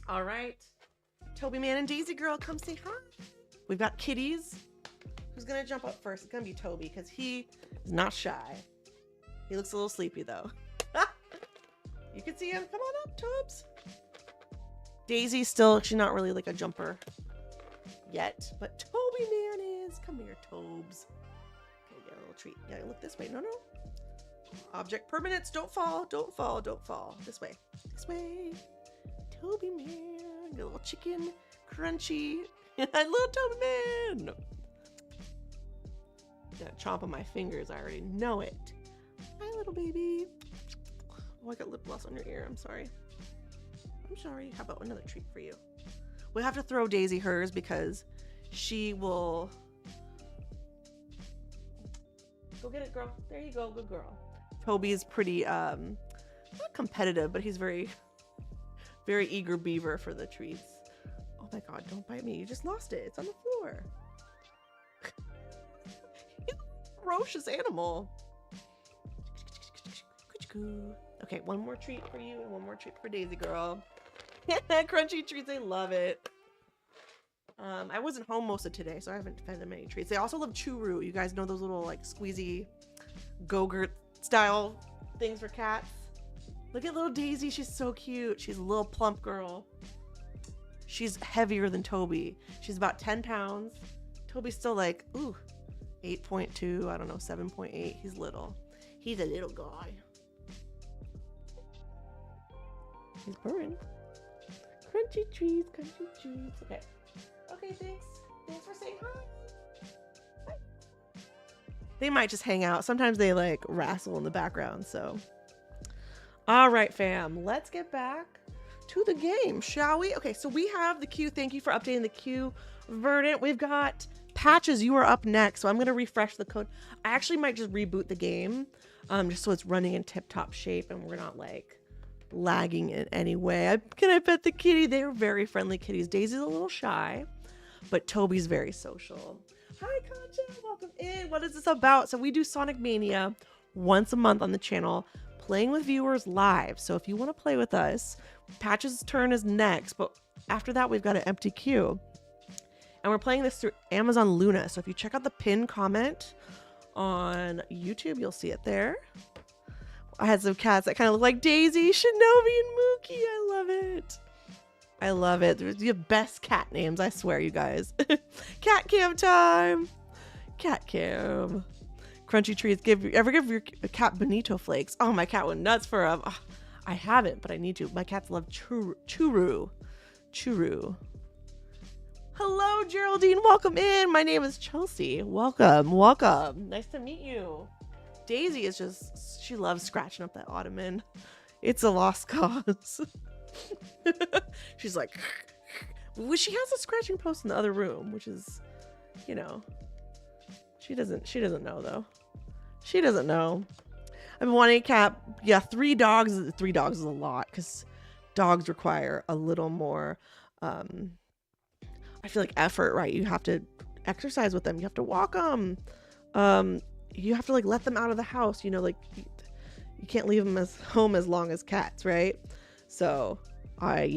All right. Toby Man and Daisy Girl, come say hi. We've got kitties. Who's gonna jump up first? It's gonna be Toby because he is not shy. He looks a little sleepy though. You can see him. Come on up, Tobes. Daisy's still, she's not really like a jumper yet, but Toby Man is. Come here, Tobes. Okay, get a little treat. Yeah, look this way. No. Object permanence. Don't fall. Don't fall. Don't fall. This way. This way. Toby Man. Get a little chicken. Crunchy. Little Toby Man. Got a chomp on my fingers. I already know it. Hi, little baby. Oh, I got lip gloss on your ear. I'm sorry. I'm sorry. How about another treat for you? We'll have to throw Daisy hers because she will... Go get it, girl. There you go. Good girl. Toby's pretty, not competitive, but he's very, very eager beaver for the treats. Oh my God, don't bite me. You just lost it. It's on the floor. He's a ferocious animal. Okay, one more treat for you and one more treat for Daisy Girl. Crunchy treats, they love it. I wasn't home most of today, so I haven't fed them any treats. They also love churu. You guys know those little like squeezy Go-Gurt style things for cats? Look at little Daisy. She's so cute. She's a little plump girl. She's heavier than Toby. She's about 10 pounds. Toby's still like, ooh, 8.2. I don't know, 7.8. He's little. He's a little guy. He's purring. Crunchy treats, crunchy treats. Okay. Okay, thanks. Thanks for saying hi. Bye. They might just hang out. Sometimes they like wrestle in the background, so. All right, fam. Let's get back to the game, shall we? Okay, so we have the queue. Thank you for updating the queue, Verdant. We've got Patches. You are up next, so I'm going to refresh the code. I actually might just reboot the game just so it's running in tip-top shape and we're not like lagging in any way. Can I pet the kitty? They're very friendly kitties. Daisy's a little shy, but Toby's very social. Hi, Concha. Welcome in. What is this about? So we do Sonic Mania once a month on the channel, playing with viewers live. So if you want to play with us, Patch's turn is next, but after that, we've got an empty queue. And we're playing this through Amazon Luna. So if you check out the pinned comment on YouTube, you'll see it there. I had some cats that kind of look like Daisy, Shinobi, and Mookie. I love it. I love it. There's the best cat names, I swear, you guys. Cat cam time. Cat cam. Crunchy treats. Ever give your cat bonito flakes? Oh, my cat went nuts for them. Oh, I haven't, but I need to. My cats love churu. Hello, Geraldine. Welcome in. My name is Chelsea. Welcome. Nice to meet you. Daisy is just, she loves scratching up that ottoman. It's a lost cause. She's like, well, she has a scratching post in the other room, which is, you know, she doesn't know though. She doesn't know. I've been wanting a cat. Yeah, 3 dogs. 3 dogs is a lot because dogs require a little more, I feel like effort, right? You have to exercise with them. You have to walk them. You have to like let them out of the house, you know, like you can't leave them home as long as cats, right? So I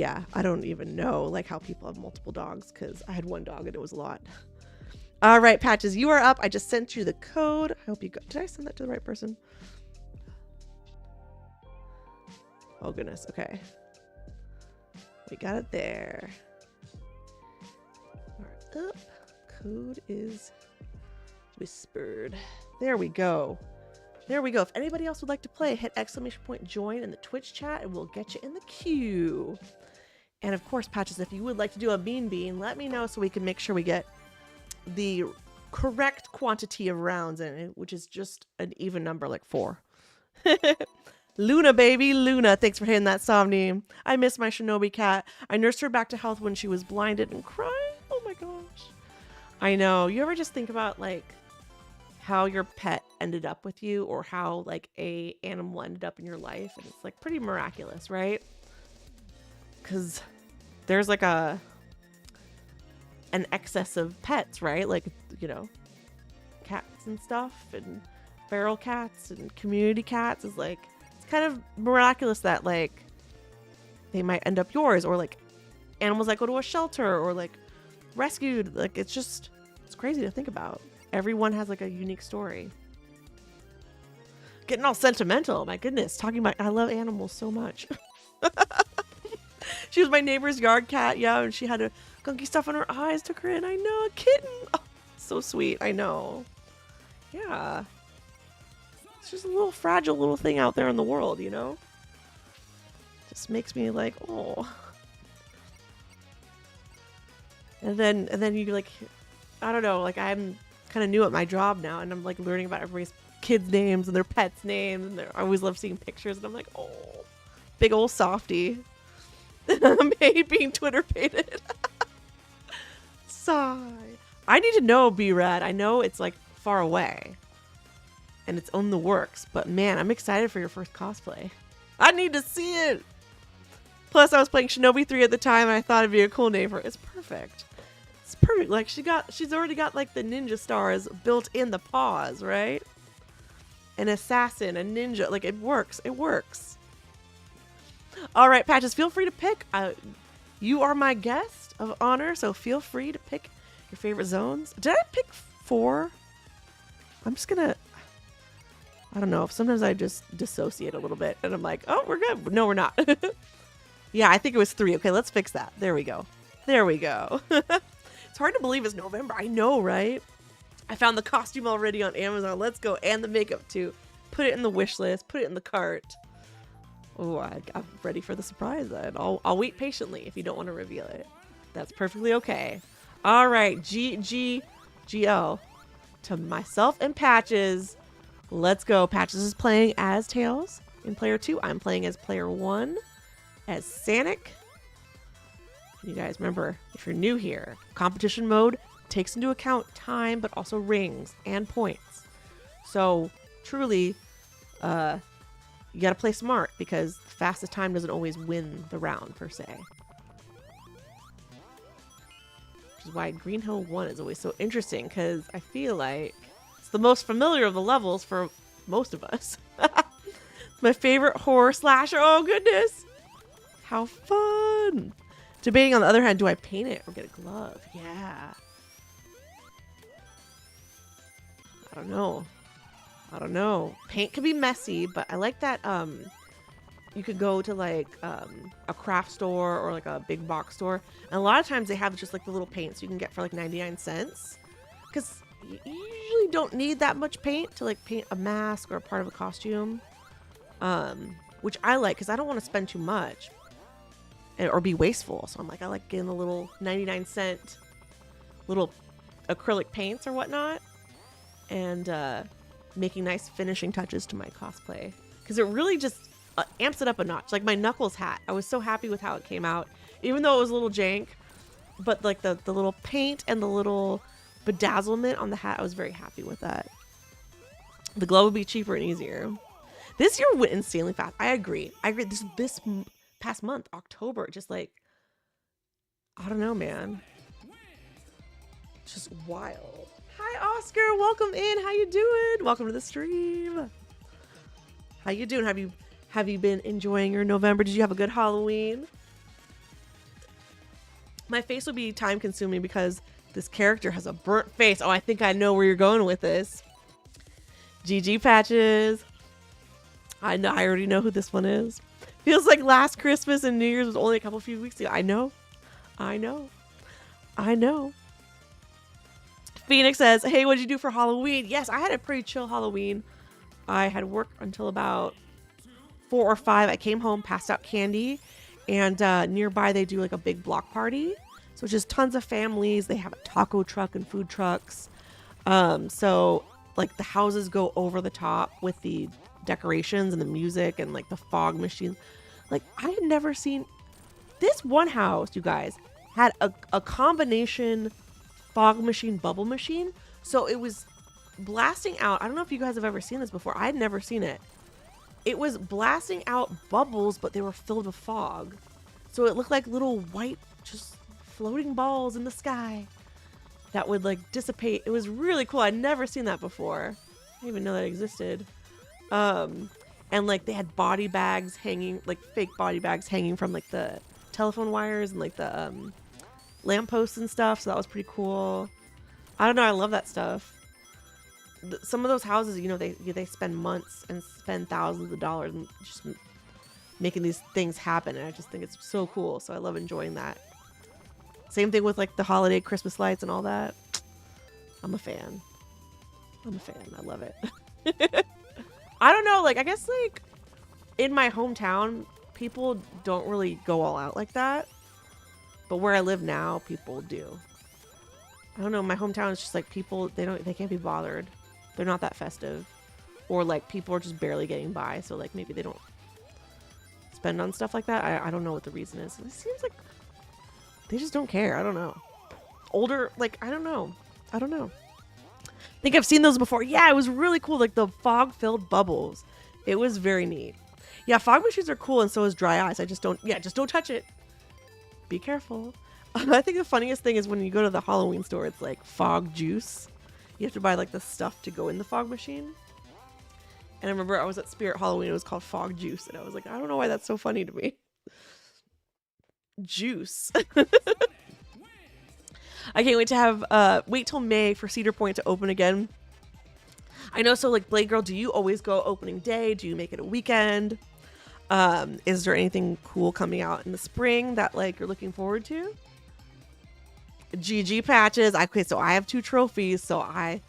don't even know like how people have multiple dogs because I had 1 dog and it was a lot. All right, Patches, you are up. I just sent you the code. I hope you got, did I send that to the right person? Oh goodness. Okay. We got it there. All right, up. Code is whispered. There we go. If anybody else would like to play, hit ! join in the Twitch chat and we'll get you in the queue. And of course, Patches, if you would like to do a bean, let me know so we can make sure we get the correct quantity of rounds in it, which is just an even number, like 4. Luna, baby, Luna. Thanks for hitting that, Somni. I miss my Shinobi cat. I nursed her back to health when she was blinded and crying. Oh my gosh. I know. You ever just think about like how your pet ended up with you or how like a animal ended up in your life, and it's like pretty miraculous, right? Because there's like an excess of pets, right? Like, you know, cats and stuff and feral cats and community cats is like, it's kind of miraculous that like they might end up yours, or like animals that go to a shelter or like rescued. Like it's crazy to think about. Everyone has like a unique story. Getting all sentimental, my goodness. Talking about, I love animals so much. She was my neighbor's yard cat, yeah, and she had a gunky stuff on her eyes. Took her in. I know, a kitten. Oh, so sweet. I know. Yeah. It's just a little fragile little thing out there in the world, you know? Just makes me like, oh. And then you like, I don't know, like I'm kind of new at my job now, and I'm like learning about everybody's kids' names and their pets' names, and I always love seeing pictures, and I'm like, oh, big old softie. Me being Twitter baited. Sigh. I need to know, B-Rad. I know it's like far away and it's on the works, but man, I'm excited for your first cosplay. I need to see it. Plus, I was playing Shinobi 3 at the time, and I thought it'd be a cool name for it. It's perfect. It's perfect. Like she's already got like the ninja stars built in the paws, right? An assassin, a ninja. Like it works. It works. All right, Patches, feel free to pick. You are my guest of honor, so feel free to pick your favorite zones. Did I pick 4? I'm just gonna, I don't know. Sometimes I just dissociate a little bit, and I'm like, oh, we're good. No, we're not. Yeah, I think it was 3. Okay, let's fix that. There we go. There we go. It's hard to believe it's November. I know, right? I found the costume already on Amazon. Let's go. And the makeup, too. Put it in the wish list. Put it in the cart. Oh, I'm ready for the surprise then. I'll wait patiently if you don't want to reveal it. That's perfectly okay. All right, GL to myself and Patches. Let's go. Patches is playing as Tails in player 2. I'm playing as player 1 as Sanic. You guys remember, if you're new here, competition mode takes into account time, but also rings and points. So truly, you gotta play smart because the fastest time doesn't always win the round per se. Which is why Green Hill 1 is always so interesting, because I feel like it's the most familiar of the levels for most of us. My favorite horror slasher. Oh goodness. How fun. Debating on the other hand, do I paint it or get a glove? Yeah. I don't know. Paint can be messy, but I like that you could go to like a craft store or like a big box store, and a lot of times they have just like the little paints you can get for like 99 cents, because you usually don't need that much paint to like paint a mask or a part of a costume, which I like because I don't want to spend too much or be wasteful. So I'm like, I like getting the little 99-cent little acrylic paints or whatnot, and making nice finishing touches to my cosplay, because it really just amps it up a notch. Like my Knuckles hat, I was so happy with how it came out, even though it was a little jank, but like the little paint and the little bedazzlement on the hat, I was very happy with that. The glove would be cheaper and easier. This year went insanely fast. I agree. This past month, October, just like, I don't know, man. Just wild. Hi, Oscar. Welcome in. How you doing? Welcome to the stream. How you doing? Have you been enjoying your November? Did you have a good Halloween? My face will be time consuming because this character has a burnt face. Oh, I think I know where you're going with this. GG Patches. I know. I already know who this one is. Feels like last Christmas and New Year's was only a few weeks ago. I know. Phoenix says, hey, what'd you do for Halloween? Yes, I had a pretty chill Halloween. I had work until about 4 or 5. I came home, passed out candy, and nearby they do like a big block party. So just tons of families. They have a taco truck and food trucks. So like the houses go over the top with the decorations and the music and like the fog machine. Like I had never seen this one house, you guys, had a combination fog machine, bubble machine. So it was blasting out. I don't know if you guys have ever seen this before. I had never seen it. It was blasting out bubbles, but they were filled with fog. So it looked like little white, just floating balls in the sky that would like dissipate. It was really cool. I'd never seen that before. I didn't even know that existed. And like they had body bags hanging, like fake body bags hanging from like the telephone wires and like the lampposts and stuff. So that was pretty cool. I don't know. I love that stuff. Some of those houses, you know, they spend months and spend thousands of dollars and just making these things happen. And I just think it's so cool. So I love enjoying that. Same thing with like the holiday Christmas lights and all that. I'm a fan. I love it. I don't know. Like, I guess like in my hometown, people don't really go all out like that. But where I live now, people do. I don't know. My hometown is just like people, they can't be bothered. They're not that festive. Or like people are just barely getting by. So like maybe they don't spend on stuff like that. I don't know what the reason is. It seems like they just don't care. I don't know. Older, like, I don't know. I think I've seen those before. Yeah, it was really cool. Like the fog-filled bubbles. It was very neat. Yeah, fog machines are cool, and so is dry ice. Just don't touch it. Be careful. I think the funniest thing is when you go to the Halloween store, it's like fog juice. You have to buy like the stuff to go in the fog machine. And I remember I was at Spirit Halloween. It was called fog juice, and I was like, I don't know why that's so funny to me. Juice. I can't wait to have wait till May for Cedar Point to open again. I know. So like Blade Girl, do you always go opening day? Do you make it a weekend? Is there anything cool coming out in the spring that like you're looking forward to? GG Patches. Okay, so I have 2 trophies, so I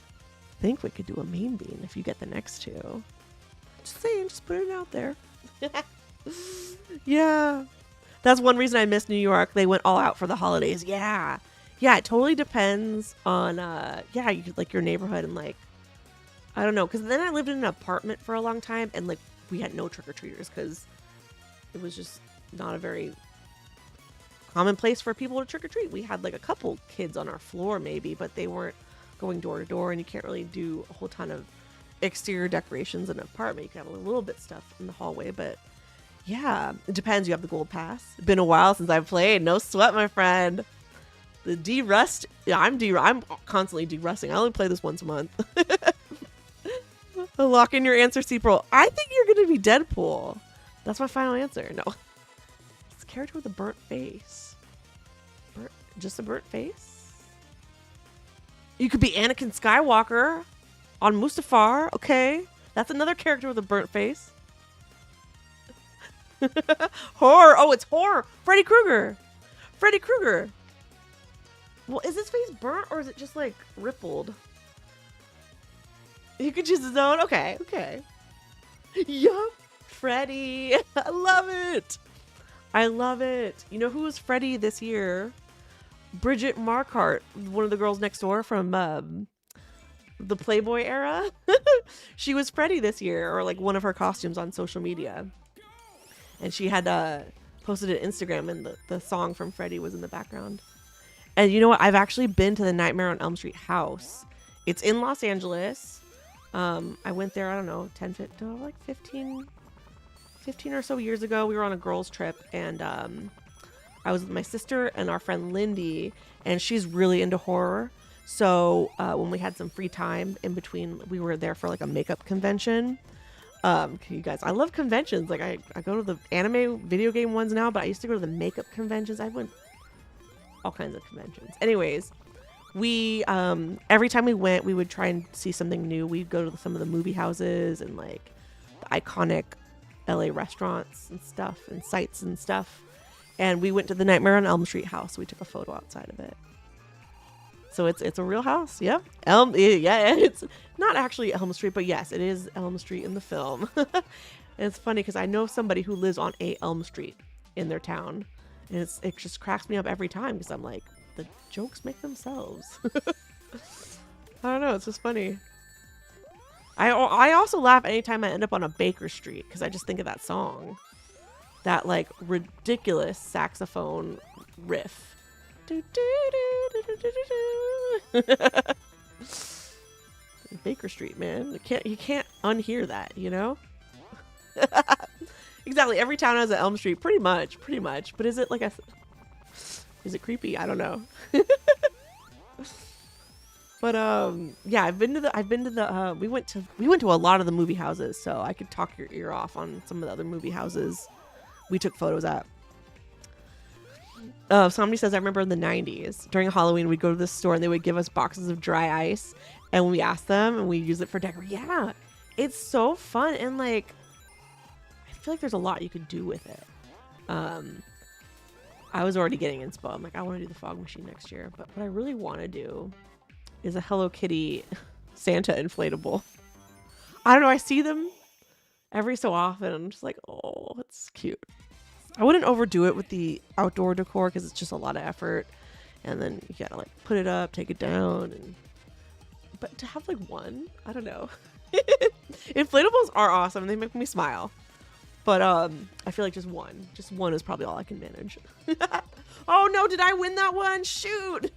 think we could do a main bean if you get the next 2. Just saying, just put it out there. Yeah. That's one reason I miss New York. They went all out for the holidays. Yeah. Yeah, it totally depends on, you could, like, your neighborhood and, like, I don't know. Because then I lived in an apartment for a long time, and, like, we had no trick-or-treaters because it was just not a very common place for people to trick-or-treat. We had, like, a couple kids on our floor, maybe, but they weren't going door to door, and you can't really do a whole ton of exterior decorations in an apartment. You can have a little bit stuff in the hallway, but yeah, it depends. You have the gold pass. It's been a while since I've played. No sweat, my friend. The de-rust. Yeah, I'm constantly de-rusting. I only play this once a month. Lock in your answer, Seapearl. I think you're going to be Deadpool. That's my final answer. No. It's a character with a burnt face. Just a burnt face? You could be Anakin Skywalker on Mustafar. Okay. That's another character with a burnt face. Horror. Oh, it's horror. Freddy Krueger. Freddy Krueger. Well, is his face burnt or is it just like rippled? You could choose his own. Okay, okay. Yup, Freddy. I love it. I love it. You know who was Freddy this year? Bridget Marquardt, one of the girls next door from the Playboy era. She was Freddy this year, or like one of her costumes on social media. And she had posted it on Instagram, and the song from Freddy was in the background. And you know what? I've actually been to the Nightmare on Elm Street house. It's in Los Angeles. I went there, I don't know, 15 or so years ago. We were on a girls trip, and I was with my sister and our friend Lindy, and she's really into horror. So when we had some free time in between, we were there for like a makeup convention. You guys, I love conventions. Like I go to the anime video game ones now, but I used to go to the makeup conventions. I went all kinds of conventions. Anyways, we every time we went, we would try and see something new. We'd go to some of the movie houses and like the iconic LA restaurants and stuff and sites and stuff. And we went to the Nightmare on Elm Street house. We took a photo outside of it. So it's a real house. Yep. Yeah, it's not actually Elm Street, but yes, it is Elm Street in the film. And it's funny because I know somebody who lives on a Elm Street in their town. And it just cracks me up every time because I'm like, the jokes make themselves. I don't know. It's just funny. I also laugh anytime I end up on a Baker Street because I just think of that song. That like ridiculous saxophone riff. Baker Street, man. You can't unhear that, you know? Exactly. Every town has an Elm Street, pretty much. But is it like is it creepy? I don't know. But yeah, I've been to the we went to a lot of the movie houses, so I could talk your ear off on some of the other movie houses we took photos at. Somebody says, I remember in the 90s, during Halloween, we'd go to the store and they would give us boxes of dry ice and we asked them and we use it for decor. Yeah, it's so fun. And like, I feel like there's a lot you could do with it. I was already getting inspo. I'm like, I want to do the fog machine next year. But what I really want to do is a Hello Kitty Santa inflatable. I don't know. I see them every so often. I'm just like, oh, it's cute. I wouldn't overdo it with the outdoor decor because it's just a lot of effort. And then you gotta like put it up, take it down. But to have like one, I don't know. Inflatables are awesome. They make me smile. But I feel like just one is probably all I can manage. Oh no, did I win that one? Shoot.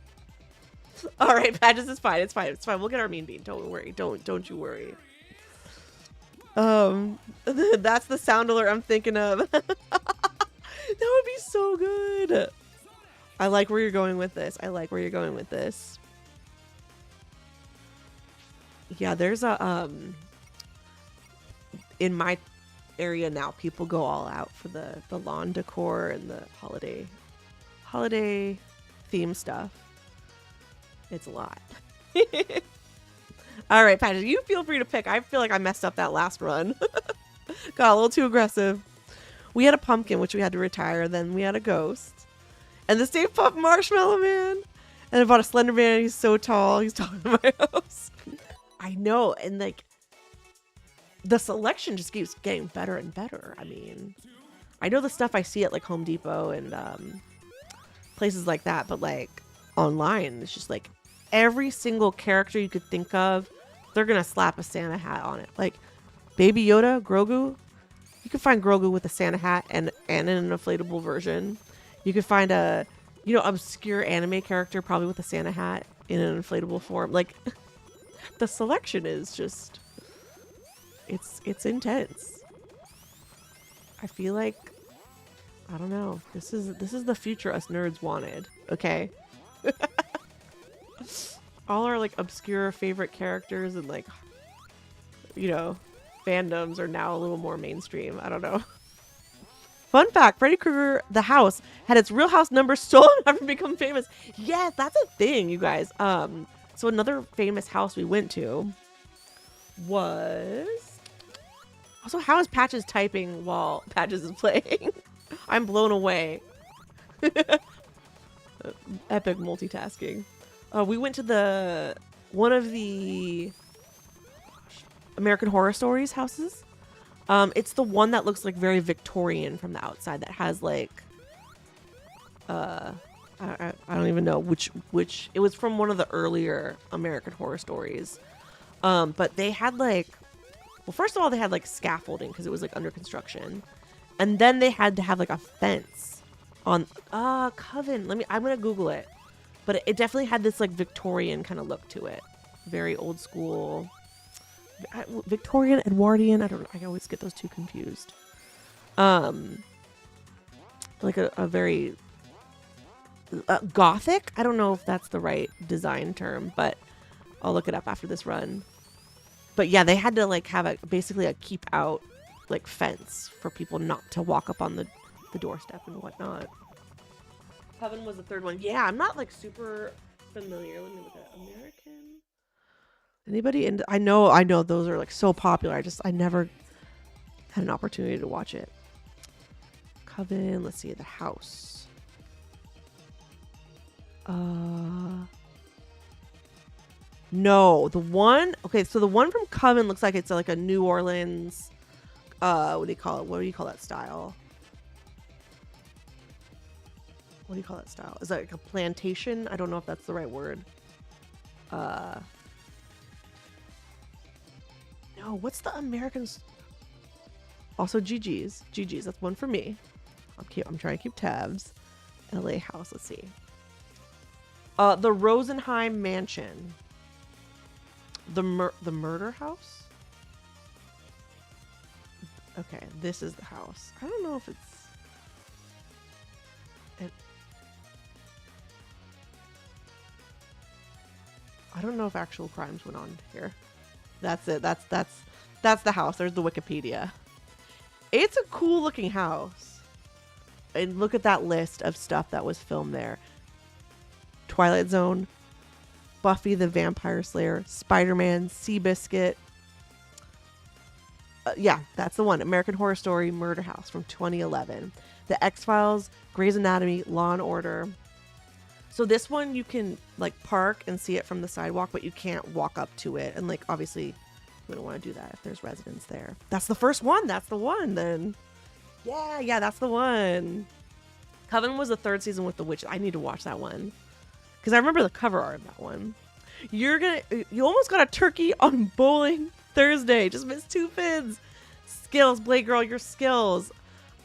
All right, Patches, it's fine. It's fine. We'll get our mean bean. Don't worry. Don't you worry. That's the sound alert I'm thinking of. That would be so good. I like where you're going with this. Yeah, there's a in my area now, people go all out for the lawn decor and the holiday theme stuff. It's a lot. All right, Patches, you feel free to pick. I feel like I messed up that last run. Got a little too aggressive. We had a pumpkin, which we had to retire. Then we had a ghost. And the Stay Puft Marshmallow Man. And I bought a Slender Man. He's so tall. He's taller than my house. I know. And like, the selection just keeps getting better and better. I mean, I know the stuff I see at like Home Depot and places like that. But like online, it's just like every single character you could think of, they're going to slap a Santa hat on it. Like Baby Yoda, Grogu. You can find Grogu with a Santa hat and in an inflatable version. You could find a, obscure anime character probably with a Santa hat in an inflatable form. Like, the selection is just, it's intense. I feel like, I don't know. This is the future us nerds wanted. Okay. All our like obscure favorite characters and like, fandoms are now a little more mainstream. I don't know. Fun fact, Freddy Krueger, the house, had its real house number stolen after becoming famous. Yes, that's a thing, you guys. So another famous house we went to was, Also, how is Patches typing while Patches is playing? I'm blown away. Epic multitasking. We went to one of the American Horror Stories houses. It's the one that looks like very Victorian from the outside, that has like I don't even know which it was from one of the earlier American Horror Stories. But they had like, well, first of all, they had like scaffolding because it was like under construction, and then they had to have like a fence on Coven. I'm gonna Google it, but it definitely had this like Victorian kind of look to it, very old school. Victorian, Edwardian, I don't know. I always get those two confused. Like a very Gothic. I don't know if that's the right design term, but I'll look it up after this run. But yeah, they had to like have basically a keep out like fence for people not to walk up on the doorstep and whatnot. Coven was the third one. Yeah, I'm not like super familiar. Let me look at American. Anybody in? I know those are like so popular. I never had an opportunity to watch it. Coven. Let's see, the house. No, the one. Okay, so the one from Coven looks like it's like a New Orleans. What do you call it? What do you call that style? What do you call that style? Is that like a plantation? I don't know if that's the right word. No, what's the Americans? Also, GG's. That's one for me. I'm trying to keep tabs. LA house. Let's see. The Rosenheim Mansion. The murder house. Okay, this is the house. I don't know if it's. I don't know if actual crimes went on here. That's it. That's the house. There's the Wikipedia. It's a cool looking house. And look at that list of stuff that was filmed there. Twilight Zone, Buffy the Vampire Slayer, Spider-Man, Seabiscuit. Yeah, that's the one. American Horror Story Murder House from 2011. The X-Files, Grey's Anatomy, Law and Order. So this one you can like park and see it from the sidewalk, but you can't walk up to it. And like obviously we don't want to do that if there's residents there. That's the first one. That's the one then. Yeah, that's the one. Coven was the third season with the witch. I need to watch that one. Because I remember the cover art of that one. You almost got a turkey on Bowling Thursday. Just missed 2 fins. Skills, Blade Girl, your skills.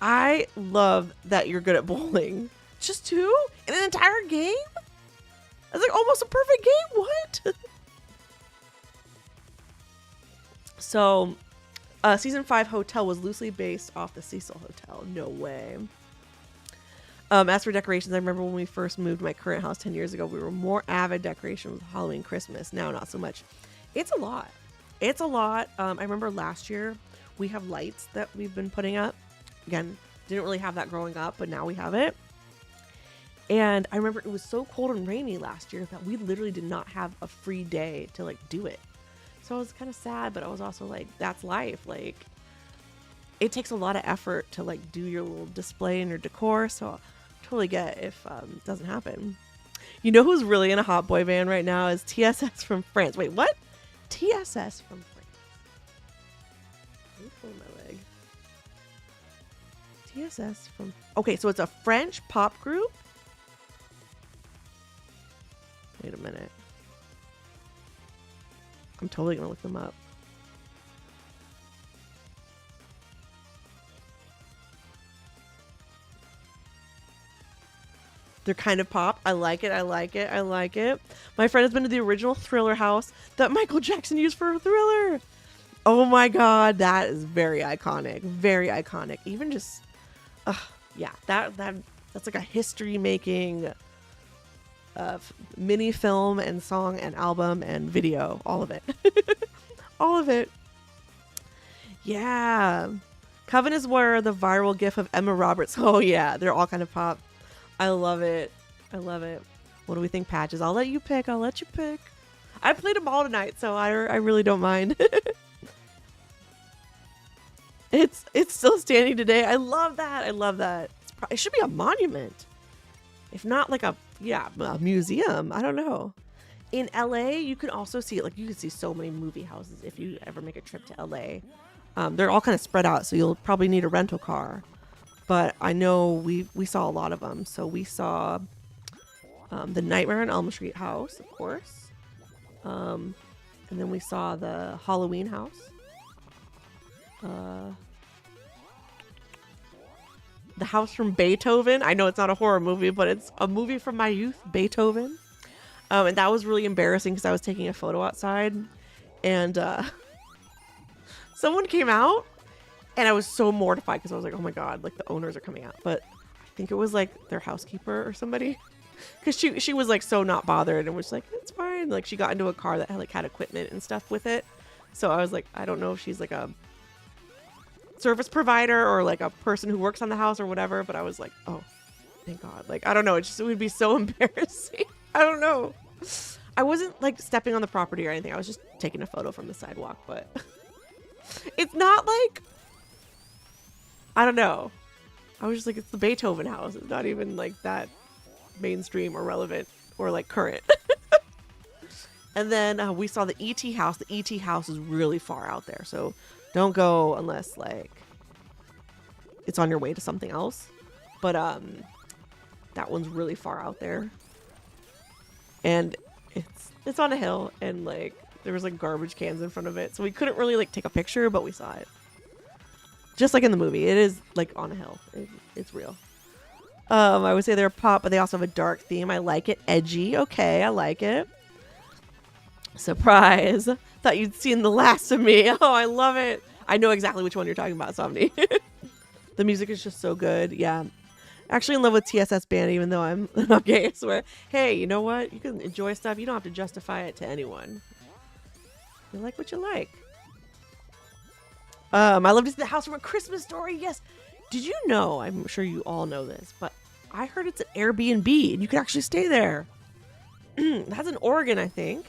I love that you're good at bowling. Just 2 in an entire game? That's like almost a perfect game. What? So, season 5 Hotel was loosely based off the Cecil Hotel. No way. As for decorations, I remember when we first moved to my current house 10 years ago, we were more avid decorations with Halloween, Christmas. Now, not so much. It's a lot. I remember last year we have lights that we've been putting up. Again, didn't really have that growing up, but now we have it. And I remember it was so cold and rainy last year that we literally did not have a free day to like do it. So I was kind of sad, but I was also like, that's life. Like, it takes a lot of effort to like do your little display and your decor. So I totally get if it doesn't happen. You know who's really in a hot boy band right now is TSS from France. Wait, what? TSS from France. Let me pull my leg. TSS from... Okay, so it's a French pop group. Wait a minute. I'm totally going to look them up. They're kind of pop. I like it. My friend has been to the original Thriller house that Michael Jackson used for Thriller. Oh my God. That is very iconic. Very iconic. Even just, yeah, that's like a history making mini film and song and album and video. All of it. All of it. Yeah. Coven is where the viral gif of Emma Roberts. Oh yeah. They're all kind of pop. I love it. What do we think, Patches? I'll let you pick. I played them all tonight, so I really don't mind. It's still standing today. I love that. I love that. It should be a monument, if not like a museum. I don't know. In LA, you can also see like you can see so many movie houses if you ever make a trip to LA. They're all kind of spread out, so you'll probably need a rental car. But I know we saw a lot of them. So we saw the Nightmare on Elm Street house, of course. And then we saw the Halloween house. The house from Beethoven. I know it's not a horror movie, but it's a movie from my youth, Beethoven. And that was really embarrassing because I was taking a photo outside and someone came out and I was so mortified because I was like, oh my God, like the owners are coming out. But I think it was like their housekeeper or somebody because she was like so not bothered and was like, it's fine. Like she got into a car that had equipment and stuff with it. So I was like, I don't know if she's like a service provider or like a person who works on the house or whatever, but I was like, oh, thank God. Like, I don't know. It would be so embarrassing. I don't know. I wasn't like stepping on the property or anything. I was just taking a photo from the sidewalk, but it's not like, I don't know. I was just like, it's the Beethoven house. It's not even like that mainstream or relevant or like current. And then we saw the E.T. house. The E.T. house is really far out there. So don't go unless like it's on your way to something else. But that one's really far out there. And it's on a hill and like there was like garbage cans in front of it. So we couldn't really like take a picture, but we saw it. Just like in the movie. It is like on a hill. It's real. I would say they're pop, but they also have a dark theme. I like it. Edgy. Okay, I like it. Surprise. Thought you'd seen the last of me. Oh, I love it. I know exactly which one you're talking about, Somni. The music is just so good. Yeah. Actually in love with TSS band, even though I'm not gay. I swear. Hey, you know what? You can enjoy stuff. You don't have to justify it to anyone. You like what you like. I love to see the house from A Christmas Story. Yes. Did you know, I'm sure you all know this, but I heard it's an Airbnb and you can actually stay there. That's in Oregon, I think.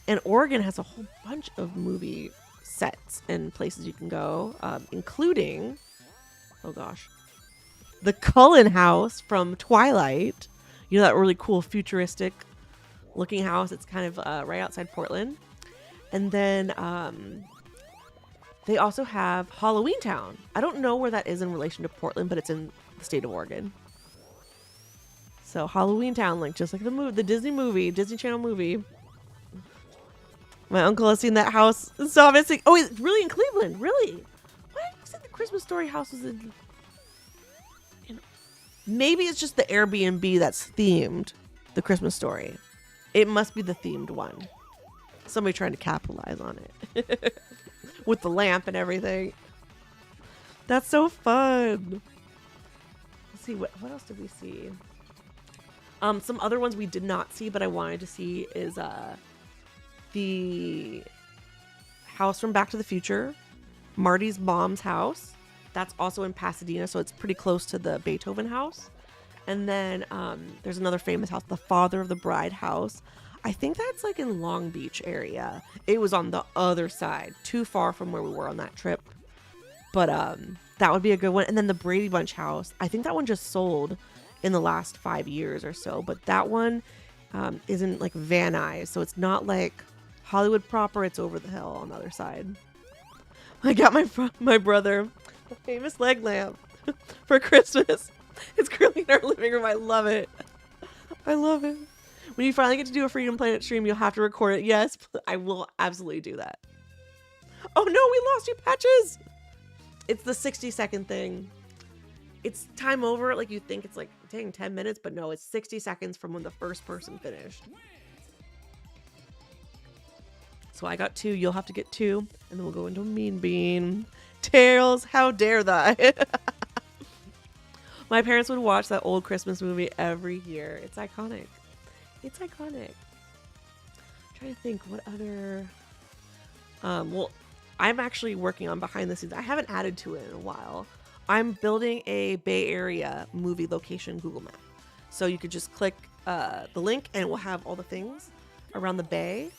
And Oregon has a whole bunch of movie sets and places you can go, including, oh gosh, the Cullen house from Twilight. You know, that really cool futuristic looking house. It's kind of right outside Portland. And then they also have Halloween Town. I don't know where that is in relation to Portland, but it's in the state of Oregon. So Halloween Town, like just like the Disney movie, Disney Channel movie. My uncle has seen that house and saw it. Oh, it's really in Cleveland. Really? What? You said the Christmas Story house was in... Maybe it's just the Airbnb that's themed the Christmas Story. It must be the themed one. Somebody trying to capitalize on it. With the lamp and everything. That's so fun. Let's see, what else did we see? Some other ones we did not see, but I wanted to see is the house from Back to the Future, Marty's mom's house. That's also in Pasadena, so it's pretty close to the Beethoven house. And then there's another famous house, the Father of the Bride house. I think that's like in Long Beach area. It was on the other side, too far from where we were on that trip. But that would be a good one. And then the Brady Bunch house. I think that one just sold in the last 5 years or so. But that one isn't like Van Nuys, so it's not like Hollywood proper. It's over the hill on the other side. I got my brother a famous leg lamp for Christmas. It's currently in our living room. I love it. I love it. When you finally get to do a Freedom Planet stream, you'll have to record it. Yes, I will absolutely do that. Oh no, we lost you, Patches. It's the 60-second thing. It's time over. Like you think it's like taking 10 minutes, but no, it's 60 seconds from when the first person finished. So I got 2. You'll have to get 2, and then we'll go into Mean Bean. Tails, how dare thy? My parents would watch that old Christmas movie every year. It's iconic. It's iconic. I'm trying to think what other... well, I'm actually working on behind the scenes. I haven't added to it in a while. I'm building a Bay Area movie location Google map. So you could just click the link and it will have all the things around the Bay.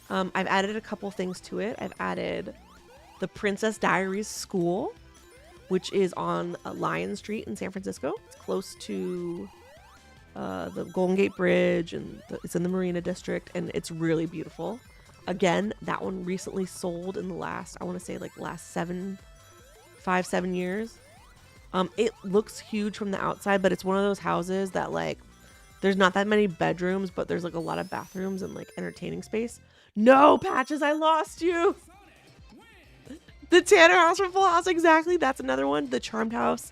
I've added a couple things to it. I've added the Princess Diaries School. which is on Lion Street in San Francisco. It's close to the Golden Gate Bridge, and it's in the Marina District, and it's really beautiful. Again, that one recently sold in the last, I want to say like last 7 years. It looks huge from the outside, but it's one of those houses that like there's not that many bedrooms, but there's like a lot of bathrooms and like entertaining space. No, Patches, I lost you. The Tanner House from Full House, exactly. That's another one. The Charmed House.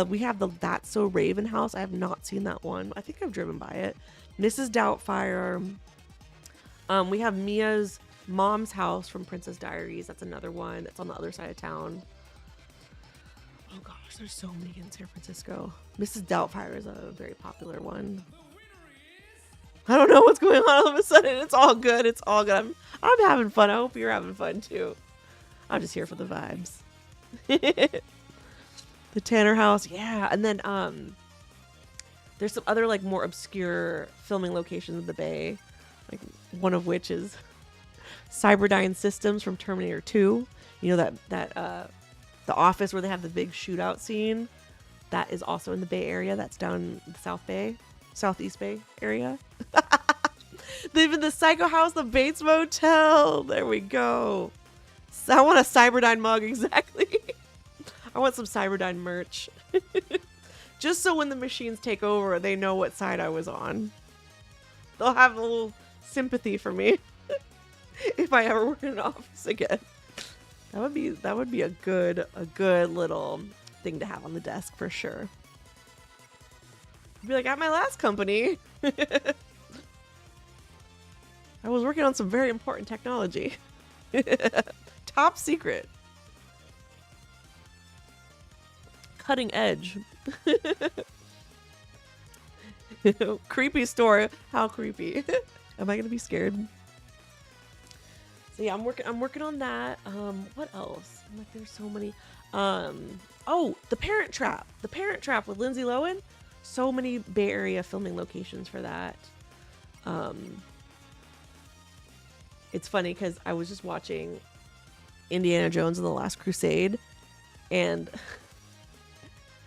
We have the That's So Raven house. I have not seen that one. I think I've driven by it. Mrs. Doubtfire. We have Mia's mom's house from Princess Diaries. That's another one. It's on the other side of town. Oh gosh, there's so many in San Francisco. Mrs. Doubtfire is a very popular one. I don't know what's going on all of a sudden. It's all good. It's all good. I'm having fun. I hope you're having fun too. I'm just here for the vibes. The Tanner House, yeah. And then there's some other like more obscure filming locations in the Bay. Like one of which is Cyberdyne Systems from Terminator 2. You know that the office where they have the big shootout scene. That is also in the Bay Area. That's down in the Southeast Bay area. Even the Psycho House, the Bates Motel. There we go. I want a Cyberdyne mug, exactly. I want some Cyberdyne merch. Just so when the machines take over, they know what side I was on. They'll have a little sympathy for me if I ever work in an office again. That would be a good little thing to have on the desk for sure. I'd be like, at my last company, I was working on some very important technology. Top secret. Cutting edge. Creepy story. How creepy. Am I gonna be scared? So yeah, I'm working on that. What else? I'm like, there's so many. Oh, The Parent Trap. The Parent Trap with Lindsay Lohan. So many Bay Area filming locations for that. It's funny because I was just watching Indiana Jones and the Last Crusade, and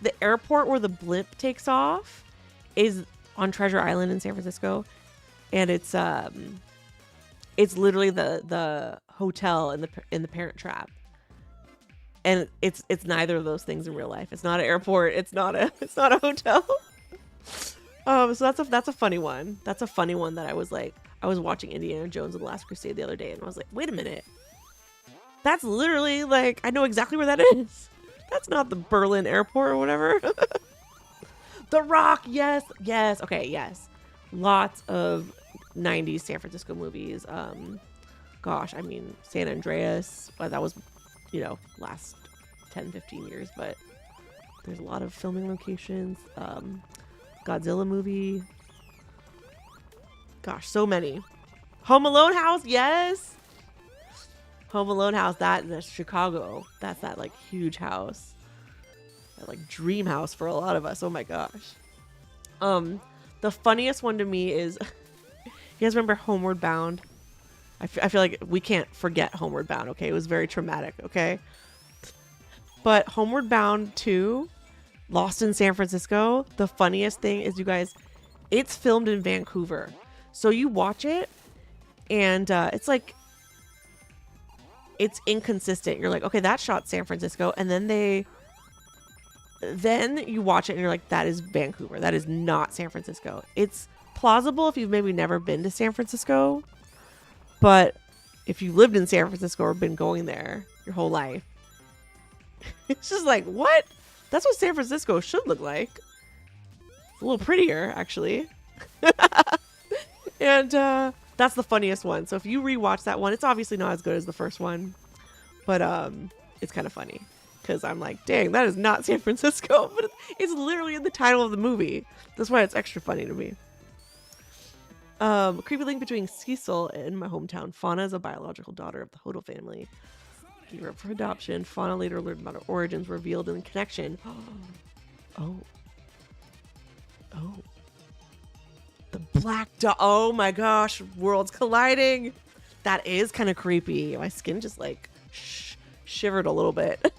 the airport where the blimp takes off is on Treasure Island in San Francisco, and it's literally the hotel in the Parent Trap, and it's neither of those things in real life. It's not an airport. It's not a hotel. So that's a funny one. That's a funny one that I was watching Indiana Jones and the Last Crusade the other day, and I was like, wait a minute. That's literally like, I know exactly where that is. That's not the Berlin airport or whatever. The Rock, yes. Okay, yes. Lots of 90s San Francisco movies. Gosh, I mean, San Andreas. Well, that was, last 10, 15 years, but there's a lot of filming locations. Godzilla movie. Gosh, so many. Home Alone house, yes. Home Alone house, that's Chicago. That's that like huge house. That like dream house for a lot of us. Oh my gosh. The funniest one to me is, you guys remember Homeward Bound? I feel like we can't forget Homeward Bound, okay? It was very traumatic, okay? But Homeward Bound 2, Lost in San Francisco, the funniest thing is, you guys, it's filmed in Vancouver. So you watch it, and it's like, it's inconsistent. You're like, okay, that shot San Francisco, and then you watch it and you're like, that is Vancouver. That is not San Francisco. It's plausible if you've maybe never been to San Francisco, but if you lived in San Francisco or been going there your whole life, it's just like, what? That's what San Francisco should look like. It's a little prettier, actually. And that's the funniest one. So if you rewatch that one, it's obviously not as good as the first one, but it's kind of funny because I'm like, dang, that is not San Francisco, but it's literally in the title of the movie. That's why it's extra funny to me. Creepy link between Cecil and my hometown. Fauna is a biological daughter of the Hodel family. Gave her up for adoption. Fauna later learned about her origins, revealed in the connection. Oh. The black dog. Oh my gosh, worlds colliding. That is kind of creepy. My skin just like shivered a little bit.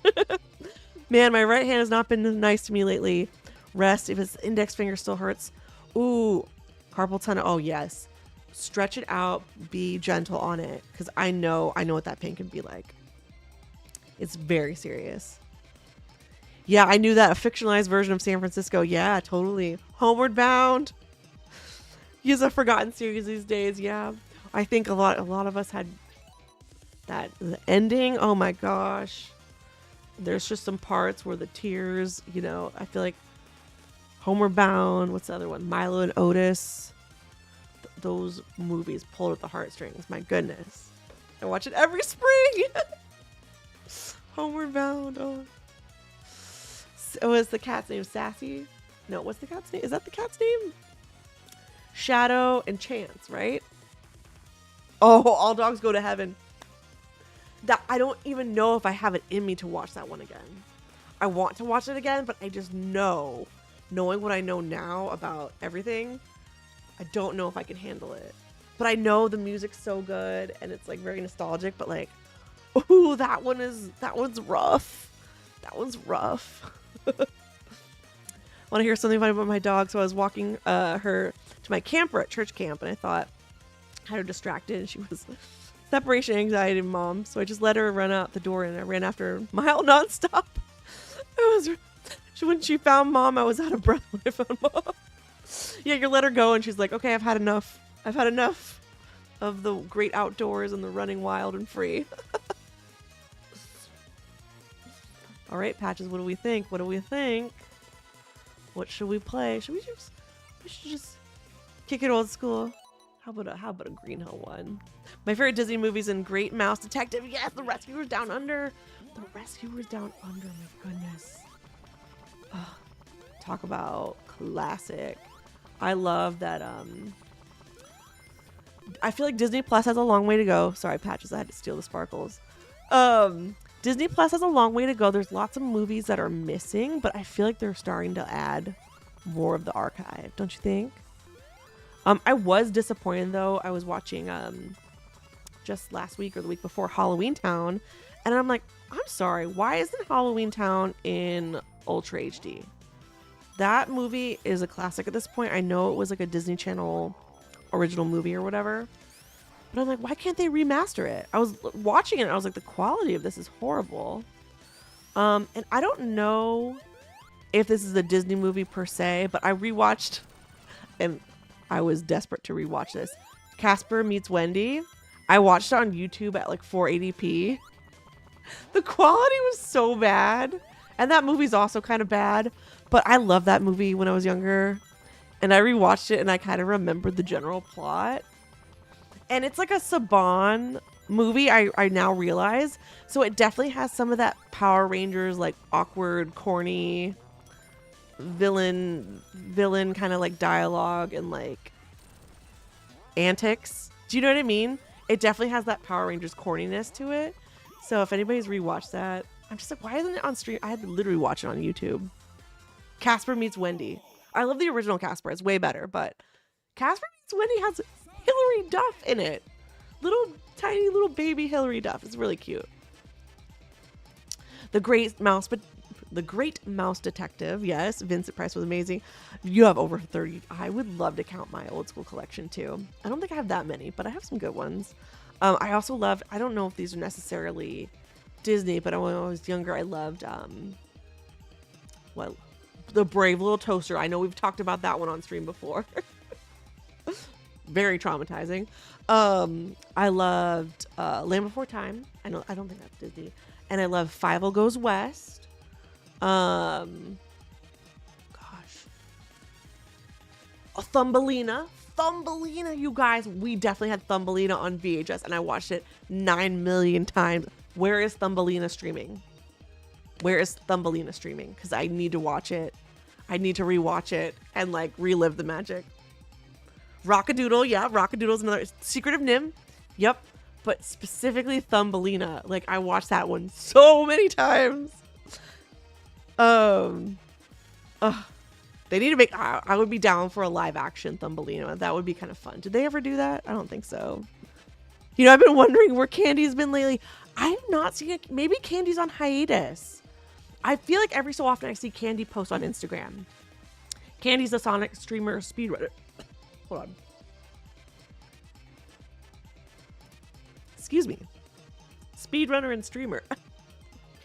Man, my right hand has not been nice to me lately. Rest if his index finger still hurts. Ooh, carpal tunnel. Oh yes, stretch it out. Be gentle on it, because I know what that pain can be like. It's very serious. Yeah, I knew that. A fictionalized version of San Francisco. Yeah, totally. Homeward Bound. He's a forgotten series these days. Yeah, I think a lot of us had that. The ending. Oh my gosh. There's just some parts where the tears. You know, I feel like Homeward Bound. What's the other one? Milo and Otis. Those movies pulled at the heartstrings. My goodness. I watch it every spring. Homeward Bound. Oh. Was the cat's name Sassy? No, what's the cat's name? Is that the cat's name? Shadow and Chance, right? Oh, All Dogs Go to Heaven. That I don't even know if I have it in me to watch that one again. I want to watch it again, but I just knowing what I know now about everything, I don't know if I can handle it. But I know the music's so good and it's like very nostalgic, but like, ooh, that one's rough. That one's rough. Want to hear something funny about my dog? So I was walking her to my camper at church camp, and I thought I had her distracted, and she was separation anxiety mom. So I just let her run out the door, and I ran after her mile nonstop. When she found mom, I was out of breath when I found mom. Yeah, you let her go, and she's like, okay, I've had enough. I've had enough of the great outdoors and the running wild and free. All right, Patches, what do we think? What should we play? We should just kick it old school. How about a Green Hill one? My favorite Disney movies in Great Mouse Detective. Yes, The Rescuers Down Under. The Rescuers Down Under, my goodness. Oh, talk about classic. I love that. I feel like Disney Plus has a long way to go. Sorry, Patches, I had to steal the sparkles. Disney Plus has a long way to go. There's lots of movies that are missing, but I feel like they're starting to add more of the archive. Don't you think? I was disappointed though. I was watching just last week or the week before Halloween Town, and I'm like, I'm sorry, why isn't Halloween Town in Ultra HD? That movie is a classic at this point. I know it was like a Disney Channel original movie or whatever, but I'm like, why can't they remaster it? I was watching it and I was like, the quality of this is horrible. And I don't know if this is a Disney movie per se, but I rewatched, and I was desperate to rewatch this, Casper Meets Wendy. I watched it on YouTube at like 480p. The quality was so bad. And that movie's also kind of bad, but I loved that movie when I was younger. And I rewatched it and I kind of remembered the general plot. And it's like a Saban movie, I now realize. So it definitely has some of that Power Rangers, like awkward, corny, villain kind of like dialogue and like antics. Do you know what I mean? It definitely has that Power Rangers corniness to it. So if anybody's rewatched that, I'm just like, why isn't it on stream? I had to literally watch it on YouTube. Casper Meets Wendy. I love the original Casper. It's way better, but Casper Meets Wendy has Hilary Duff in it. Tiny little baby Hilary Duff. It's really cute. The Great Mouse Detective. Yes, Vincent Price was amazing. You have over 30. I would love to count my old school collection too. I don't think I have that many, but I have some good ones. I also loved, I don't know if these are necessarily Disney, but when I was younger, I loved The Brave Little Toaster. I know we've talked about that one on stream before. Very traumatizing. I loved Land Before Time. I don't think that's Disney. And I love Fievel Goes West. Thumbelina, you guys. We definitely had Thumbelina on VHS, and I watched it 9 million times. Where is Thumbelina streaming? Because I need to watch it. I need to rewatch it and like relive the magic. Rockadoodle, yeah, Rockadoodle's another. Secret of Nim, yep. But specifically Thumbelina, like I watched that one so many times. They need to make. I would be down for a live action Thumbelina. That would be kind of fun. Did they ever do that? I don't think so. You know, I've been wondering where Candy's been lately. I have not seen it. Maybe Candy's on hiatus. I feel like every so often I see Candy post on Instagram. Candy's a Sonic streamer speedrunner. Hold on. Excuse me. Speedrunner and streamer.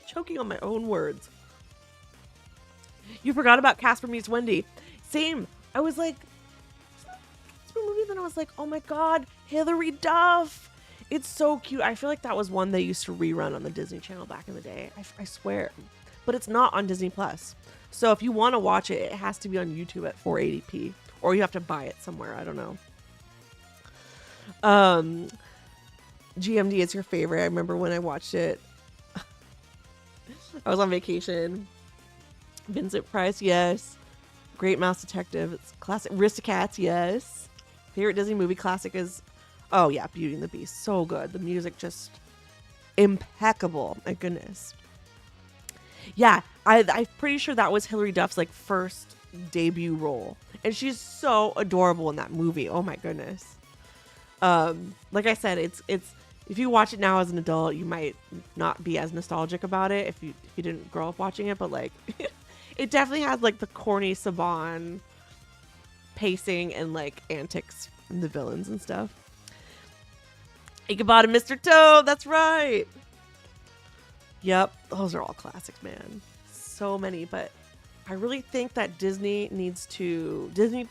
Choking on my own words. You forgot about Casper Meets Wendy. Same. I was like, Casper movie, then I was like, oh my god, Hilary Duff. It's so cute. I feel like that was one they used to rerun on the Disney Channel back in the day. I swear. But it's not on Disney Plus. So if you want to watch it, it has to be on YouTube at 480p. Or you have to buy it somewhere. I don't know. GMD is your favorite. I remember when I watched it. I was on vacation. Vincent Price, yes. Great Mouse Detective. It's classic. Aristocats, yes. Favorite Disney movie classic is, oh yeah, Beauty and the Beast. So good. The music just impeccable. My goodness. Yeah, I'm pretty sure that was Hilary Duff's like first debut role. And she's so adorable in that movie. Oh my goodness. Like I said, it's if you watch it now as an adult, you might not be as nostalgic about it if you didn't grow up watching it, but like it definitely has like the corny Saban pacing and like antics from the villains and stuff. Ichabod and Mr. Toad, that's right. Yep, those are all classics, man. So many, but I really think that Disney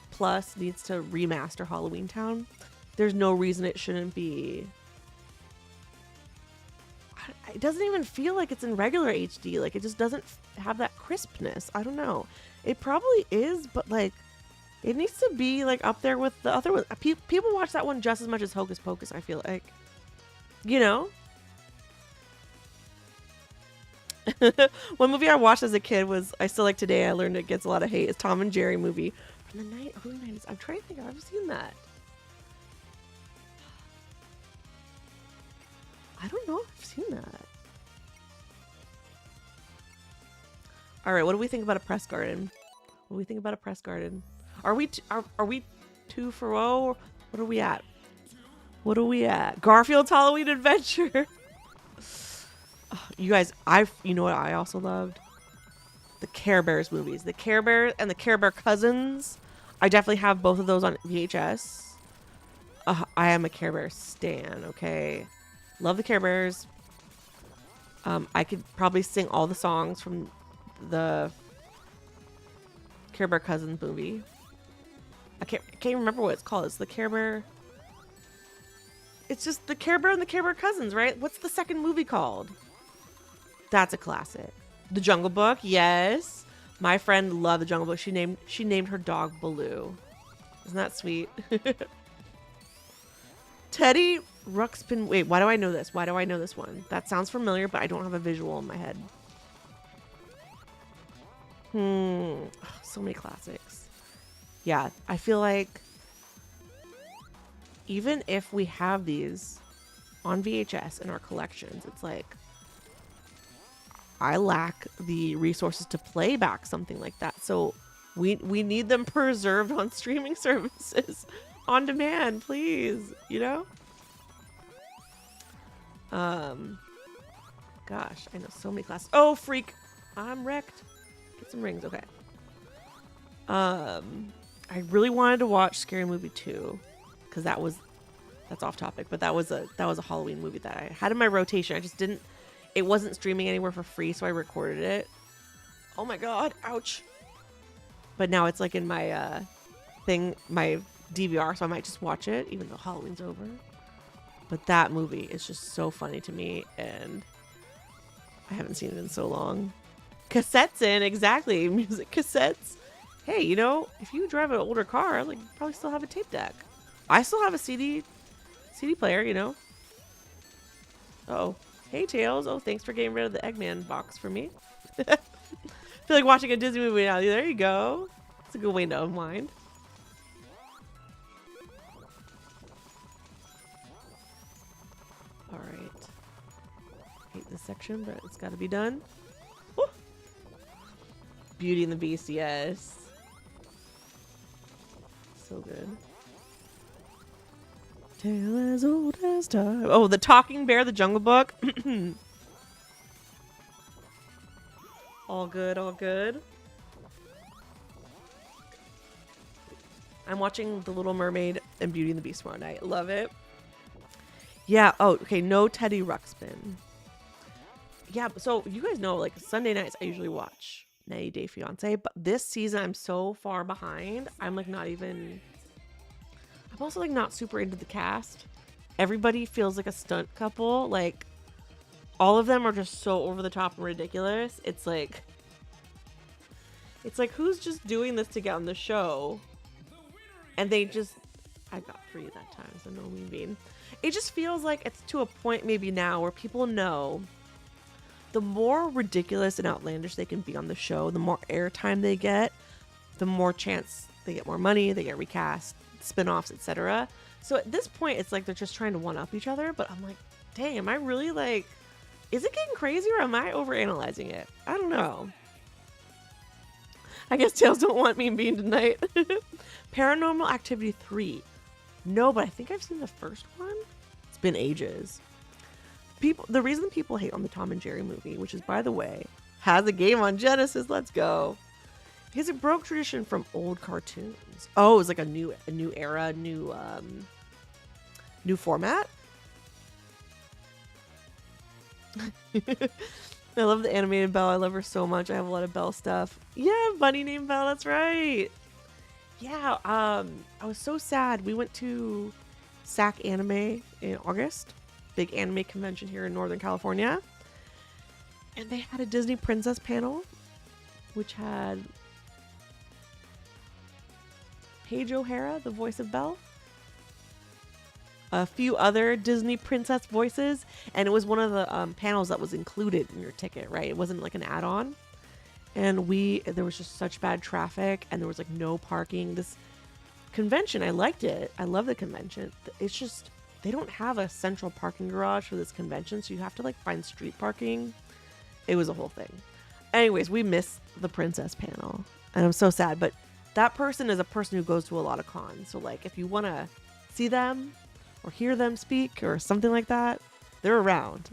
Plus needs to remaster Halloween Town. There's no reason it shouldn't be. It doesn't even feel like it's in regular HD. Like, it just doesn't have that crispness. I don't know. It probably is, but like, it needs to be like up there with the other ones. People watch that one just as much as Hocus Pocus, I feel like. You know? One movie I watched as a kid was, I still like today, I learned it gets a lot of hate. It's Tom and Jerry movie from the early 90s. I'm trying to think, I've never seen that. I don't know if I've seen that. All right, what do we think about a press garden? What do we think about a press garden? Are we 2 for 0? What are we at? What are we at? Garfield's Halloween Adventure. You guys, you know what I also loved? The Care Bears movies. The Care Bears and the Care Bear Cousins. I definitely have both of those on VHS. I am a Care Bear stan, okay? Love the Care Bears. I could probably sing all the songs from the Care Bear Cousins movie. I can't remember what it's called. It's the Care Bear. It's just the Care Bear and the Care Bear Cousins, right? What's the second movie called? That's a classic. The Jungle Book, yes. My friend loved The Jungle Book. She named her dog Baloo. Isn't that sweet? Teddy Ruxpin. Wait, why do I know this? Why do I know this one? That sounds familiar, but I don't have a visual in my head. Oh, so many classics. Yeah, I feel like even if we have these on VHS in our collections, it's like I lack the resources to play back something like that. So we need them preserved on streaming services on demand, please, you know? Gosh, I know so many classes. Oh, freak. I'm wrecked. Get some rings. Okay. I really wanted to watch Scary Movie 2 because that's off topic, but that was a Halloween movie that I had in my rotation. I just didn't, it wasn't streaming anywhere for free, so I recorded it. Oh my god, ouch. But now it's like in my my DVR, so I might just watch it even though Halloween's over. But that movie is just so funny to me, and I haven't seen it in so long. Cassettes in, exactly. Music cassettes. Hey, you know, if you drive an older car, like, you probably still have a tape deck. I still have a CD player, you know. Uh-oh. Hey, Tails. Oh, thanks for getting rid of the Eggman box for me. I feel like watching a Disney movie now. There you go. It's a good way to unwind. All right. Hate this section, but it's got to be done. Woo! Beauty and the Beast, yes. So good. Tale as old as time. Oh, the Talking Bear, the Jungle Book. All good, all good. I'm watching The Little Mermaid and Beauty and the Beast tomorrow night. Love it. Yeah. Oh, okay. No Teddy Ruxpin. Yeah. So you guys know, like Sunday nights, I usually watch 90 Day Fiance. But this season, I'm so far behind. I'm like not even. I'm also like not super into the cast. Everybody feels like a stunt couple. Like all of them are just so over the top and ridiculous. It's like who's just doing this to get on the show? And they just, I got 3 that time, so no mean bean. It just feels like it's to a point maybe now where people know the more ridiculous and outlandish they can be on the show, the more airtime they get, the more chance they get more money, they get recast, spin-offs, etc. So at this point, it's like they're just trying to one-up each other, but I'm like, dang, am I really like, is it getting crazy or am I overanalyzing it? I don't know. I guess Tails don't want Mean Bean tonight. Paranormal Activity 3. No, but I think I've seen the first one. It's been ages. The reason people hate on the Tom and Jerry movie, which is, by the way, has a game on Genesis. Let's go. Because it broke tradition from old cartoons. Oh, it was like a new era, new format. I love the animated Belle. I love her so much. I have a lot of Belle stuff. Yeah, bunny named Belle. That's right. Yeah, I was so sad. We went to SAC Anime in August. Big anime convention here in Northern California. And they had a Disney Princess panel, which had Paige O'Hara, the voice of Belle. A few other Disney princess voices, and it was one of the panels that was included in your ticket, right? It wasn't like an add-on. And there was just such bad traffic, and there was like no parking. This convention, I liked it. I love the convention. It's just, they don't have a central parking garage for this convention, so you have to like find street parking. It was a whole thing. Anyways, we missed the princess panel, and I'm so sad, but that person is a person who goes to a lot of cons. So like, if you want to see them, or hear them speak or something like that, they're around.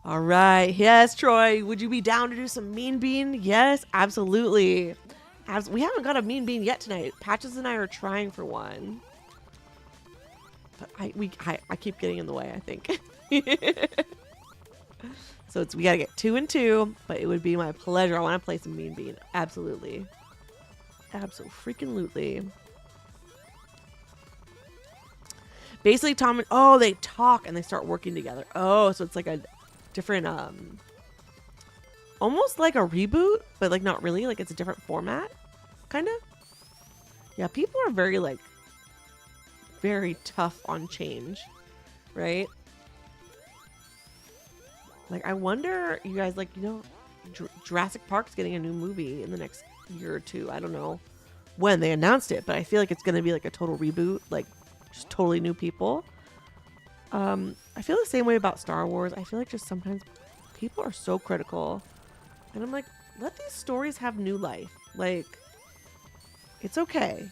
All right. Yes, Troy. Would you be down to do some Mean Bean? Yes, absolutely. We haven't got a Mean Bean yet tonight. Patches and I are trying for one. But I keep getting in the way, I think. So we got to get 2 and 2, but it would be my pleasure. I want to play some Mean Bean. Absolutely. Absolutely. Basically, they talk and they start working together. Oh, so it's like a different, almost like a reboot, but like not really. Like it's a different format, kind of. Yeah, people are very tough on change, right? Like, I wonder, you guys, like, Jurassic Park's getting a new movie in the next year or 2. I don't know when they announced it, but I feel like it's going to be like a total reboot, like just totally new people. I feel the same way about Star Wars. I feel like just sometimes people are so critical, and I'm like, let these stories have new life. Like, it's okay.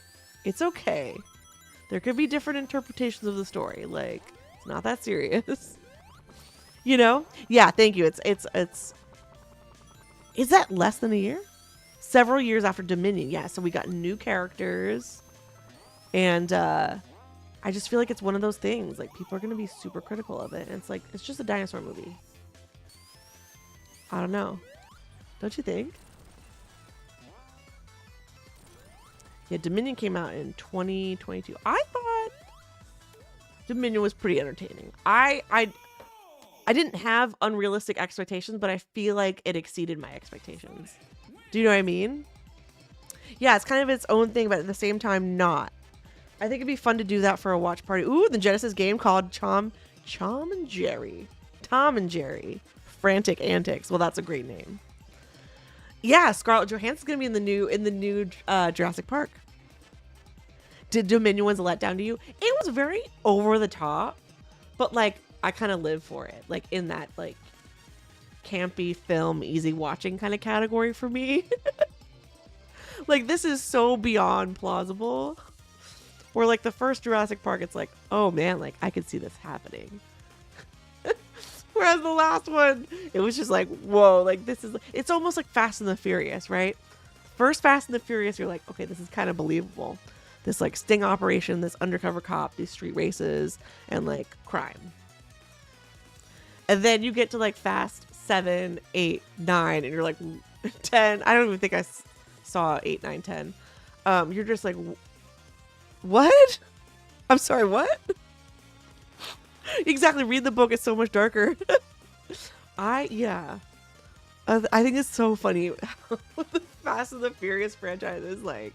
There could be different interpretations of the story. Like, it's not that serious. Yeah, thank you. Is that less than a year? Several years after Dominion. Yeah, so we got new characters, and I just feel like it's one of those things. Like, people are going to be super critical of it. And it's like, it's just a dinosaur movie. I don't know. Don't you think? Yeah, Dominion came out in 2022. I thought Dominion was pretty entertaining. I didn't have unrealistic expectations, but I feel like it exceeded my expectations. Do you know what I mean? Yeah, it's kind of its own thing, but at the same time, not. I think it'd be fun to do that for a watch party. Ooh, the Genesis game called Tom and Jerry. Frantic Antics. Well, that's a great name. Yeah, Scarlett Johansson's gonna be in the new Jurassic Park. Did Dominion was a letdown to you? It was very over the top, but like I kind of live for it. Like in that like campy film, easy watching kind of category for me. Like this is so beyond plausible. Where like the first Jurassic Park, it's like, oh man, like I could see this happening. Whereas the last one, it was just like, whoa, like this is, it's almost like Fast and the Furious, right? First Fast and the Furious, you're like, okay, this is kind of believable. This like sting operation, this undercover cop, these street races, and like crime. And then you get to like Fast 7, 8, 9, and you're like 10. I don't even think I saw 8, 9, 10. You're just like, what? I'm sorry, what? Exactly. Read the book. It's so much darker. Yeah. I think it's so funny. The Fast and the Furious franchise is like,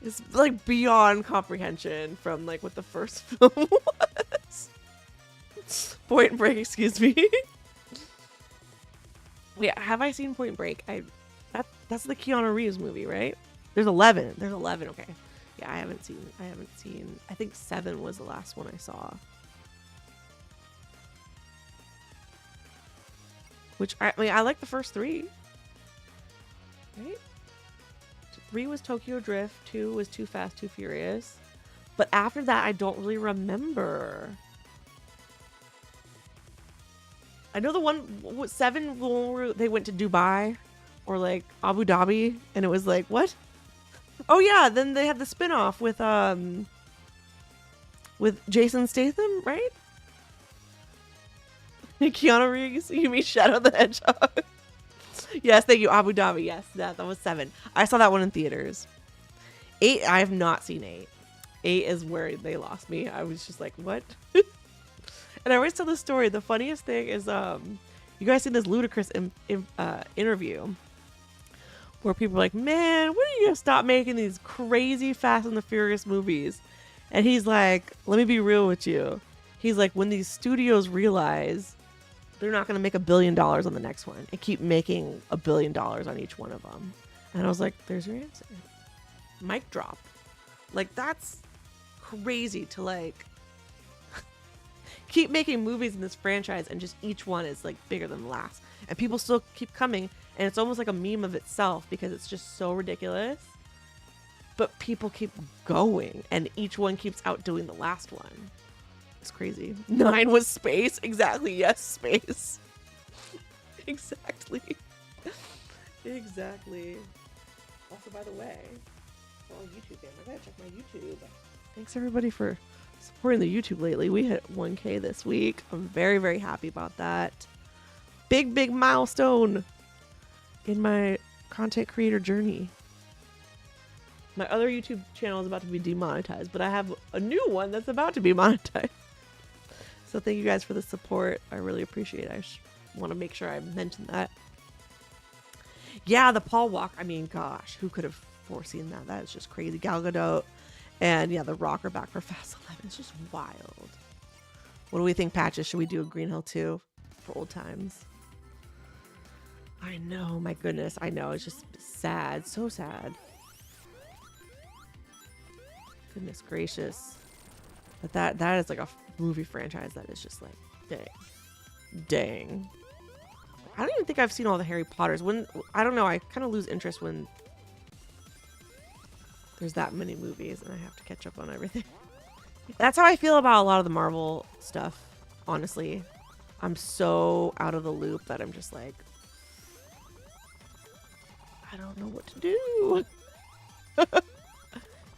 it's like beyond comprehension from like what the first film was. Point Break, excuse me. Yeah, have I seen Point Break? That's the Keanu Reeves movie, right? There's 11. There's 11. Okay. Yeah, I haven't seen. I think 7 was the last one I saw. Which I mean, I like the first 3. Right? 3 was Tokyo Drift. 2 was Too Fast, Too Furious. But after that, I don't really remember. I know the one 7 where they went to Dubai or like Abu Dhabi, and it was like, what? Oh yeah, then they had the spin-off with Jason Statham, right? Keanu Reeves. You mean Shadow the Hedgehog? Yes, thank you. Abu Dhabi. Yes, that was 7. I saw that one in theaters. 8, I have not seen 8. 8 is where they lost me. I was just like, what? And I always tell this story. The funniest thing is, you guys seen this ludicrous interview where people are like, man, when are you gonna stop making these crazy Fast and the Furious movies? And he's like, let me be real with you. He's like, when these studios realize they're not gonna make $1 billion on the next one and keep making $1 billion on each one of them. And I was like, there's your answer. Mic drop. Like, that's crazy to like keep making movies in this franchise and just each one is like bigger than the last. And people still keep coming, and it's almost like a meme of itself because it's just so ridiculous. But people keep going, and each one keeps outdoing the last one. It's crazy. 9 was space. Exactly. Yes, space. Exactly. Exactly. Also, by the way, well, YouTube game. I gotta check my YouTube. Thanks everybody for supporting the YouTube lately. We hit 1K this week. I'm very, very happy about that. Big, big milestone in my content creator journey. My other YouTube channel is about to be demonetized, but I have a new one that's about to be monetized. So thank you guys for the support. I really appreciate it. I just want to make sure I mention that. Yeah, the Paul Walk. I mean, gosh, who could have foreseen that? That is just crazy. Gal Gadot. And yeah, the Rock are back for Fast 11. It's just wild. What do we think, Patches? Should we do a Green Hill 2 for old times? I know, my goodness. I know, it's just sad. So sad. Goodness gracious. But that is like a movie franchise that is just like, dang. I don't even think I've seen all the Harry Potters. I don't know, I kind of lose interest when there's that many movies and I have to catch up on everything. That's how I feel about a lot of the Marvel stuff, honestly. I'm so out of the loop that I'm just like, I don't know what to do.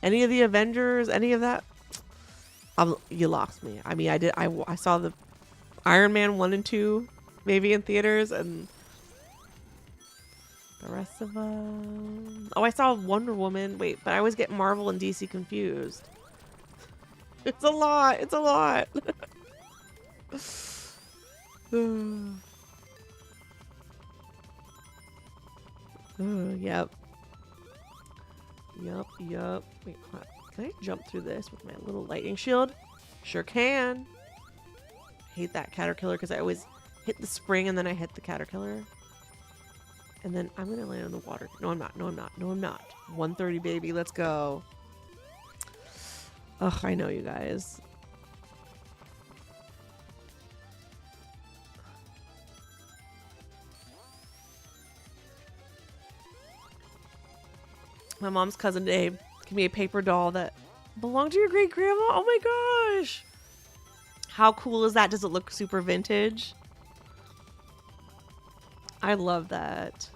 Any of the Avengers, any of that, you lost me. I mean, I saw the Iron Man 1 and 2 maybe in theaters, and the rest of them. Oh, I saw Wonder Woman. Wait, but I always get Marvel and DC confused. It's a lot. It's a lot. Yep. Wait, can I jump through this with my little lightning shield? Sure can. Hate that caterpillar because I always hit the spring and then I hit the caterpillar. And then I'm gonna land on the water. No, I'm not. 130, baby. Let's go. Ugh, I know, you guys. My mom's cousin Dave gave me a paper doll that belonged to your great grandma. Oh my gosh. How cool is that? Does it look super vintage? I love that.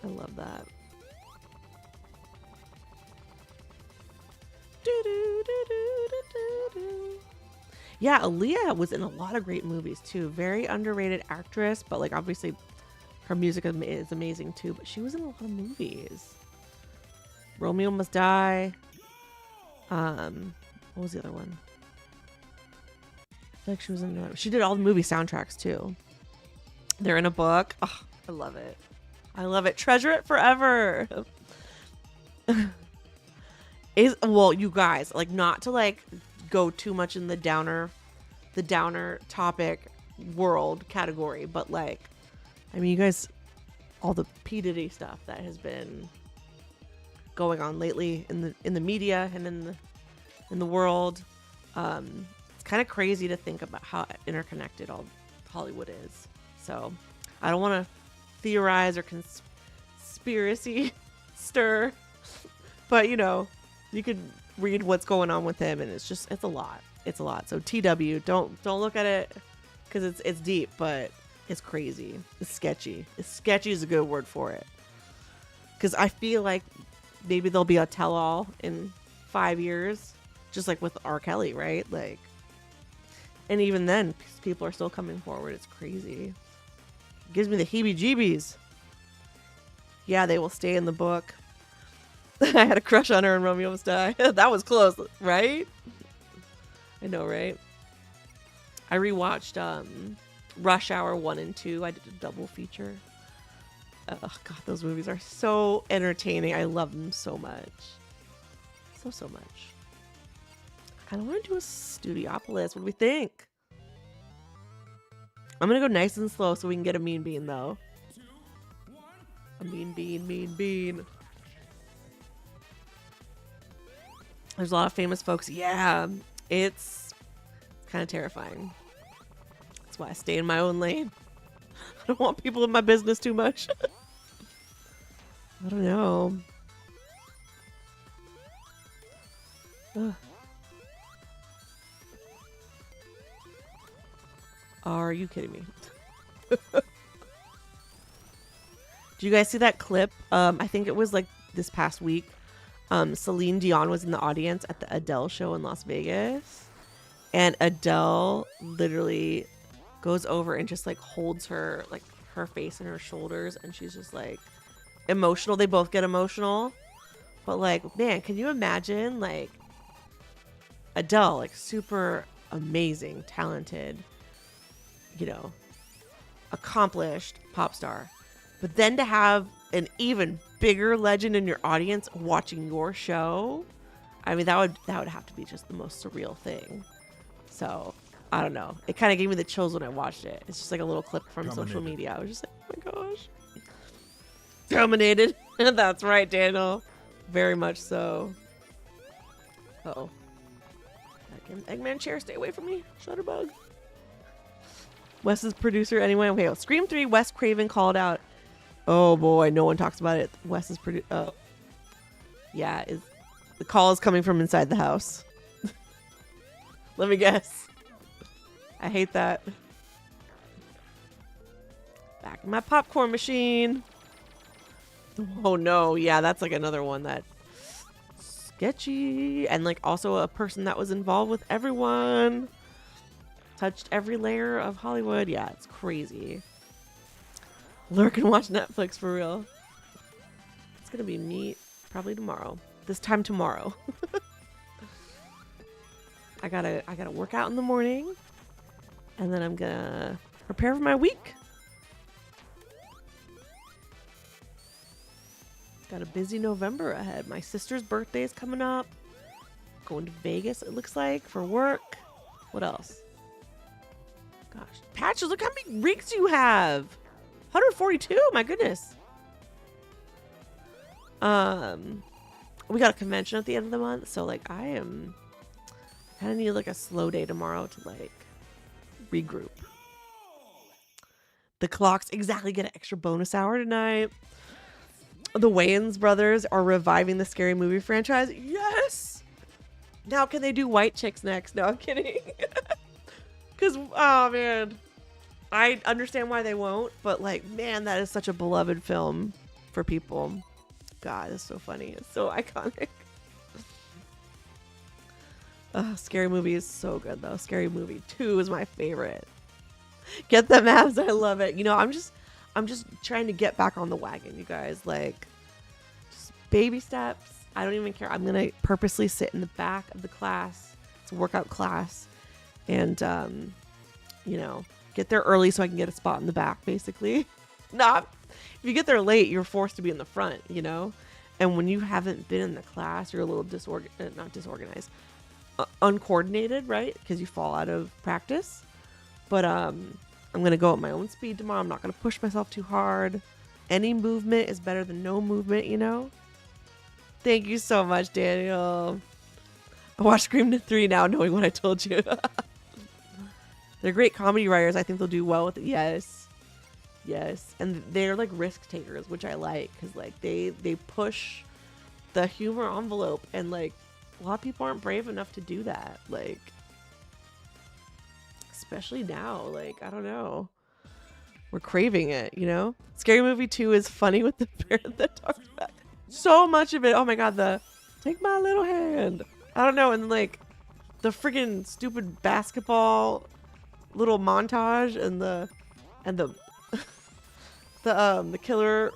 I love that. Yeah, Aaliyah was in a lot of great movies too. Very underrated actress, but like obviously her music is amazing too. But she was in a lot of movies. Romeo Must Die. What was the other one? I feel like she was in another. She did all the movie soundtracks too. They're in a book. Oh, I love it. I love it. Treasure it forever. Well, you guys, like, not to like go too much in the downer topic world category, but like, I mean, you guys, all the P. Diddy stuff that has been going on lately in the media and in the world, it's kind of crazy to think about how interconnected all Hollywood is. So I don't want to theorize or conspiracy stir, but you know, you could read what's going on with him, and it's a lot. It's a lot. So TW, don't look at it because it's deep, but it's crazy. It's sketchy. Sketchy is a good word for it. Because I feel like maybe there'll be a tell-all in 5 years, just like with R. Kelly, right? Like, and even then, people are still coming forward. It's crazy. It gives me the heebie-jeebies. Yeah, they will stay in the book. I had a crush on her in Romeo Must Die. That was close, right? I know, right? I rewatched Rush Hour 1 and 2. I did a double feature. Oh, God, those movies are so entertaining. I love them so much. So much. I kind of want to do a Studiopolis. What do we think? I'm going to go nice and slow so we can get a mean bean, though. A mean bean. There's a lot of famous folks. Yeah, it's kind of terrifying. That's why I stay in my own lane. I don't want people in my business too much. I don't know. Ugh. Are you kidding me? Do you guys see that clip? I think it was like this past week. Celine Dion was in the audience at the Adele show in Las Vegas, and Adele literally goes over and just like holds her, like her face and her shoulders, and she's just like emotional. They both get emotional, but like, man, can you imagine like Adele, like super amazing, talented, you know, accomplished pop star, but then to have an even bigger legend in your audience watching your show, I mean, that would have to be just the most surreal thing. So I don't know, it kind of gave me the chills when I watched it. It's just like a little clip from social media. I was just like, oh my gosh, dominated. That's right, Daniel, very much so. Oh, Eggman chair, stay away from me, Shutterbug. Wes's producer anyway. Okay, Scream 3, Wes Craven called out. Oh boy, no one talks about it. Wes is pretty. Oh, yeah. The call is coming from inside the house? Let me guess. I hate that. Back in my popcorn machine. Oh no, yeah, that's like another one that sketchy, and like also a person that was involved with everyone, touched every layer of Hollywood. Yeah, it's crazy. Lurk and watch Netflix for real. It's gonna be me probably tomorrow. This time tomorrow. I gotta work out in the morning, and then I'm gonna prepare for my week. Got a busy November ahead. My sister's birthday is coming up. Going to Vegas, it looks like, for work. What else? Gosh, Patches, look how many reeks you have. 142, my goodness. We got a convention at the end of the month, so like I kind of need like a slow day tomorrow to like regroup. The Clocks exactly get an extra bonus hour tonight. The Wayans brothers are reviving the Scary Movie franchise. Yes! Now can they do white chicks next? No, I'm kidding. Because, oh man, I understand why they won't, but like, man, that is such a beloved film for people. God, it's so funny. It's so iconic. Scary Movie is so good though. Scary Movie 2 is my favorite. Get them abs. I love it. You know, I'm just trying to get back on the wagon, you guys. Like, just baby steps. I don't even care. I'm gonna purposely sit in the back of the class. It's a workout class, and you know, get there early so I can get a spot in the back. Basically, if you get there late, you're forced to be in the front. You know, and when you haven't been in the class, you're a little not disorganized, uncoordinated, right? Because you fall out of practice. But I'm gonna go at my own speed tomorrow. I'm not gonna push myself too hard. Any movement is better than no movement, you know? Thank you so much, Daniel. I watched Scream 3 now knowing what I told you. They're great comedy writers. I think they'll do well with it. Yes. Yes. And they're like risk takers, which I like, because like they push the humor envelope, and like a lot of people aren't brave enough to do that. Like, especially now, like, I don't know. We're craving it, you know? Scary Movie 2 is funny with the parent that talks back. So much of it. Oh my God, the take my little hand. I don't know. And like the freaking stupid basketball little montage, and the the killer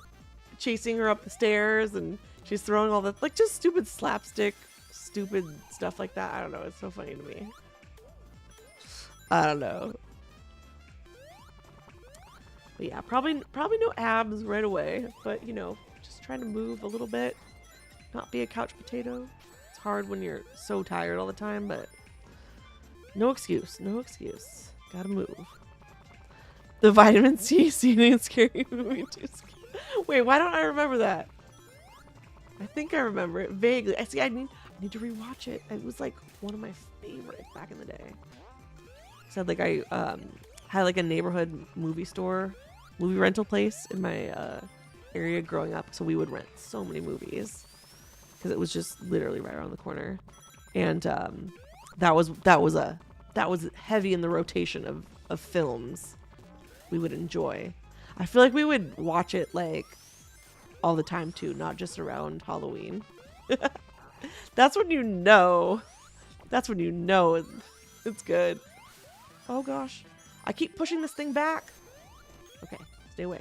chasing her up the stairs, and she's throwing all the like just stupid slapstick, stupid stuff like that. I don't know. It's so funny to me. I don't know. But yeah, probably no abs right away, but you know, just trying to move a little bit, not be a couch potato. It's hard when you're so tired all the time, but no excuse. Gotta move. The vitamin C scene in Scary Movie 2. Wait, why don't I remember that? I think I remember it vaguely. I need to rewatch it. It was like one of my favorites back in the day. Said like I had like a neighborhood movie rental place in my area growing up, so we would rent so many movies because it was just literally right around the corner, and that was heavy in the rotation of films we would enjoy. I feel like we would watch it like all the time too, not just around Halloween. That's when you know it's good. Oh gosh, I keep pushing this thing back. Okay, stay away.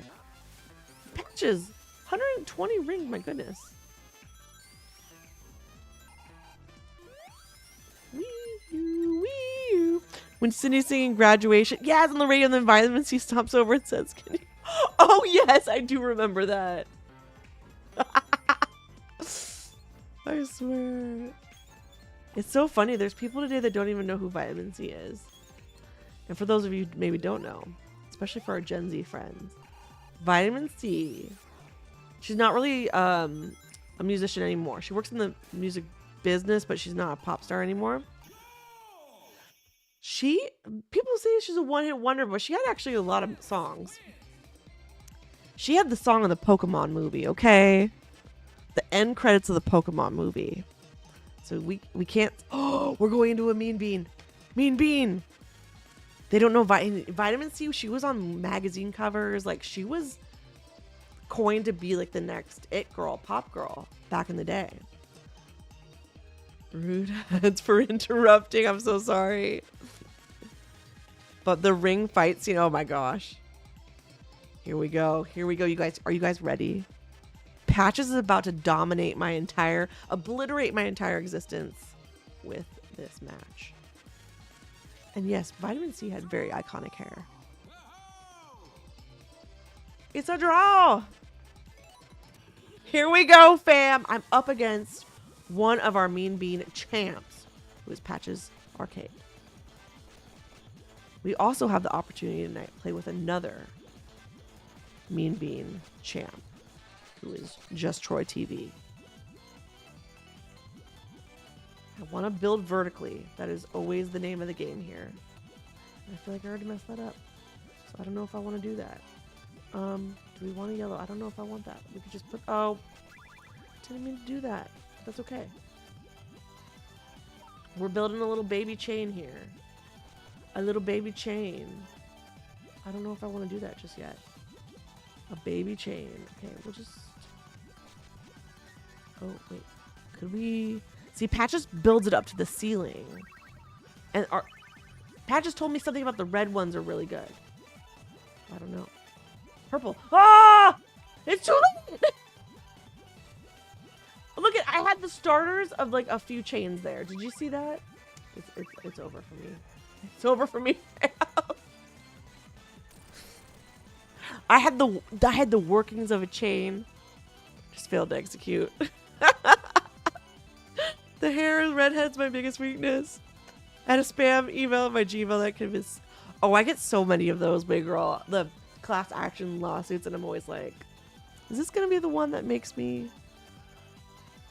Patches, 120 rings, my goodness. Wee. When Sydney's singing Graduation, yeah, it's on the radio, and then Vitamin C stops over and says, "Can you?" Oh yes, I do remember that. I swear. It's so funny. There's people today that don't even know who Vitamin C is. And for those of you who maybe don't know, especially for our Gen Z friends, Vitamin C, she's not really a musician anymore. She works in the music business, but she's not a pop star anymore. People say she's a one-hit wonder, but she had actually a lot of songs. She had the song in the Pokemon movie, okay? The end credits of the Pokemon movie. So we can't... Oh, we're going into a Mean Bean. Mean Bean! They don't know Vitamin C. She was on magazine covers. Like, she was coined to be like the next it girl, pop girl back in the day. Rude heads for interrupting. I'm so sorry. But the ring fight scene, oh my gosh. Here we go, you guys. Are you guys ready? Patches is about to obliterate my entire existence with this match. And yes, Vitamin C had very iconic hair. It's a draw! Here we go, fam! I'm up against one of our Mean Bean champs, who is Patches Arcade. We also have the opportunity tonight to play with another Mean Bean champ, who is Just Troy TV. I want to build vertically. That is always the name of the game here. I feel like I already messed that up. So I don't know if I want to do that. Do we want a yellow? I don't know if I want that. We could just put... Oh. I didn't mean to do that. That's okay. We're building a little baby chain here. A little baby chain. I don't know if I want to do that just yet. A baby chain. Okay, we'll just... Oh, wait. Could we... See, Patches builds it up to the ceiling. And Patches told me something about the red ones are really good. I don't know. Purple. Ah! It's too late! Look at, I had the starters of like a few chains there. Did you see that? It's over for me. It's over for me. I had the workings of a chain. Just failed to execute. The hair and redhead's my biggest weakness. I had a spam email at my Gmail that convinced. Oh, I get so many of those, big girl. The class action lawsuits, and I'm always like, is this gonna be the one that makes me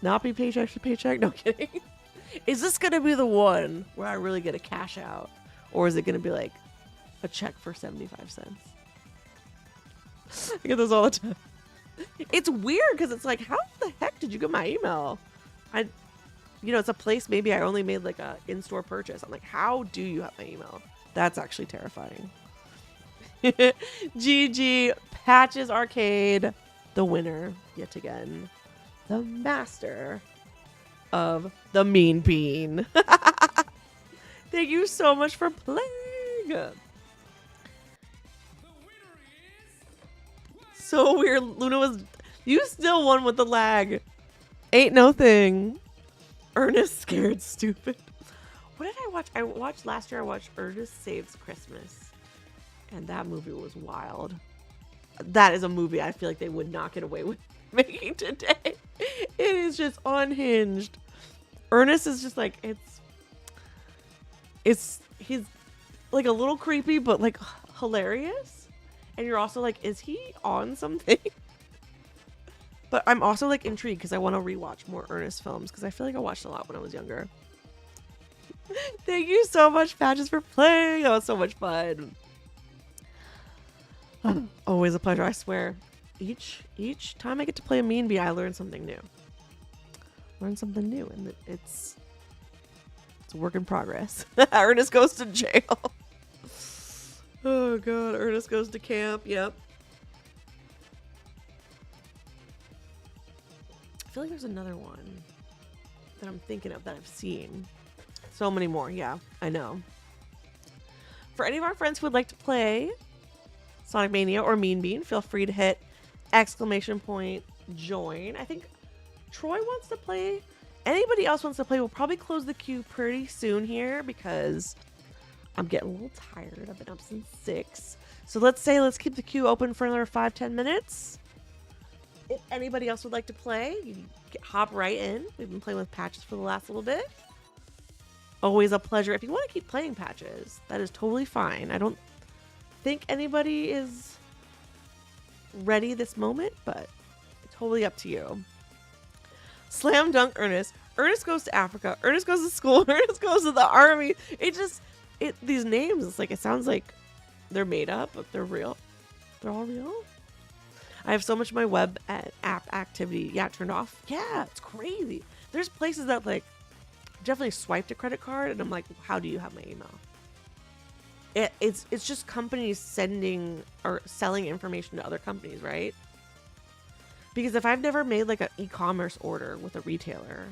not be paycheck to paycheck? No kidding. Is this gonna be the one where I really get a cash out? Or is it gonna be like a check for 75 cents? I get those all the time. It's weird because it's like, how the heck did you get my email? You know, it's a place maybe I only made like a in-store purchase. I'm like, how do you have my email? That's actually terrifying. GG, Patches Arcade, the winner yet again. The master of the mean bean. Thank you so much for playing. So weird. Luna was... You still won with the lag. Ain't no thing. Ernest Scared Stupid. What did I watch? Last year I watched Ernest Saves Christmas. And that movie was wild. That is a movie I feel like they would not get away with making today. It is just unhinged. Ernest is just like, he's like a little creepy, but like hilarious. And you're also like, is he on something? But I'm also like intrigued because I want to rewatch more Ernest films because I feel like I watched a lot when I was younger. Thank you so much, Patches, for playing. That was so much fun. Always a pleasure, I swear. Each time I get to play a Mean Bee, I learn something new. Learn something new, and it's a work in progress. Ernest goes to jail. Oh god, Ernest goes to camp. Yep. I feel like there's another one that I'm thinking of that I've seen. So many more. Yeah, I know. For any of our friends who would like to play Sonic Mania or Mean Bean, feel free to hit !join. I think Troy wants to play. Anybody else wants to play, we'll probably close the queue pretty soon here because I'm getting a little tired. I've been up since 6. So let's keep the queue open for another 5-10 minutes. If anybody else would like to play, you can hop right in. We've been playing with Patches for the last little bit. Always a pleasure. If you want to keep playing Patches, that is totally fine. I don't think anybody is ready this moment, but it's totally up to you. Slam dunk Ernest. Ernest goes to Africa. Ernest goes to school. Ernest goes to the army. These names, it's like, it sounds like they're made up, but they're real. They're all real. I have so much of my web app activity, turned off. Yeah, it's crazy. There's places that like definitely swiped a credit card, and I'm like, how do you have my email? It's just companies sending or selling information to other companies, right? Because if I've never made like an e-commerce order with a retailer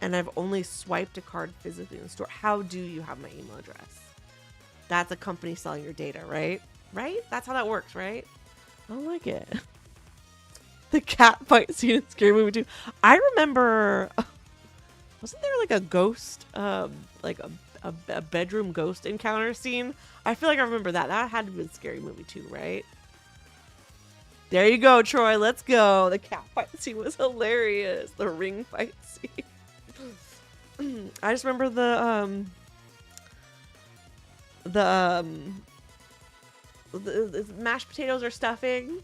and I've only swiped a card physically in the store, how do you have my email address? That's a company selling your data, right? Right? That's how that works, right? I don't like it. The cat fight scene in Scary Movie 2. I remember, wasn't there like a ghost, like a bedroom ghost encounter scene? I feel like I remember that. That had to be in Scary Movie 2, right? There you go, Troy. Let's go. The cat fight scene was hilarious. The ring fight scene. I just remember the mashed potatoes or stuffing.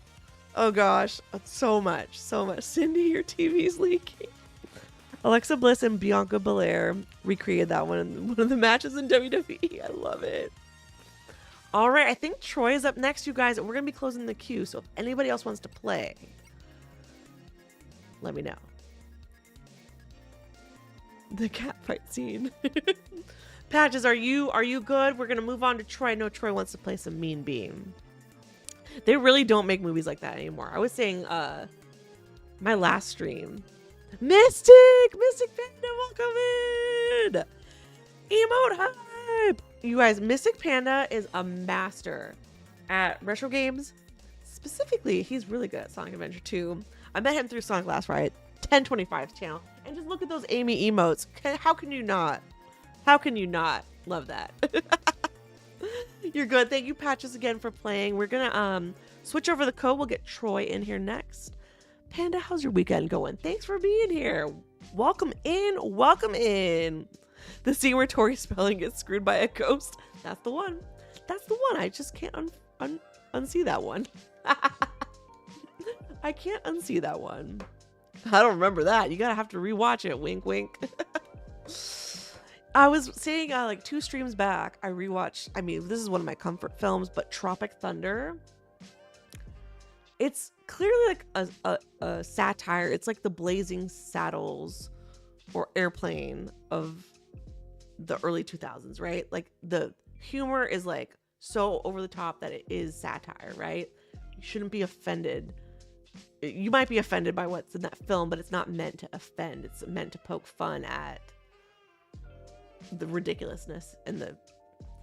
Oh gosh, so much. Cindy, your TV's leaking. Alexa Bliss and Bianca Belair recreated that one in one of the matches in WWE. I love it. All right, I think Troy is up next, you guys. We're gonna be closing the queue, so if anybody else wants to play, let me know. The cat fight scene. Patches, are you good? We're gonna move on to Troy. I know Troy wants to play some Mean Bean. They really don't make movies like that anymore. I was saying my last stream. Mystic Panda, welcome in. Emote hype. You guys, Mystic Panda is a master at retro games. Specifically, he's really good at Sonic Adventure 2. I met him through Sonic Last Ride, 1025's channel. And just look at those Amy emotes. How can you not? How can you not love that? You're good. Thank you, Patches, again for playing. We're gonna switch over the code. We'll get Troy in here next. Panda, how's your weekend going? Thanks for being here. Welcome in. Welcome in. The scene where Tori Spelling gets screwed by a ghost. That's the one. That's the one. I just can't unsee that one. I can't unsee that one. I don't remember that. You gotta have to rewatch it. Wink, wink. I was saying like 2 streams back, I rewatched. I mean, this is one of my comfort films, but Tropic Thunder. It's clearly like a satire. It's like the Blazing Saddles or Airplane of the early 2000s, right? Like the humor is like so over the top that it is satire, right? You shouldn't be offended. You might be offended by what's in that film, but it's not meant to offend. It's meant to poke fun at the ridiculousness and the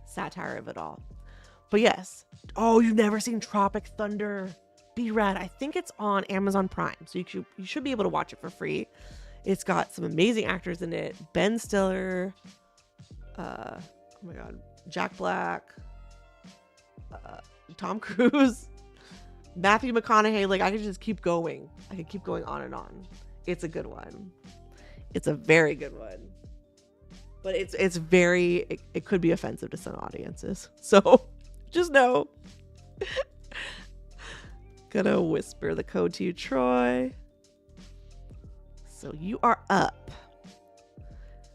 satire of it all. But yes. Oh, you've never seen Tropic Thunder? Be rad. I think it's on Amazon Prime, so you should be able to watch it for free. It's got some amazing actors in it. Ben Stiller, oh my god, Jack Black, Tom Cruise, Matthew McConaughey. Like I could just keep going. I could keep going on and on. It's a good one. It's a very good one. But it's very, it could be offensive to some audiences. So just know. Gonna whisper the code to you, Troy. So you are up.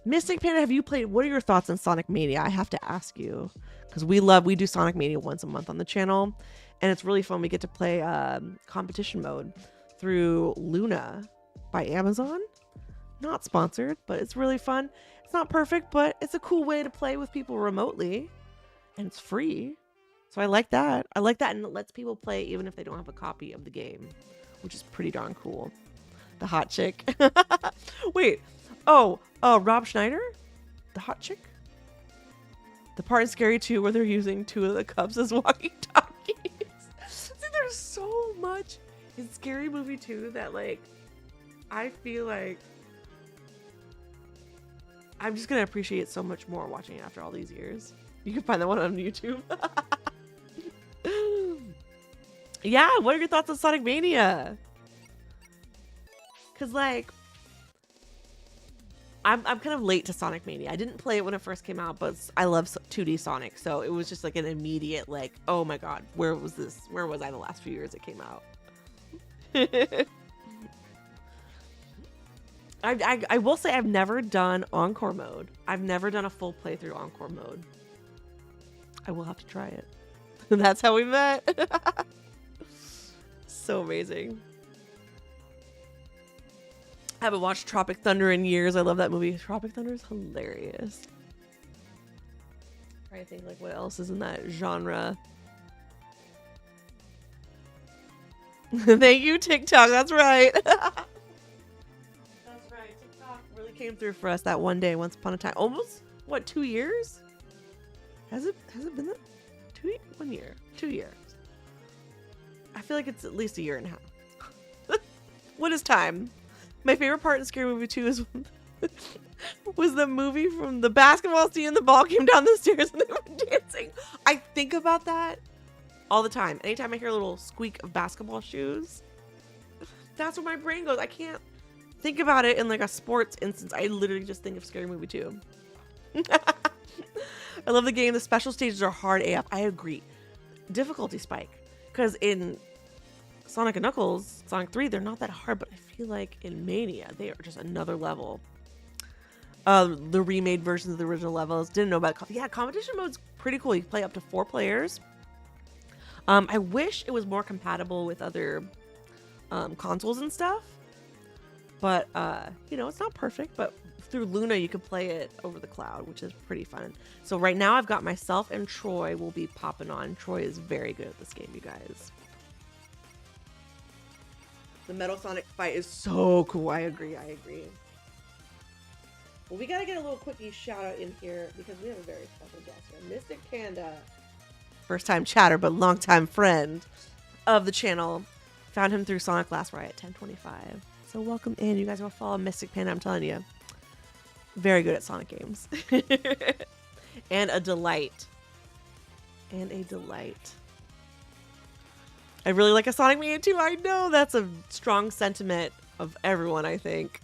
Mystic Panda, have you played? What are your thoughts on Sonic Mania? I have to ask you because we do Sonic Mania once a month on the channel, and it's really fun. We get to play competition mode through Luna by Amazon. Not sponsored, but it's really fun. It's not perfect, but it's a cool way to play with people remotely, and it's free. So I like that. I like that, and it lets people play even if they don't have a copy of the game, which is pretty darn cool. The hot chick. Wait. Oh, Rob Schneider? The hot chick? The part in Scary 2 where they're using 2 of the cups as walkie-talkies. See, there's so much in Scary Movie 2 that, like, I feel like I'm just going to appreciate it so much more watching it after all these years. You can find that one on YouTube. Yeah, what are your thoughts on Sonic Mania? Because, like, I'm kind of late to Sonic Mania. I didn't play it when it first came out, but I love 2D Sonic, so it was just like an immediate, like, oh my god, where was this? Where was I the last few years it came out? I will say I've never done Encore mode. I've never done a full playthrough Encore mode. I will have to try it. That's how we met. So amazing. I haven't watched Tropic Thunder in years. I love that movie. Tropic Thunder is hilarious. I think like what else is in that genre. Thank you, TikTok. That's right. That's right. TikTok really came through for us that one day, once upon a time. Almost what, 2 years? Has it been that? 1 year? 2 years. I feel like it's at least a year and a half. What is time? My favorite part in Scary Movie 2 is was the movie from the basketball scene and the ball came down the stairs and they were dancing. I think about that all the time. Anytime I hear a little squeak of basketball shoes, that's where my brain goes. I can't think about it in like a sports instance. I literally just think of Scary Movie 2. I love the game. The special stages are hard AF. I agree. Difficulty spike. Because in Sonic and Knuckles, Sonic 3, they're not that hard, but I feel like in Mania, they are just another level. The remade versions of the original levels. Didn't know about it. Yeah, competition mode's pretty cool. You can play up to 4 players. I wish it was more compatible with other consoles and stuff. But, you know, it's not perfect, but through Luna, you can play it over the cloud, which is pretty fun. So right now I've got myself and Troy will be popping on. Troy is very good at this game, you guys. The Metal Sonic fight is so cool. I agree. Well, we gotta get a little quickie shout out in here because we have a very special guest here. Mystic Panda. First time chatter, but long time friend of the channel. Found him through Sonic Last Riot 1025. So welcome in. You guys will follow Mystic Panda, I'm telling you. Very good at Sonic games. And a delight. I really like a Sonic Mania too. I know that's a strong sentiment of everyone, I think.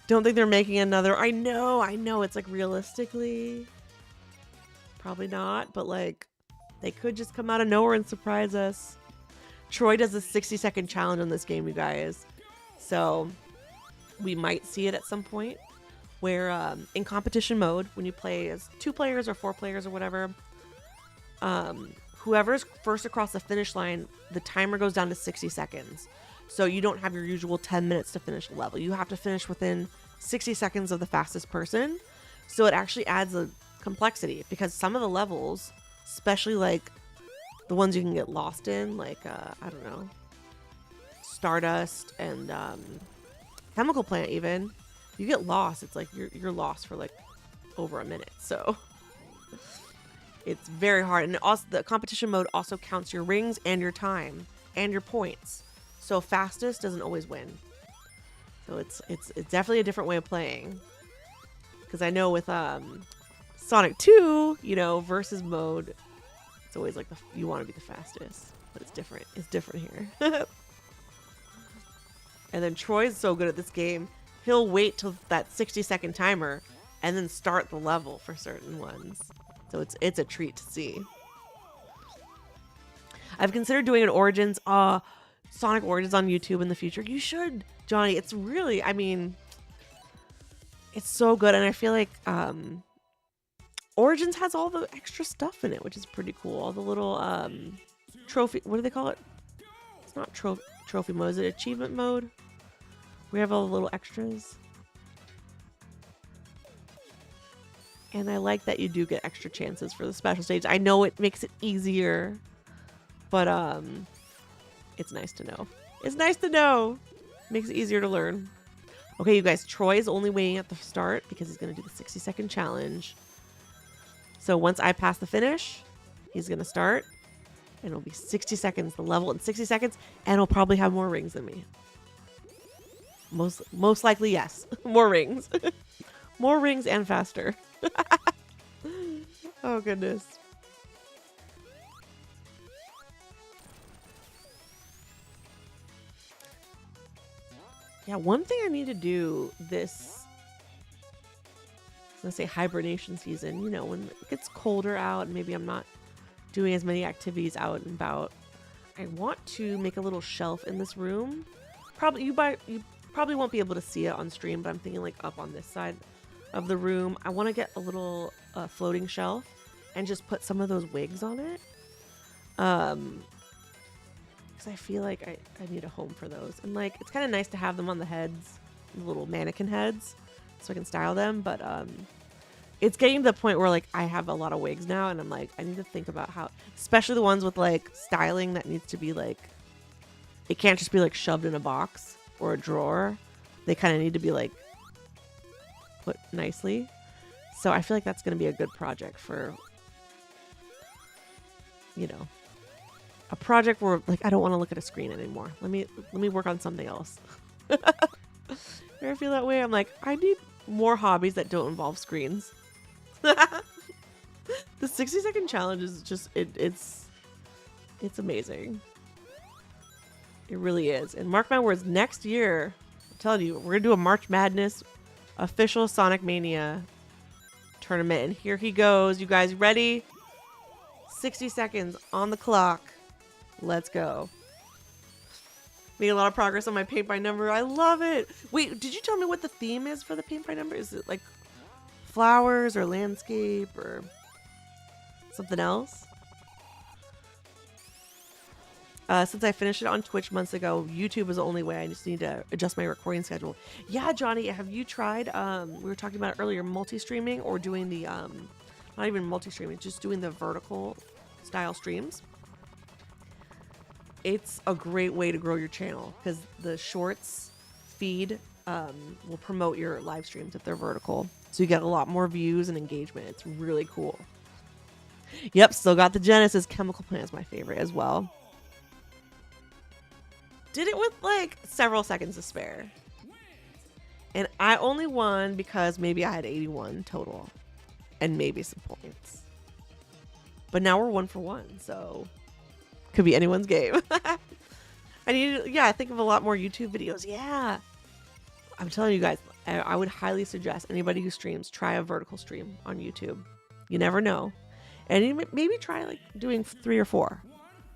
Don't think they're making another. I know. It's like realistically, probably not, but like they could just come out of nowhere and surprise us. Troy does a 60-second challenge on this game, you guys. So we might see it at some point where in competition mode, when you play as 2 players or 4 players or whatever, whoever's first across the finish line, the timer goes down to 60 seconds. So you don't have your usual 10 minutes to finish a level. You have to finish within 60 seconds of the fastest person. So it actually adds a complexity because some of the levels, especially like the ones you can get lost in, like, I don't know, Stardust and Chemical Plant even, you get lost. It's like you're lost for like over a minute. So it's very hard. And also the competition mode also counts your rings and your time and your points. So fastest doesn't always win. So it's definitely a different way of playing. Because I know with Sonic 2, you know, versus mode, it's always like you want to be the fastest, but it's different. It's different here. And then Troy's so good at this game, he'll wait till that 60-second timer and then start the level for certain ones. So it's a treat to see. I've considered doing an Origins, Sonic Origins on YouTube in the future. You should, Johnny. It's really, I mean, it's so good. And I feel like Origins has all the extra stuff in it, which is pretty cool. All the little trophy, what do they call it? It's not trophy mode. Is it achievement mode? We have all the little extras. And I like that you do get extra chances for the special stage. I know it makes it easier, but it's nice to know. It's nice to know. Makes it easier to learn. Okay, you guys, Troy's only waiting at the start because he's going to do the 60-second challenge. So once I pass the finish, he's going to start. And it'll be 60 seconds, the level in 60 seconds. And he'll probably have more rings than me. Most likely, yes. More rings. More rings and faster. Oh, goodness. Yeah, one thing I need to do this, I was going to say hibernation season, you know, when it gets colder out and maybe I'm not doing as many activities out and about, I want to make a little shelf in this room. You probably won't be able to see it on stream, but I'm thinking like up on this side of the room. I want to get a little floating shelf and just put some of those wigs on it. Because I feel like I need a home for those. And like, it's kind of nice to have them on the heads, the little mannequin heads, so I can style them. But it's getting to the point where like I have a lot of wigs now and I'm like, I need to think about how, especially the ones with like styling that needs to be like, it can't just be like shoved in a box or a drawer. They kind of need to be like put nicely. So I feel like that's going to be a good project for, you know, a project where like I don't want to look at a screen anymore. Let me work on something else. I feel that way. I'm like, I need more hobbies that don't involve screens. The 60-second challenge is just it's amazing. It really is. And mark my words, next year, I'm telling you, we're gonna do a March Madness official Sonic Mania tournament. And here he goes. You guys ready? 60 seconds on the clock. Let's go. Made a lot of progress on my paint by number. I love it. Wait, did you tell me what the theme is for the paint by number? Is it like flowers or landscape or something else? Since I finished it on Twitch months ago, YouTube is the only way. I just need to adjust my recording schedule. Yeah, Johnny, have you tried, we were talking about it earlier, multi-streaming or doing the, not even multi-streaming, just doing the vertical style streams? It's a great way to grow your channel because the shorts feed will promote your live streams if they're vertical. So you get a lot more views and engagement. It's really cool. Yep, still got the Genesis. Chemical Plant is my favorite as well. Did it with like several seconds to spare. And I only won because maybe I had 81 total. And maybe some points. But now we're 1 for 1, so could be anyone's game. I need to, yeah, think of a lot more YouTube videos. Yeah. I'm telling you guys, I would highly suggest anybody who streams, try a vertical stream on YouTube. You never know. And maybe try like doing 3 or 4.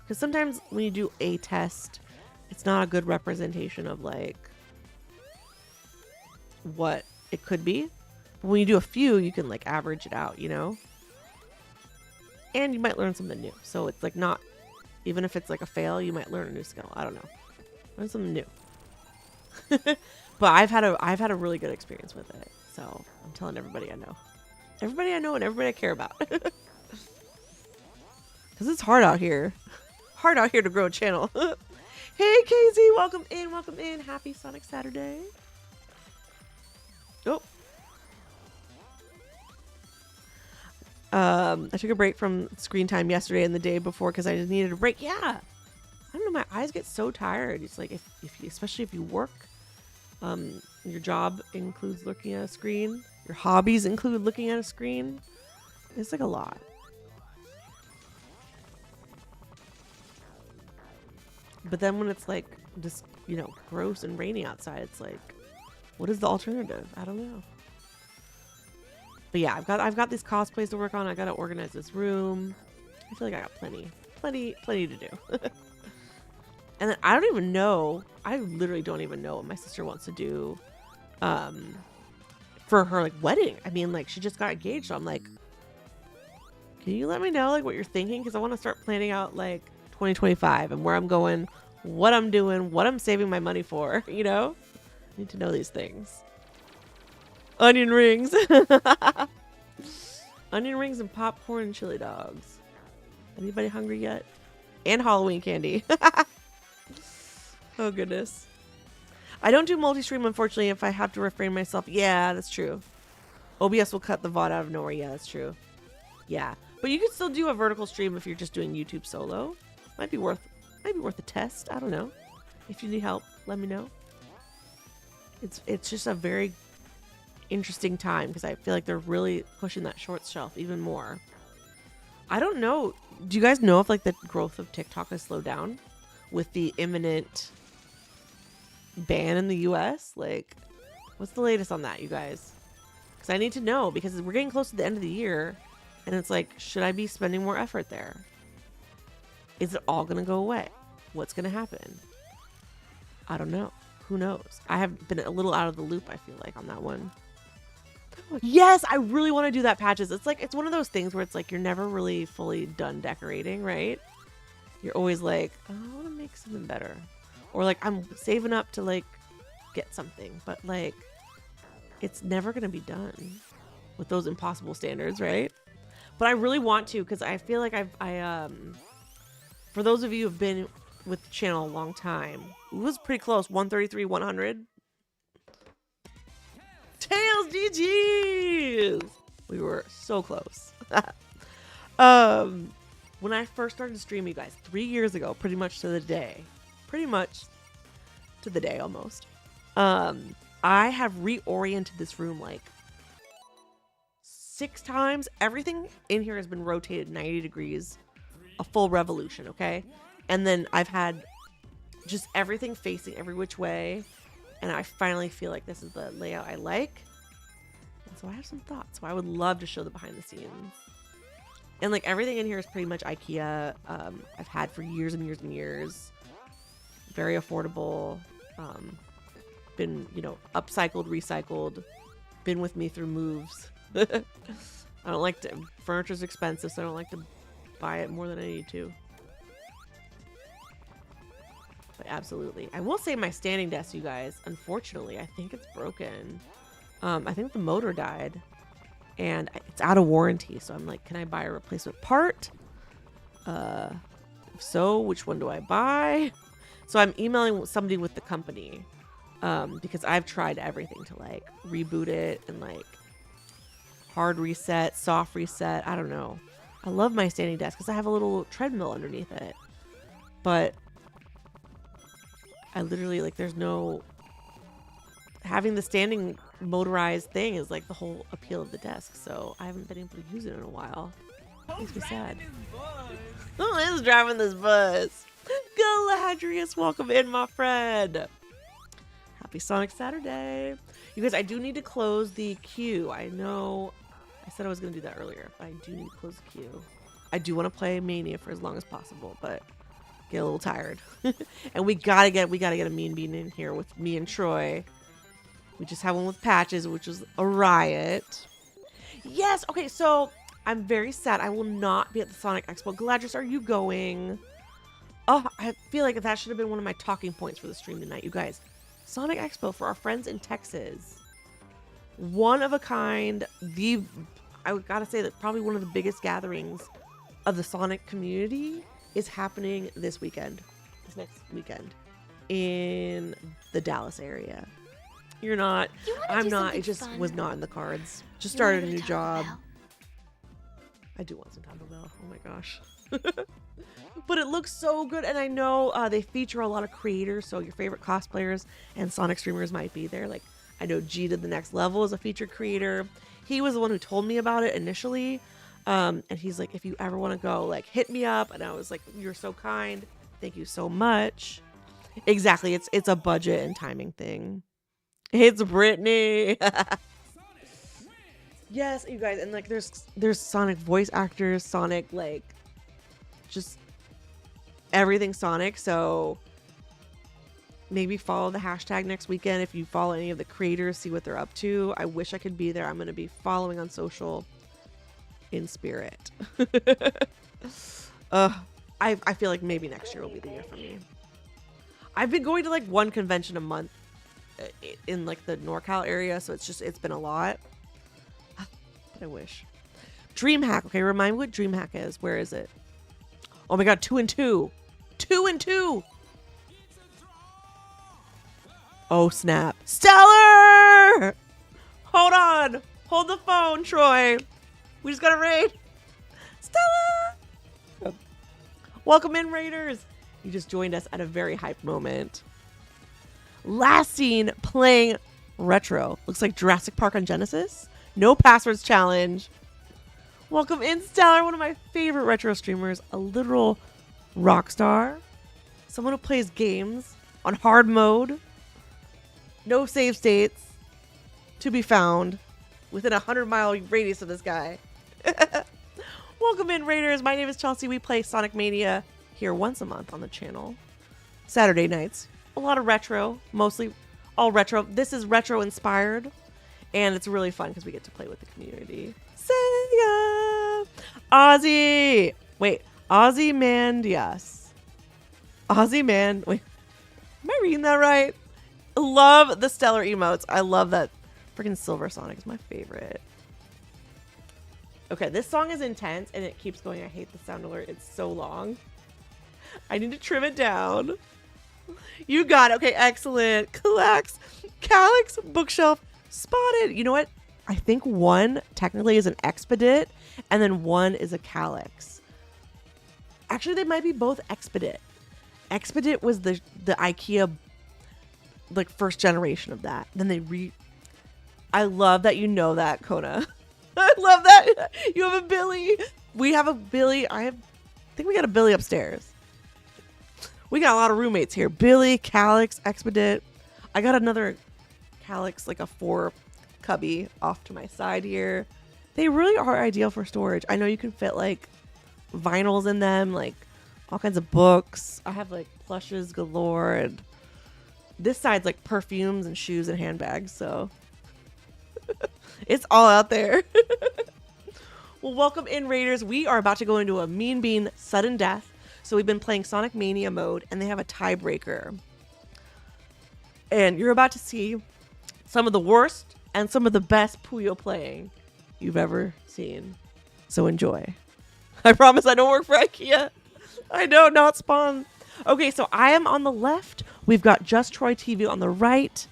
Because sometimes when you do a test, it's not a good representation of like what it could be. But when you do a few, you can like average it out, you know? And you might learn something new. So it's like not, even if it's like a fail, you might learn a new skill. I don't know. Learn something new. But I've had a really good experience with it. So I'm telling everybody I know. Everybody I know and everybody I care about. Because it's hard out here. Hard out here to grow a channel. Hey, KZ, welcome in, welcome in. Happy Sonic Saturday. Oh. I took a break from screen time yesterday and the day before because I just needed a break. Yeah. I don't know, my eyes get so tired. It's like, if you, especially if you work, your job includes looking at a screen. Your hobbies include looking at a screen. It's like a lot. But then when it's like just, you know, gross and rainy outside, it's like, what is the alternative? I don't know. But yeah, I've got these cosplays to work on. I gotta organize this room. I feel like I got plenty to do. And then I don't even know. I literally don't even know what my sister wants to do for her like wedding. I mean, like she just got engaged. So I'm like, can you let me know like what you're thinking? Because I want to start planning out like 2025 and where I'm going, what I'm doing, what I'm saving my money for. You know, I need to know these things. Onion rings, onion rings, and popcorn and chili dogs. Anybody hungry yet? And Halloween candy. Oh, goodness. I don't do multi-stream, unfortunately, if I have to refrain myself. Yeah, that's true. OBS will cut the VOD out of nowhere. Yeah, that's true. Yeah. But you could still do a vertical stream if you're just doing YouTube solo. Might be worth a test. I don't know. If you need help, let me know. It's just a very interesting time because I feel like they're really pushing that short shelf even more. I don't know. Do you guys know if like the growth of TikTok has slowed down with the imminent ban in the US? Like, what's the latest on that, you guys? Because I need to know because we're getting close to the end of the year and it's like, should I be spending more effort there? Is it all going to go away? What's going to happen? I don't know. Who knows? I have been a little out of the loop, I feel like, on that one. Yes, I really want to do that patches. It's like, it's one of those things where it's like you're never really fully done decorating, right? You're always like, oh, I want to make something better. Or like, I'm saving up to like get something, but like, it's never going to be done with those impossible standards, right? But I really want to, because I feel like for those of you who've been with the channel a long time, it was pretty close, 133, 100. Tails GG's! We were so close. When I first started streaming, you guys, 3 years ago, pretty much to the day, almost. I have reoriented this room like 6 times. Everything in here has been rotated 90 degrees, a full revolution, okay? And then I've had just everything facing every which way. And I finally feel like this is the layout I like. And so I have some thoughts. So I would love to show the behind the scenes. And like everything in here is pretty much IKEA. I've had for years and years and years. Very affordable. Been, you know, upcycled, recycled. Been with me through moves. I don't like to, furniture's expensive, so I don't like to buy it more than I need to. absolutely. I will say my standing desk, you guys, unfortunately, I think it's broken. I think the motor died and it's out of warranty. So I'm like, can I buy a replacement part? If so, which one do I buy? So I'm emailing somebody with the company because I've tried everything to like reboot it and like hard reset, soft reset. I don't know. I love my standing desk because I have a little treadmill underneath it. But I literally like there's no having the standing motorized thing is like the whole appeal of the desk. So I haven't been able to use it in a while. Makes me sad. Who is driving this bus? Galadrius, welcome in, my friend. Happy Sonic Saturday. You guys, I do need to close the queue. I know I said I was going to do that earlier, but I do need to close the queue. I do want to play Mania for as long as possible, but get a little tired. And we gotta get a mean bean in here with me and Troy. We just had one with Patches, which was a riot. Yes, okay, so I'm very sad. I will not be at the Sonic Expo. Galadrius, are you going? Oh, I feel like that should have been one of my talking points for the stream tonight, you guys. Sonic Expo for our friends in Texas. One of a kind. I gotta say that probably one of the biggest gatherings of the Sonic community is happening this next weekend in the Dallas area. You're not. I'm not. It just was not in the cards. Just started a new job. I do want some Taco Bell. Oh my gosh. But it looks so good. And I know they feature a lot of creators. So your favorite cosplayers and Sonic streamers might be there. Like I know G did the Next Level as a featured creator. He was the one who told me about it initially. And he's like, if you ever want to go, like hit me up. And I was like, you're so kind. Thank you so much. Exactly. It's a budget and timing thing. It's Brittany. Yes, you guys, and like there's Sonic voice actors, Sonic like just everything Sonic. So maybe follow the hashtag next weekend if you follow any of the creators, see what they're up to. I wish I could be there. I'm gonna be following on social in spirit. I feel like maybe next year will be the year for me. I've been going to like one convention a month in like the NorCal area, so it's been a lot. But I wish. DreamHack. Okay, remind me what DreamHack is. Where is it? Oh my god, 2 and 2. 2 and 2. Oh snap. Stellar! Hold on. Hold the phone, Troy. We just got a raid. Stella! Welcome in, Raiders. You just joined us at a very hype moment. Last scene playing retro. Looks like Jurassic Park on Genesis. No passwords challenge. Welcome in, Stellar, one of my favorite retro streamers. A literal rock star. Someone who plays games on hard mode. No save states to be found within a 100-mile radius of this guy. Welcome in, Raiders. My name is Chelsea. We play Sonic Mania here once a month on the channel. Saturday nights. A lot of retro, mostly all retro. This is retro inspired, and it's really fun because we get to play with the community. Sega! Ozzy! Wait, Ozymandias. Wait, am I reading that right? Love the stellar emotes. I love that. Freaking Silver Sonic is my favorite. Okay, this song is intense, and it keeps going. I hate the sound alert. It's so long. I need to trim it down. You got it. Okay, excellent. Calyx bookshelf spotted. You know what? I think one technically is an Expedit, and then one is a Calyx. Actually, they might be both Expedit. Expedit was the IKEA, like, first generation of that. Then I love that you know that, Kona. I love that. You have a Billy. We have a Billy. I think we got a Billy upstairs. We got a lot of roommates here. Billy, Calyx, Expedit. I got another Calyx, like a 4 cubby off to my side here. They really are ideal for storage. I know you can fit like vinyls in them, like all kinds of books. I have like plushes galore, and this side's like perfumes and shoes and handbags, so it's all out there. Well, welcome in, Raiders. We are about to go into a Mean Bean sudden death. So we've been playing Sonic Mania mode, and they have a tiebreaker. And you're about to see some of the worst and some of the best Puyo playing you've ever seen. So enjoy. I promise I don't work for IKEA. I know, not Spawn. Okay, so I am on the left. We've got Just Troy TV on the right.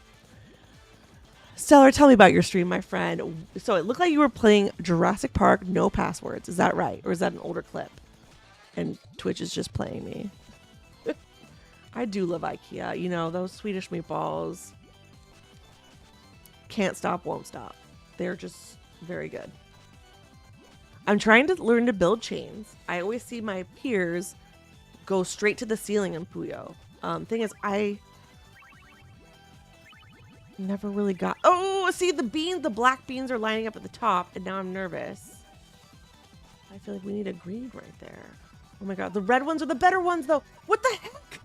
Stellar, tell me about your stream, my friend. So it looked like you were playing Jurassic Park, no passwords. Is that right? Or is that an older clip? And Twitch is just playing me. I do love IKEA. You know, those Swedish meatballs. Can't stop, won't stop. They're just very good. I'm trying to learn to build chains. I always see my peers go straight to the ceiling in Puyo. Thing is, I never really got... Oh, see, the black beans are lining up at the top, and now I'm nervous. I feel like we need a green right there. Oh my god, the red ones are the better ones, though. What the heck?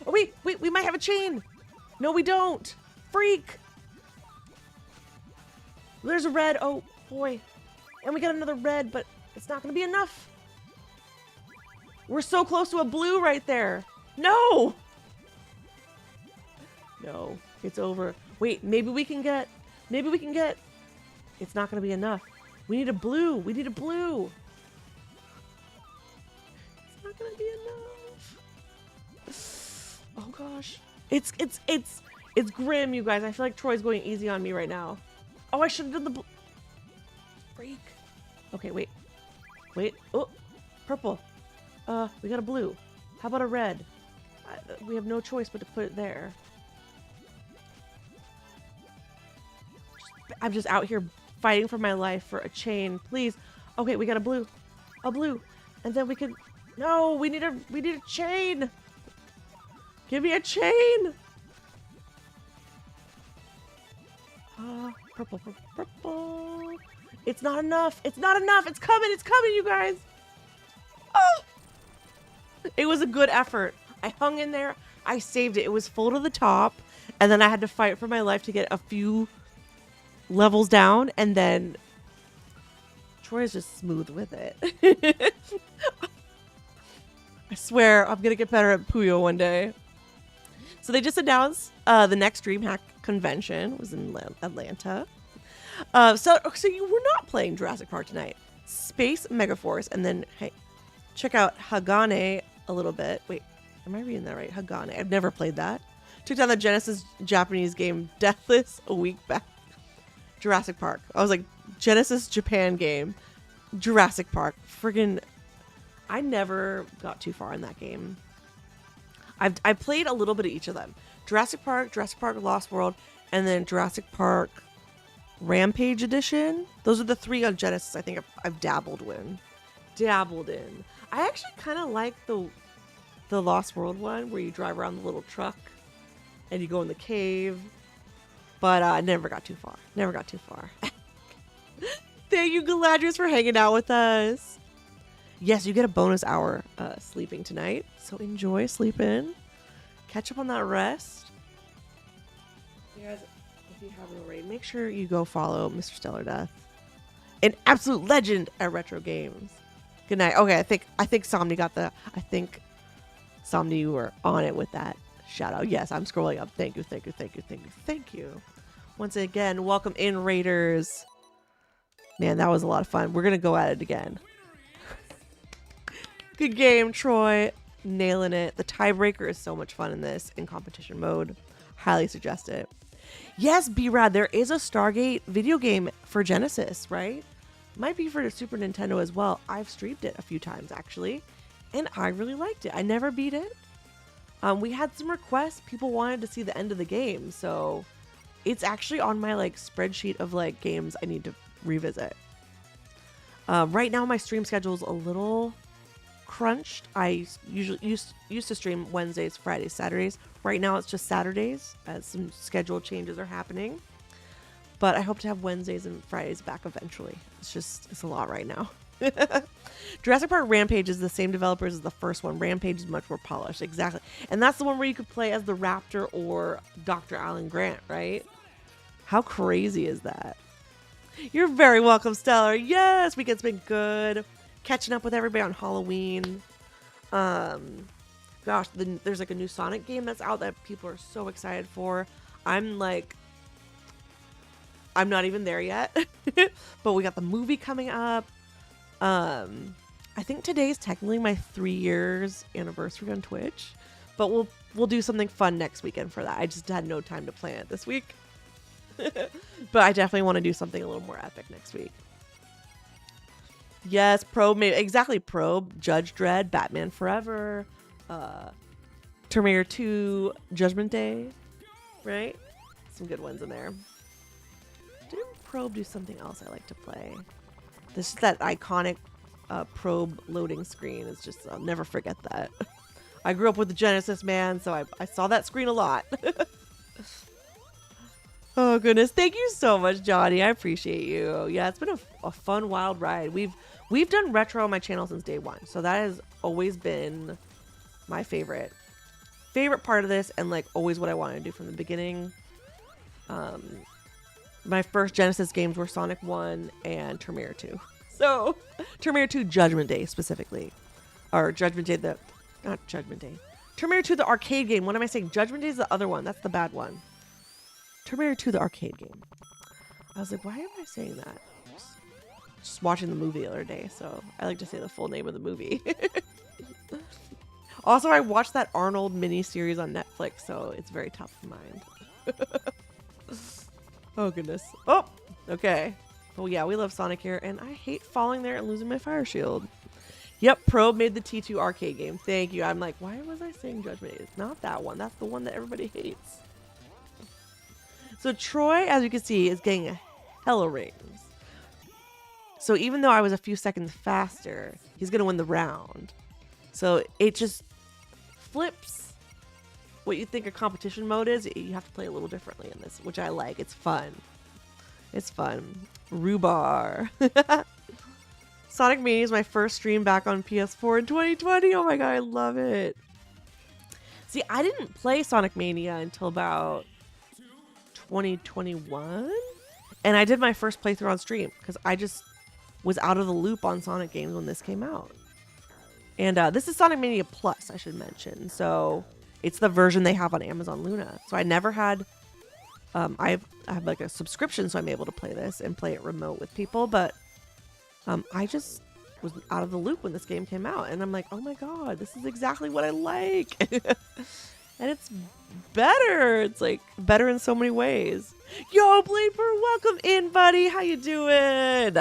Oh, wait, we might have a chain. No, we don't. Freak. There's a red. Oh, boy. And we got another red, but it's not going to be enough. We're so close to a blue right there. No. No, it's over. Wait, maybe we can get... It's not going to be enough. We need a blue. We need a blue. It's not going to be enough. Oh, gosh. It's grim, you guys. I feel like Troy's going easy on me right now. Oh, I should have done the blue. Freak. Okay, wait. Wait. Oh, purple. We got a blue. How about a red? We have no choice but to put it there. I'm just out here fighting for my life for a chain. Please. Okay, we got a blue. A blue. And then we can... No, we need a chain. Give me a chain. Purple, purple, purple. It's not enough. It's not enough. It's coming. It's coming, you guys. Oh! It was a good effort. I hung in there. I saved it. It was full to the top. And then I had to fight for my life to get a few levels down. And then Troy is just smooth with it. I swear I'm going to get better at Puyo one day. So they just announced the next DreamHack convention was in Atlanta. So you were not playing Jurassic Park tonight. Space Megaforce, and then hey, check out Hagane a little bit. Wait, am I reading that right? Hagane. I've never played that. Took down the Genesis Japanese game Deathless a week back. Jurassic Park. I was like, Genesis Japan game. Jurassic Park. Friggin', I never got too far in that game. I played a little bit of each of them. Jurassic Park Lost World, and then Jurassic Park Rampage Edition. Those are the three on Genesis I think I've dabbled in. I actually kind of like the Lost World one where you drive around the little truck and you go in the cave. But I never got too far. Thank you, Galadrius, for hanging out with us. Yes, you get a bonus hour sleeping tonight. So enjoy sleeping. Catch up on that rest. You guys, if you haven't already, make sure you go follow Mr. Stellar Death. An absolute legend at retro games. Good night. Okay, I think Somni got the... I think Somni, you were on it with that shout out. Yes, I'm scrolling up. Thank you. Once again, welcome in, Raiders. Man, that was a lot of fun. We're going to go at it again. Good game, Troy. Nailing it. The tiebreaker is so much fun in this in competition mode. Highly suggest it. Yes, B-Rad, there is a Stargate video game for Genesis, right? Might be for the Super Nintendo as well. I've streamed it a few times, actually, and I really liked it. I never beat it. We had some requests. People wanted to see the end of the game, so it's actually on my spreadsheet of games I need to revisit. Right now, my stream schedule is a little crunched. I usually used to stream Wednesdays, Fridays, Saturdays. Right now, it's just Saturdays as some schedule changes are happening. But I hope to have Wednesdays and Fridays back eventually. It's a lot right now. Jurassic Park Rampage is the same developers as the first one. Rampage is much more polished. Exactly. And that's the one where you could play as the Raptor or Dr. Alan Grant, right? How crazy is that? You're very welcome, Stellar. Yes, weekend's been good. Catching up with everybody on Halloween. Gosh, there's like a new Sonic game that's out that people are so excited for. I'm like, I'm not even there yet, but we got the movie coming up. I think today's technically my 3 years anniversary on Twitch, but we'll do something fun next weekend for that. I just had no time to plan it this week. But I definitely want to do something a little more epic next week. Yes, Probe, exactly. Probe, Judge Dredd, Batman Forever, Terminator 2, Judgment Day, right? Some good ones in there. Didn't Probe do something else I like to play? This is that iconic Probe loading screen. It's just, I'll never forget that. I grew up with the Genesis, man, so I saw that screen a lot. Oh goodness, thank you so much, Johnny. I appreciate you. Yeah, it's been a fun, wild ride. We've done retro on my channel since day one, so that has always been my favorite part of this, and like always what I wanted to do from the beginning. My first Genesis games were Sonic 1 and Terminator 2. So Terminator 2 Judgment Day specifically, or Judgment Day not Judgment Day. Terminator 2 the arcade game. What am I saying? Judgment Day is the other one. That's the bad one. Terminator 2 the arcade game. I was like, why am I saying that? Just watching the movie the other day, so I like to say the full name of the movie. Also, I watched that Arnold miniseries on Netflix, so it's very top of mind. Oh goodness. Oh, okay. Well, yeah, we love Sonic here, and I hate falling there and losing my fire shield. Yep, Probe made the T2 arcade game. Thank you. I'm like, why was I saying Judgment Day? It's not that one. That's the one that everybody hates. So Troy, as you can see, is getting a hella rings. So even though I was a few seconds faster, he's going to win the round. So it just flips what you think a competition mode is. You have to play a little differently in this, which I like. It's fun. It's fun. Rhubar. Sonic Mania is my first stream back on PS4 in 2020. Oh my god, I love it. See, I didn't play Sonic Mania until about 2021, and I did my first playthrough on stream because I just was out of the loop on Sonic games when this came out. And this is Sonic Mania Plus, I should mention. So it's the version they have on Amazon Luna. So I never had I have like a subscription, so I'm able to play this and play it remote with people, but I just was out of the loop when this game came out, and I'm like, oh my god, this is exactly what I like. And it's better. It's like better in so many ways. Yo, Bleeper, welcome in, buddy. How you doing?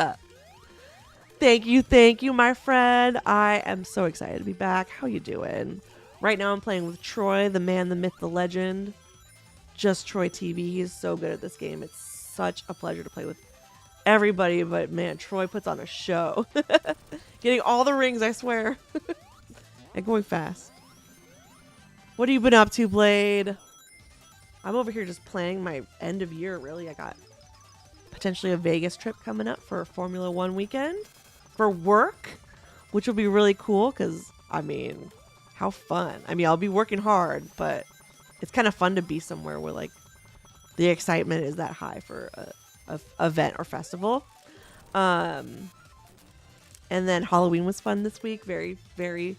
Thank you, my friend. I am so excited to be back. How you doing? Right now I'm playing with Troy, the man, the myth, the legend. Just Troy TV. He is so good at this game. It's such a pleasure to play with everybody, but man, Troy puts on a show. Getting all the rings, I swear. And going fast. What have you been up to, Blade? I'm over here just playing my end of year, really. I got potentially a Vegas trip coming up for a Formula 1 weekend for work, which will be really cool because, I mean, how fun. I mean, I'll be working hard, but it's kind of fun to be somewhere where, like, the excitement is that high for a event or festival. And then Halloween was fun this week. Very, very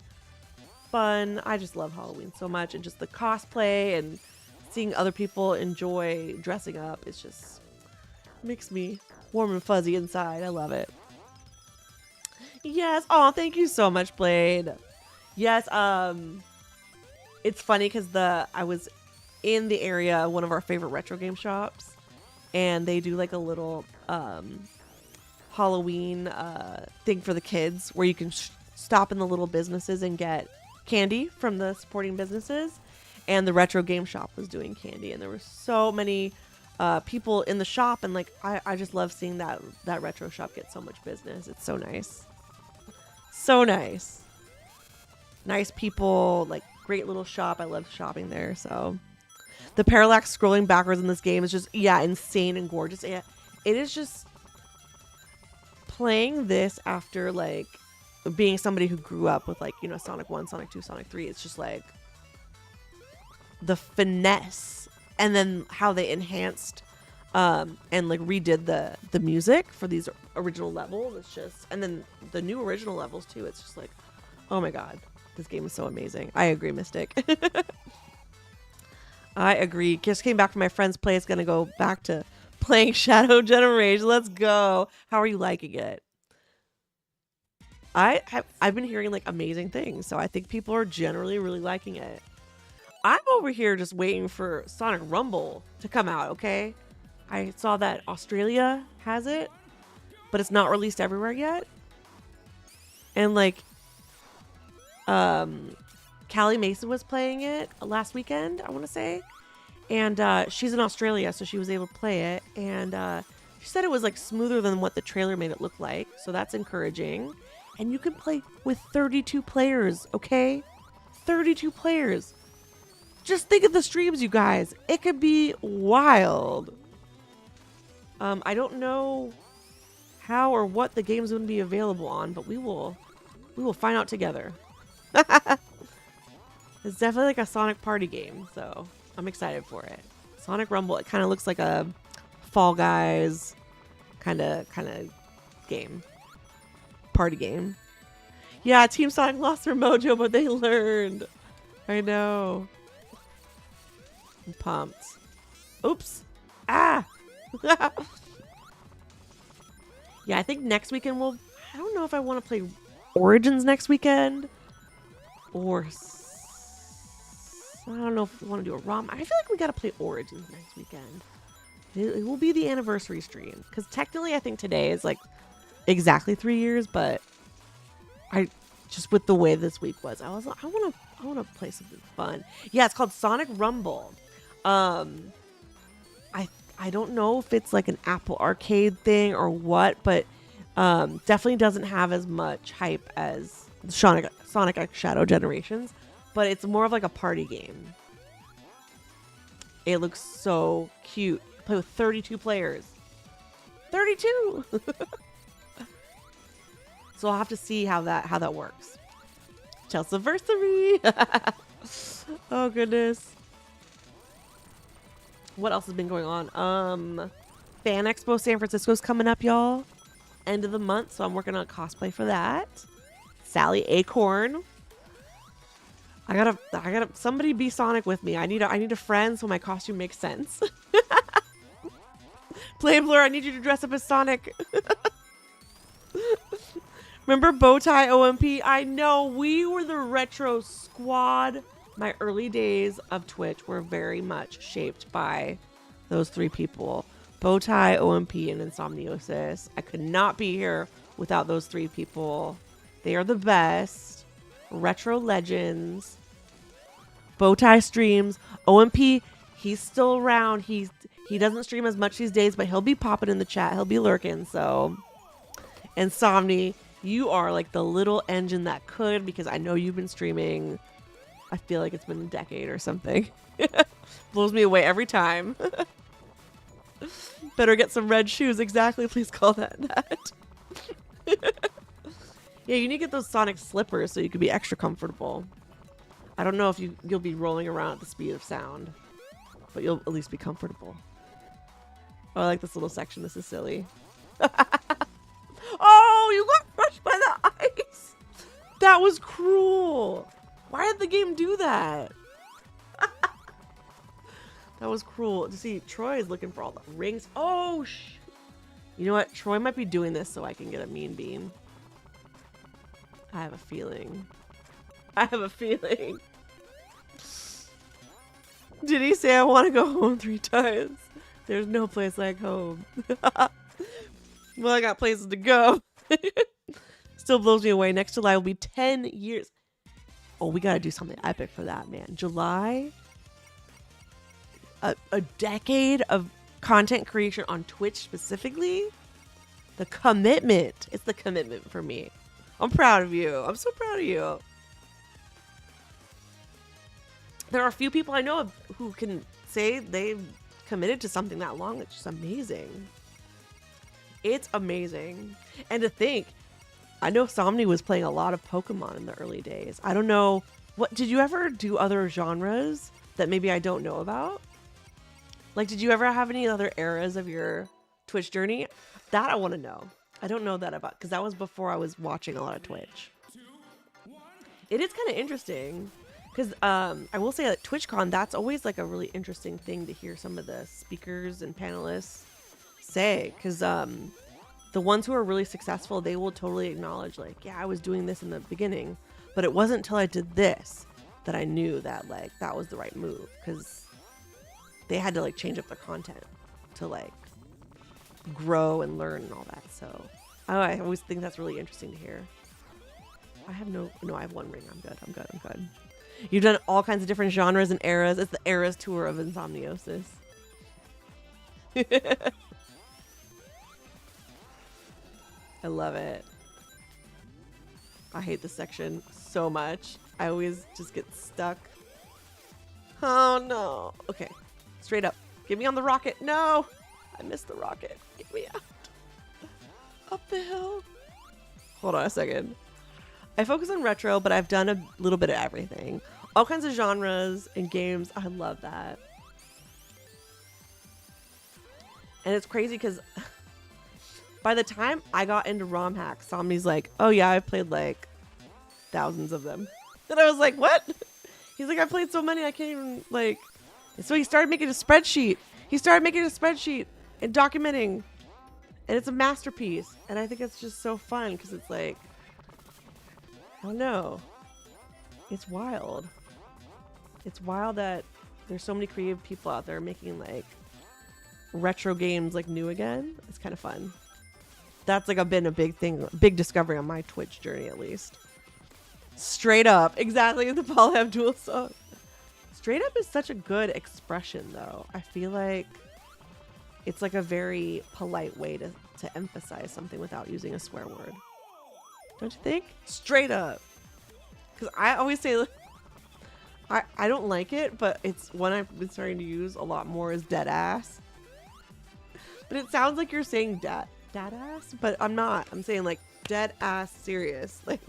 fun. I just love Halloween so much, and just the cosplay and seeing other people enjoy dressing up. It's just makes me warm and fuzzy inside. I love it. Yes. Oh, thank you so much, Blade. Yes. It's funny because I was in the area, one of our favorite retro game shops, and they do like a little Halloween thing for the kids where you can stop in the little businesses and get candy from the supporting businesses. And the retro game shop was doing candy, and there were so many people in the shop, and like I just love seeing that retro shop get so much business. It's so nice. So nice. Nice people, like great little shop. I love shopping there. So the parallax scrolling backwards in this game is just, yeah, insane and gorgeous. Yeah, it is just playing this after like being somebody who grew up with like, you know, Sonic 1, Sonic 2, Sonic 3. It's just like the finesse, and then how they enhanced and like redid the music for these original levels. It's just, and then the new original levels too. It's just like, oh my god, This game is so amazing. I agree, Mystic. I agree. Just came back from my friend's place. Gonna go back to playing Shadow Generation. Let's go. How are you liking it? I've been hearing like amazing things, so I think people are generally really liking it. I'm over here just waiting for Sonic Rumble to come out, okay? I saw that Australia has it, but it's not released everywhere yet. And like Callie Mason was playing it last weekend, I want to say. And she's in Australia, so she was able to play it. And she said it was like smoother than what the trailer made it look like. So that's encouraging. And you can play with 32 players, okay? 32 players. Just think of the streams, you guys. It could be wild. I don't know how or what the game's going to be available on, but we will find out together. It's definitely like a Sonic party game, so I'm excited for it. Sonic Rumble, it kind of looks like a Fall Guys kind of game. Party game. Yeah, Team Sonic lost their mojo, but they learned. I know. I'm pumped. Oops. Ah! Yeah, I think next weekend I don't know if I want to play Origins next weekend. Or I don't know if we want to do a ROM. I feel like we got to play Origins next weekend. It will be the anniversary stream. Because technically I think today is like exactly 3 years, but I just with the way this week was, I was like, I want to play something fun. Yeah, it's called Sonic Rumble. I don't know if it's like an Apple Arcade thing or what, but definitely doesn't have as much hype as Sonic X Shadow Generations, but it's more of like a party game. It looks so cute. Play with 32 players. 32. So I'll have to see how that works. Chelseaversary. Oh goodness. What else has been going on? Fan Expo San Francisco's coming up, y'all. End of the month, so I'm working on cosplay for that. Sally Acorn. I gotta somebody be Sonic with me. I need a friend so my costume makes sense. Play Blur, I need you to dress up as Sonic. Remember Bowtie OMP? I know, we were the retro squad. My early days of Twitch were very much shaped by those three people. Bowtie, OMP, and Insomniosis. I could not be here without those three people. They are the best. Retro legends. Bowtie streams. OMP, he's still around. He doesn't stream as much these days, but he'll be popping in the chat. He'll be lurking, so. Insomni, you are like the little engine that could, because I know you've been streaming. I feel like it's been a decade or something. Blows me away every time. Better get some red shoes. Exactly. Please call that. Yeah, you need to get those Sonic slippers so you can be extra comfortable. I don't know if you'll be rolling around at the speed of sound, but you'll at least be comfortable. Oh, I like this little section. This is silly. Oh, you got crushed by the ice. That was cruel. Why did the game do that? That was cruel. To see, Troy is looking for all the rings. Oh, you know what? Troy might be doing this so I can get a mean bean. I have a feeling. Did he say I want to go home 3 times? There's no place like home. Well, I got places to go. Still blows me away. Next July will be 10 years. Oh, we got to do something epic for that, man. July, a decade of content creation on Twitch specifically. The commitment. It's the commitment for me. I'm proud of you. I'm so proud of you. There are a few people I know of who can say they've committed to something that long. It's just amazing. It's amazing. And to think, I know Somni was playing a lot of Pokemon in the early days. I don't know. What did you ever do other genres that maybe I don't know about? Like, did you ever have any other eras of your Twitch journey? That I want to know. I don't know that about, because that was before I was watching a lot of Twitch. It is kind of interesting because I will say at TwitchCon, that's always like a really interesting thing to hear some of the speakers and panelists say, because the ones who are really successful, they will totally acknowledge like, yeah, I was doing this in the beginning, but it wasn't until I did this that I knew that like that was the right move, because they had to like change up their content to like grow and learn and all that. So I always think that's really interesting to hear. I have I have one ring. I'm good. You've done all kinds of different genres and eras. It's the eras tour of Insomniosis. I love it. I hate this section so much. I always just get stuck. Oh no. Okay. Straight up. Get me on the rocket. No. I missed the rocket. Get me out. Up the hill. Hold on a second. I focus on retro, but I've done a little bit of everything. All kinds of genres and games. I love that. And it's crazy because by the time I got into ROM hacks, Somni's like, oh yeah, I've played like thousands of them. And I was like, what? He's like, I played so many, I can't even like. And so he started making a spreadsheet. And documenting. And it's a masterpiece. And I think it's just so fun because it's like, I don't know. It's wild. It's wild that there's so many creative people out there making like retro games like new again. It's kind of fun. That's like been a big thing, big discovery on my Twitch journey at least. Straight up. Exactly, the Paul have dual song. Straight up is such a good expression though. I feel like it's like a very polite way to emphasize something without using a swear word. Don't you think? Straight up. Because I always say, I don't like it, but it's one I've been starting to use a lot more is dead ass. But it sounds like you're saying dead ass, but I'm not. I'm saying like dead ass serious. Like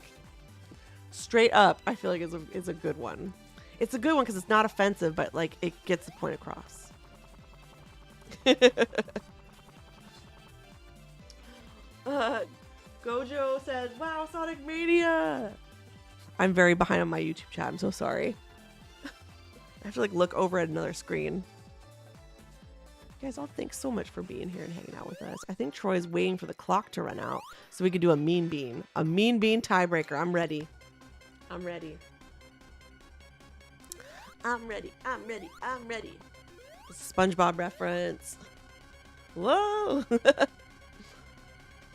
straight up, I feel like it's a good one. It's a good one because it's not offensive, but like it gets the point across. Gojo says, wow, Sonic Mania. I'm very behind on my YouTube chat. I'm so sorry. I have to like look over at another screen. You guys all, thanks so much for being here and hanging out with us. I think Troy's waiting for the clock to run out so we could do a mean bean. A mean bean tiebreaker. I'm ready. I'm ready. SpongeBob reference. Whoa.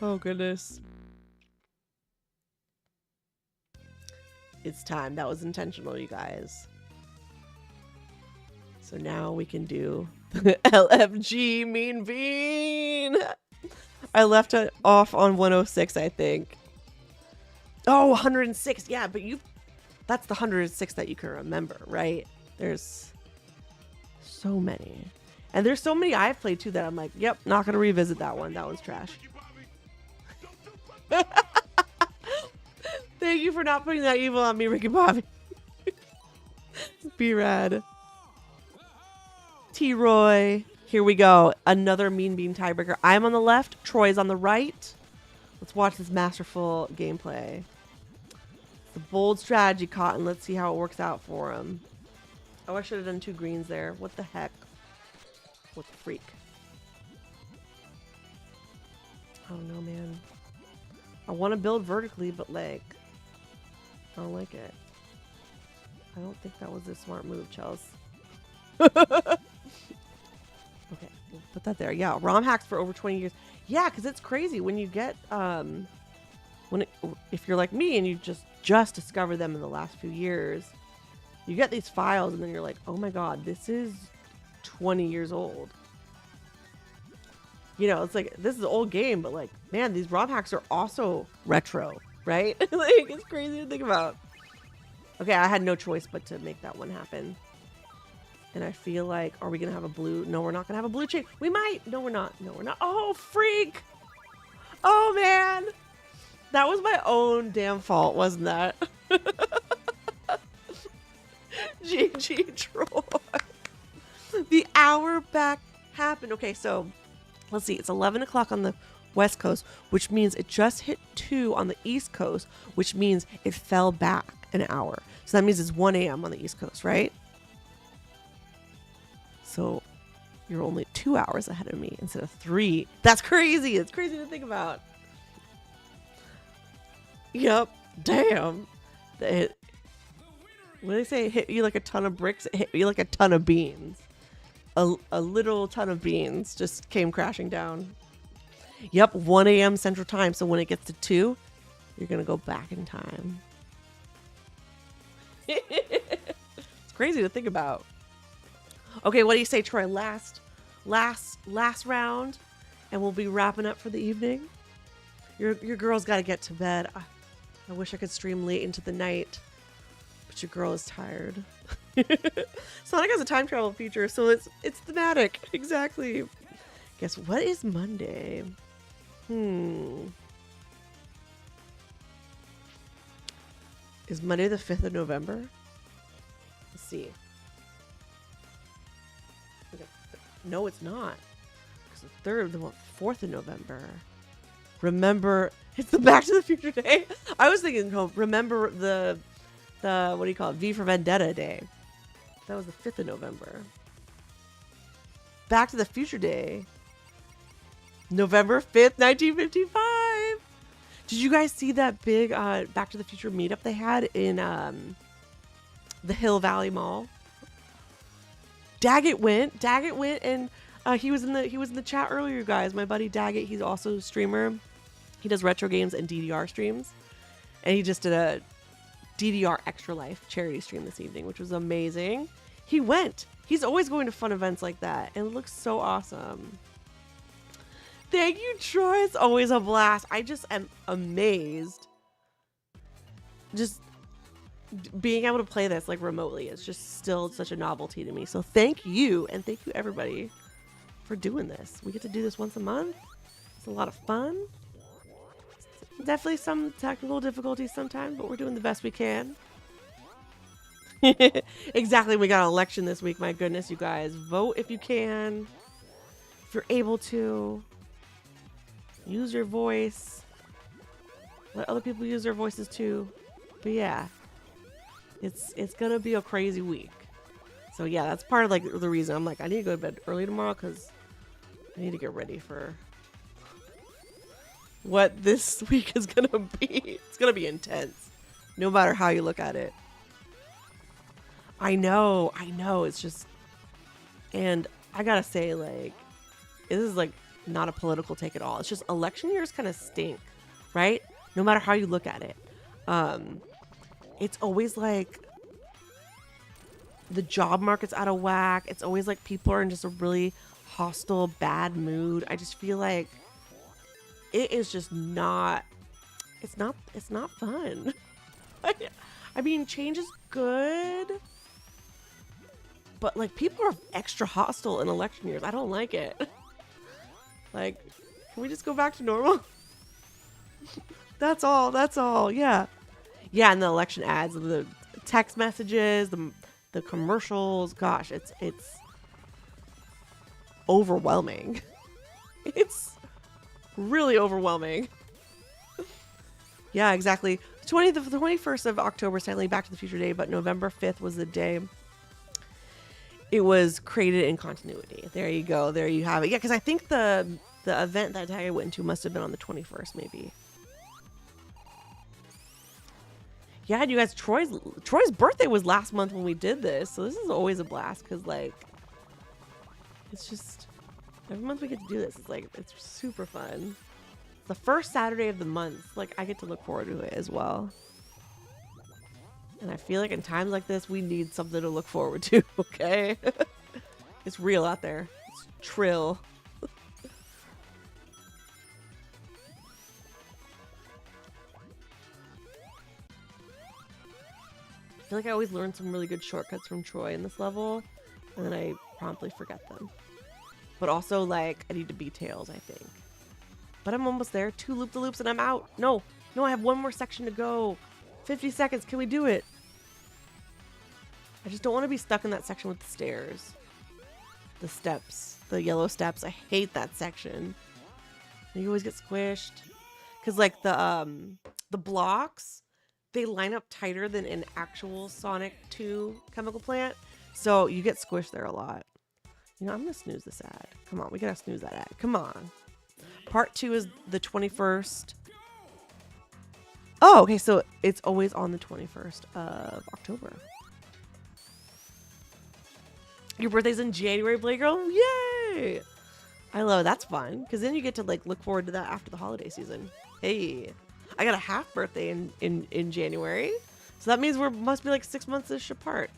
Oh, goodness. It's time. That was intentional, you guys. So now we can do the LFG Mean Bean. I left it off on 106, I think. Oh, 106. Yeah, but that's the 106 that you can remember, right? There's so many. And there's so many I've played too that I'm like, yep, not going to revisit that one. That one's trash. Thank you for not putting that evil on me, Ricky Bobby. Be rad. T-Roy. Here we go. Another Mean Bean tiebreaker. I'm on the left. Troy's on the right. Let's watch this masterful gameplay. The bold strategy, Cotton. Let's see how it works out for him. Oh, I should have done 2 greens there. What the heck? What the freak? Oh no, man. I want to build vertically, but like, I don't like it. I don't think that was a smart move, Chels. Okay, we'll put that there. Yeah, ROM hacks for over 20 years. Yeah, because it's crazy when you get, if you're like me and you just discover them in the last few years, you get these files and then you're like, oh my god, this is 20 years old. You know, it's like, this is an old game, but like, man, these ROM hacks are also retro, right? Like, it's crazy to think about. Okay, I had no choice but to make that one happen. And I feel like, are we going to have a blue? No, we're not going to have a blue chain. We might. No, we're not. No, we're not. Oh, freak. Oh, man. That was my own damn fault, wasn't that? GG Troy. The hour back happened. Okay, so let's see. It's 11 o'clock on the West Coast, which means it just hit 2 on the East Coast, which means it fell back an hour. So that means it's 1 a.m. on the East Coast, right? So you're only 2 hours ahead of me instead of 3. That's crazy. It's crazy to think about. Yep. Damn. What do they say? It hit you like a ton of bricks. It hit you like a ton of beans. A little ton of beans just came crashing down. Yep. 1 a.m. Central Time. So when it gets to 2, you're going to go back in time. It's crazy to think about. Okay, what do you say, Troy? Last round, and we'll be wrapping up for the evening. Your girl's got to get to bed. I wish I could stream late into the night, but your girl is tired. Sonic has a time travel feature, so it's thematic. Exactly. Guess what is Monday? Is Monday the 5th of November? Let's see. Okay. No, it's not. Because the 3rd, the 4th of November. Remember, it's the Back to the Future Day. I was thinking, remember the what do you call it? V for Vendetta Day. That was the 5th of November. Back to the Future Day. November 5th, 1955. Did you guys see that big Back to the Future meetup they had in the Hill Valley Mall? Daggett went, and he was in the chat earlier, guys. My buddy Daggett, he's also a streamer. He does retro games and DDR streams, and he just did a DDR Extra Life charity stream this evening, which was amazing. He went. He's always going to fun events like that, and it looks so awesome. Thank you, Troy. It's always a blast. I just am amazed. Just being able to play this like remotely is just still such a novelty to me. So thank you, and thank you everybody for doing this. We get to do this once a month. It's a lot of fun. Definitely some technical difficulties sometimes, but we're doing the best we can. Exactly. We got an election this week. My goodness, you guys. Vote if you can. If you're able to. Use your voice. Let other people use their voices too. But yeah. It's gonna be a crazy week. So yeah, that's part of like the reason I'm like, I need to go to bed early tomorrow because I need to get ready for what this week is gonna be. It's gonna be intense, no matter how you look at it. I know. It's just, and I gotta say, like, this is like not a political take at all. It's just election years kind of stink, right? No matter how you look at it. It's always like the job market's out of whack. It's always like people are in just a really hostile, bad mood. I just feel like it is just not, it's not fun. I mean, change is good, but like people are extra hostile in election years. I don't like it. Like, can we just go back to normal? That's all. Yeah. Yeah, and the election ads, the text messages, the commercials, gosh, it's overwhelming. It's really overwhelming. Yeah, exactly. The 21st of October is technically Back to the Future Day, but November 5th was the day it was created in continuity. There you go. There you have it. Yeah, because I think the event that I went to must have been on the 21st, maybe. Yeah, and you guys, Troy's birthday was last month when we did this, so this is always a blast because, like, it's just every month we get to do this. It's like it's super fun. The first Saturday of the month, like I get to look forward to it as well. And I feel like in times like this, we need something to look forward to. Okay, it's real out there. It's trill. I feel like I always learn some really good shortcuts from Troy in this level, and then I promptly forget them. But also, like, I need to beat Tails, I think. But I'm almost there. 2 loop-de-loops and I'm out. No, I have one more section to go. 50 seconds. Can we do it? I just don't want to be stuck in that section with the stairs. The steps. The yellow steps. I hate that section. You always get squished. Because, like, the blocks, they line up tighter than an actual Sonic 2 chemical plant. So you get squished there a lot. You know, I'm going to snooze this ad. Come on, we got to snooze that ad. Come on. Part 2 is the 21st. Oh, okay, so it's always on the 21st of October. Your birthday's in January, Playgirl? Yay! I love it. That's fun, because then you get to like look forward to that after the holiday season. Hey, I got a half birthday in January, so that means we must be like 6 months-ish apart.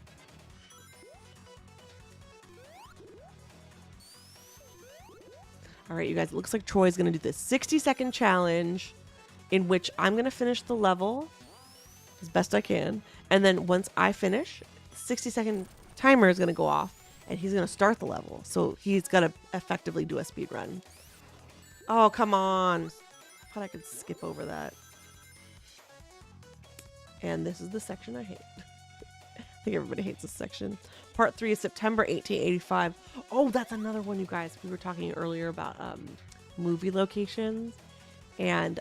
All right, you guys, it looks like Troy's going to do this 60-second challenge in which I'm going to finish the level as best I can. And then once I finish, 60-second timer is going to go off and he's going to start the level. So he's got to effectively do a speed run. Oh, come on. I thought I could skip over that. And this is the section I hate. I think everybody hates this section. Part 3 is September 1885. Oh, that's another one, you guys. We were talking earlier about movie locations. And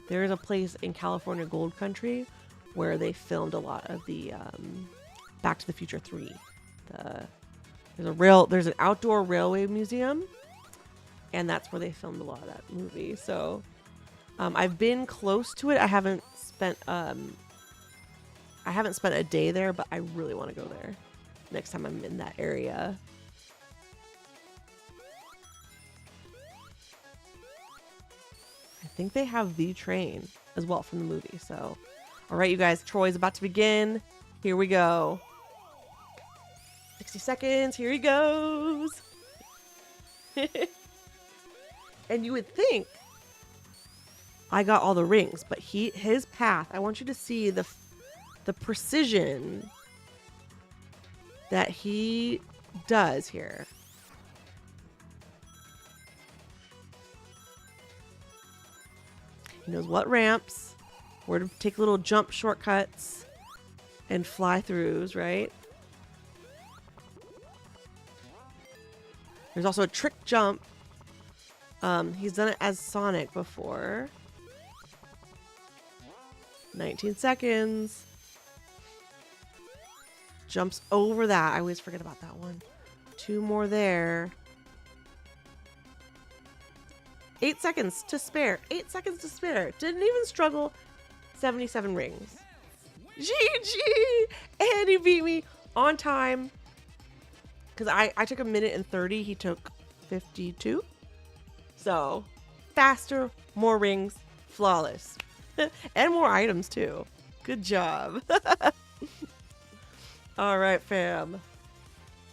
there is a place in California, Gold Country, where they filmed a lot of the Back to the Future 3. There's an outdoor railway museum, and that's where they filmed a lot of that movie. So I've been close to it. I haven't spent a day there, but I really want to go there next time I'm in that area. I think they have the train as well from the movie. So, all right, you guys, Troy's about to begin. Here we go. 60 seconds. Here he goes. And you would think I got all the rings, but his path, I want you to see the precision that he does here. He knows what ramps, where to take little jump shortcuts and fly throughs, right? There's also a trick jump. He's done it as Sonic before. 19 seconds. Jumps over that. I always forget about that one. 2 more there. 8 seconds to spare. 8 seconds to spare. Didn't even struggle. 77 rings. GG! And he beat me on time. Because I took 1:30. He took 52. So, faster, more rings, flawless. And more items, too. Good job. All right, fam.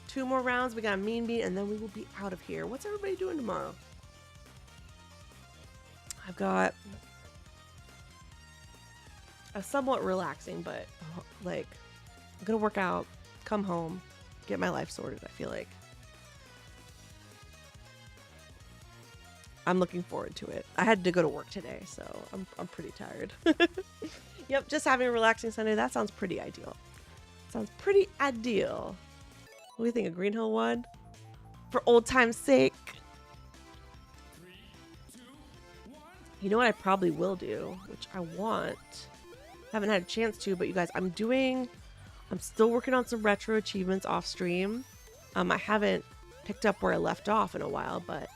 2 more rounds. We got a mean beat, and then we will be out of here. What's everybody doing tomorrow? I've got a somewhat relaxing, but like, I'm gonna work out, come home, get my life sorted. I feel like I'm looking forward to it. I had to go to work today, so I'm pretty tired. Yep, just having a relaxing Sunday. That sounds pretty ideal. Sounds pretty ideal. What do you think? A Green Hill one? For old time's sake. You know what I probably will do, which I want. Haven't had a chance to, but you guys, I'm still working on some retro achievements off stream. I haven't picked up where I left off in a while, but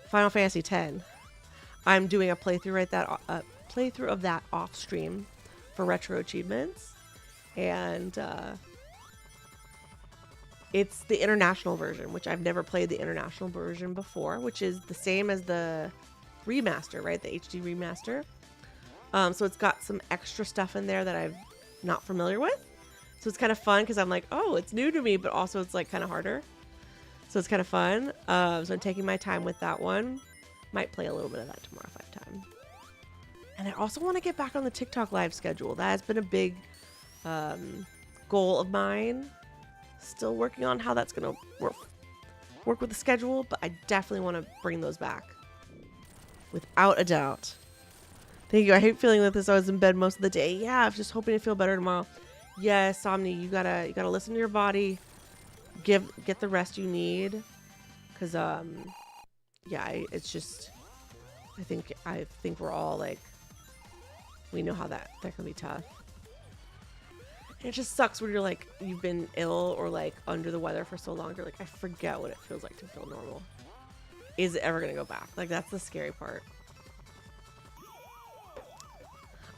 Final Fantasy X. I'm doing a playthrough of that off stream for retro achievements, and it's the international version, which I've never played the international version before, which is the same as the remaster, right? The HD remaster. So it's got some extra stuff in there that I'm not familiar with. So it's kind of fun because I'm like, oh, it's new to me, but also it's like kind of harder. So it's kind of fun. So I'm taking my time with that one. Might play a little bit of that tomorrow if I have time. And I also want to get back on the TikTok live schedule. That has been a big goal of mine. Still working on how that's going to work with the schedule, but I definitely want to bring those back. Without a doubt. Thank you. I hate feeling like this. I was in bed most of the day. Yeah, I'm just hoping to feel better tomorrow. Yes, Somni, you gotta listen to your body. Get the rest you need. Cause yeah, it's just I think we're all like We know how that can be tough. And it just sucks when you're like, you've been ill or like under the weather for so long. You're like, I forget what it feels like to feel normal. Is it ever going to go back? Like, that's the scary part.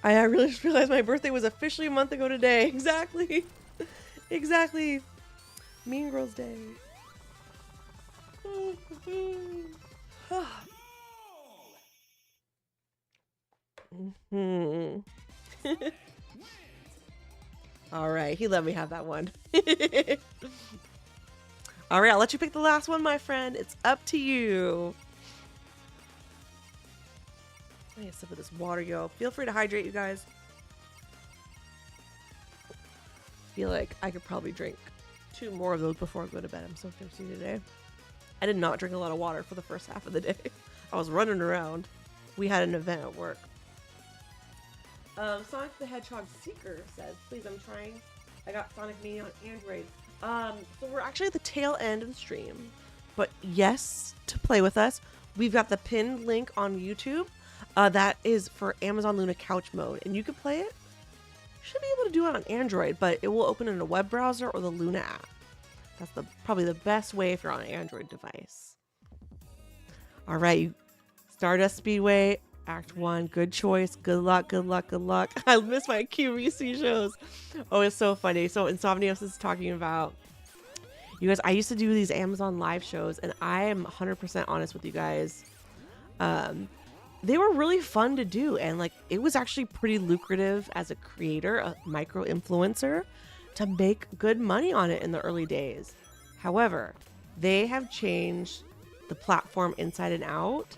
I really just realized my birthday was officially a month ago today. Exactly. Exactly. Mean Girls Day. All right, he let me have that one. All right, I'll let you pick the last one, my friend. It's up to you. I need a sip of this water, yo. Feel free to hydrate, you guys. I feel like I could probably drink 2 more of those before I go to bed. I'm so thirsty today. I did not drink a lot of water for the first half of the day. I was running around. We had an event at work. Sonic the Hedgehog Seeker says, please, I'm trying. I got Sonic Mania on Android. So we're actually at the tail end of the stream. But yes, to play with us, we've got the pinned link on YouTube. That is for Amazon Luna Couch Mode. And you can play it. You should be able to do it on Android, but it will open in a web browser or the Luna app. That's probably the best way if you're on an Android device. All right, Stardust Speedway, Act 1, good choice. Good luck, good luck, good luck. I miss my QVC shows. Oh, it's so funny. So Insomnios is talking about, you guys, I used to do these Amazon live shows, and I am 100% honest with you guys. They were really fun to do, and like it was actually pretty lucrative as a creator, a micro influencer, to make good money on it in the early days. However, they have changed the platform inside and out,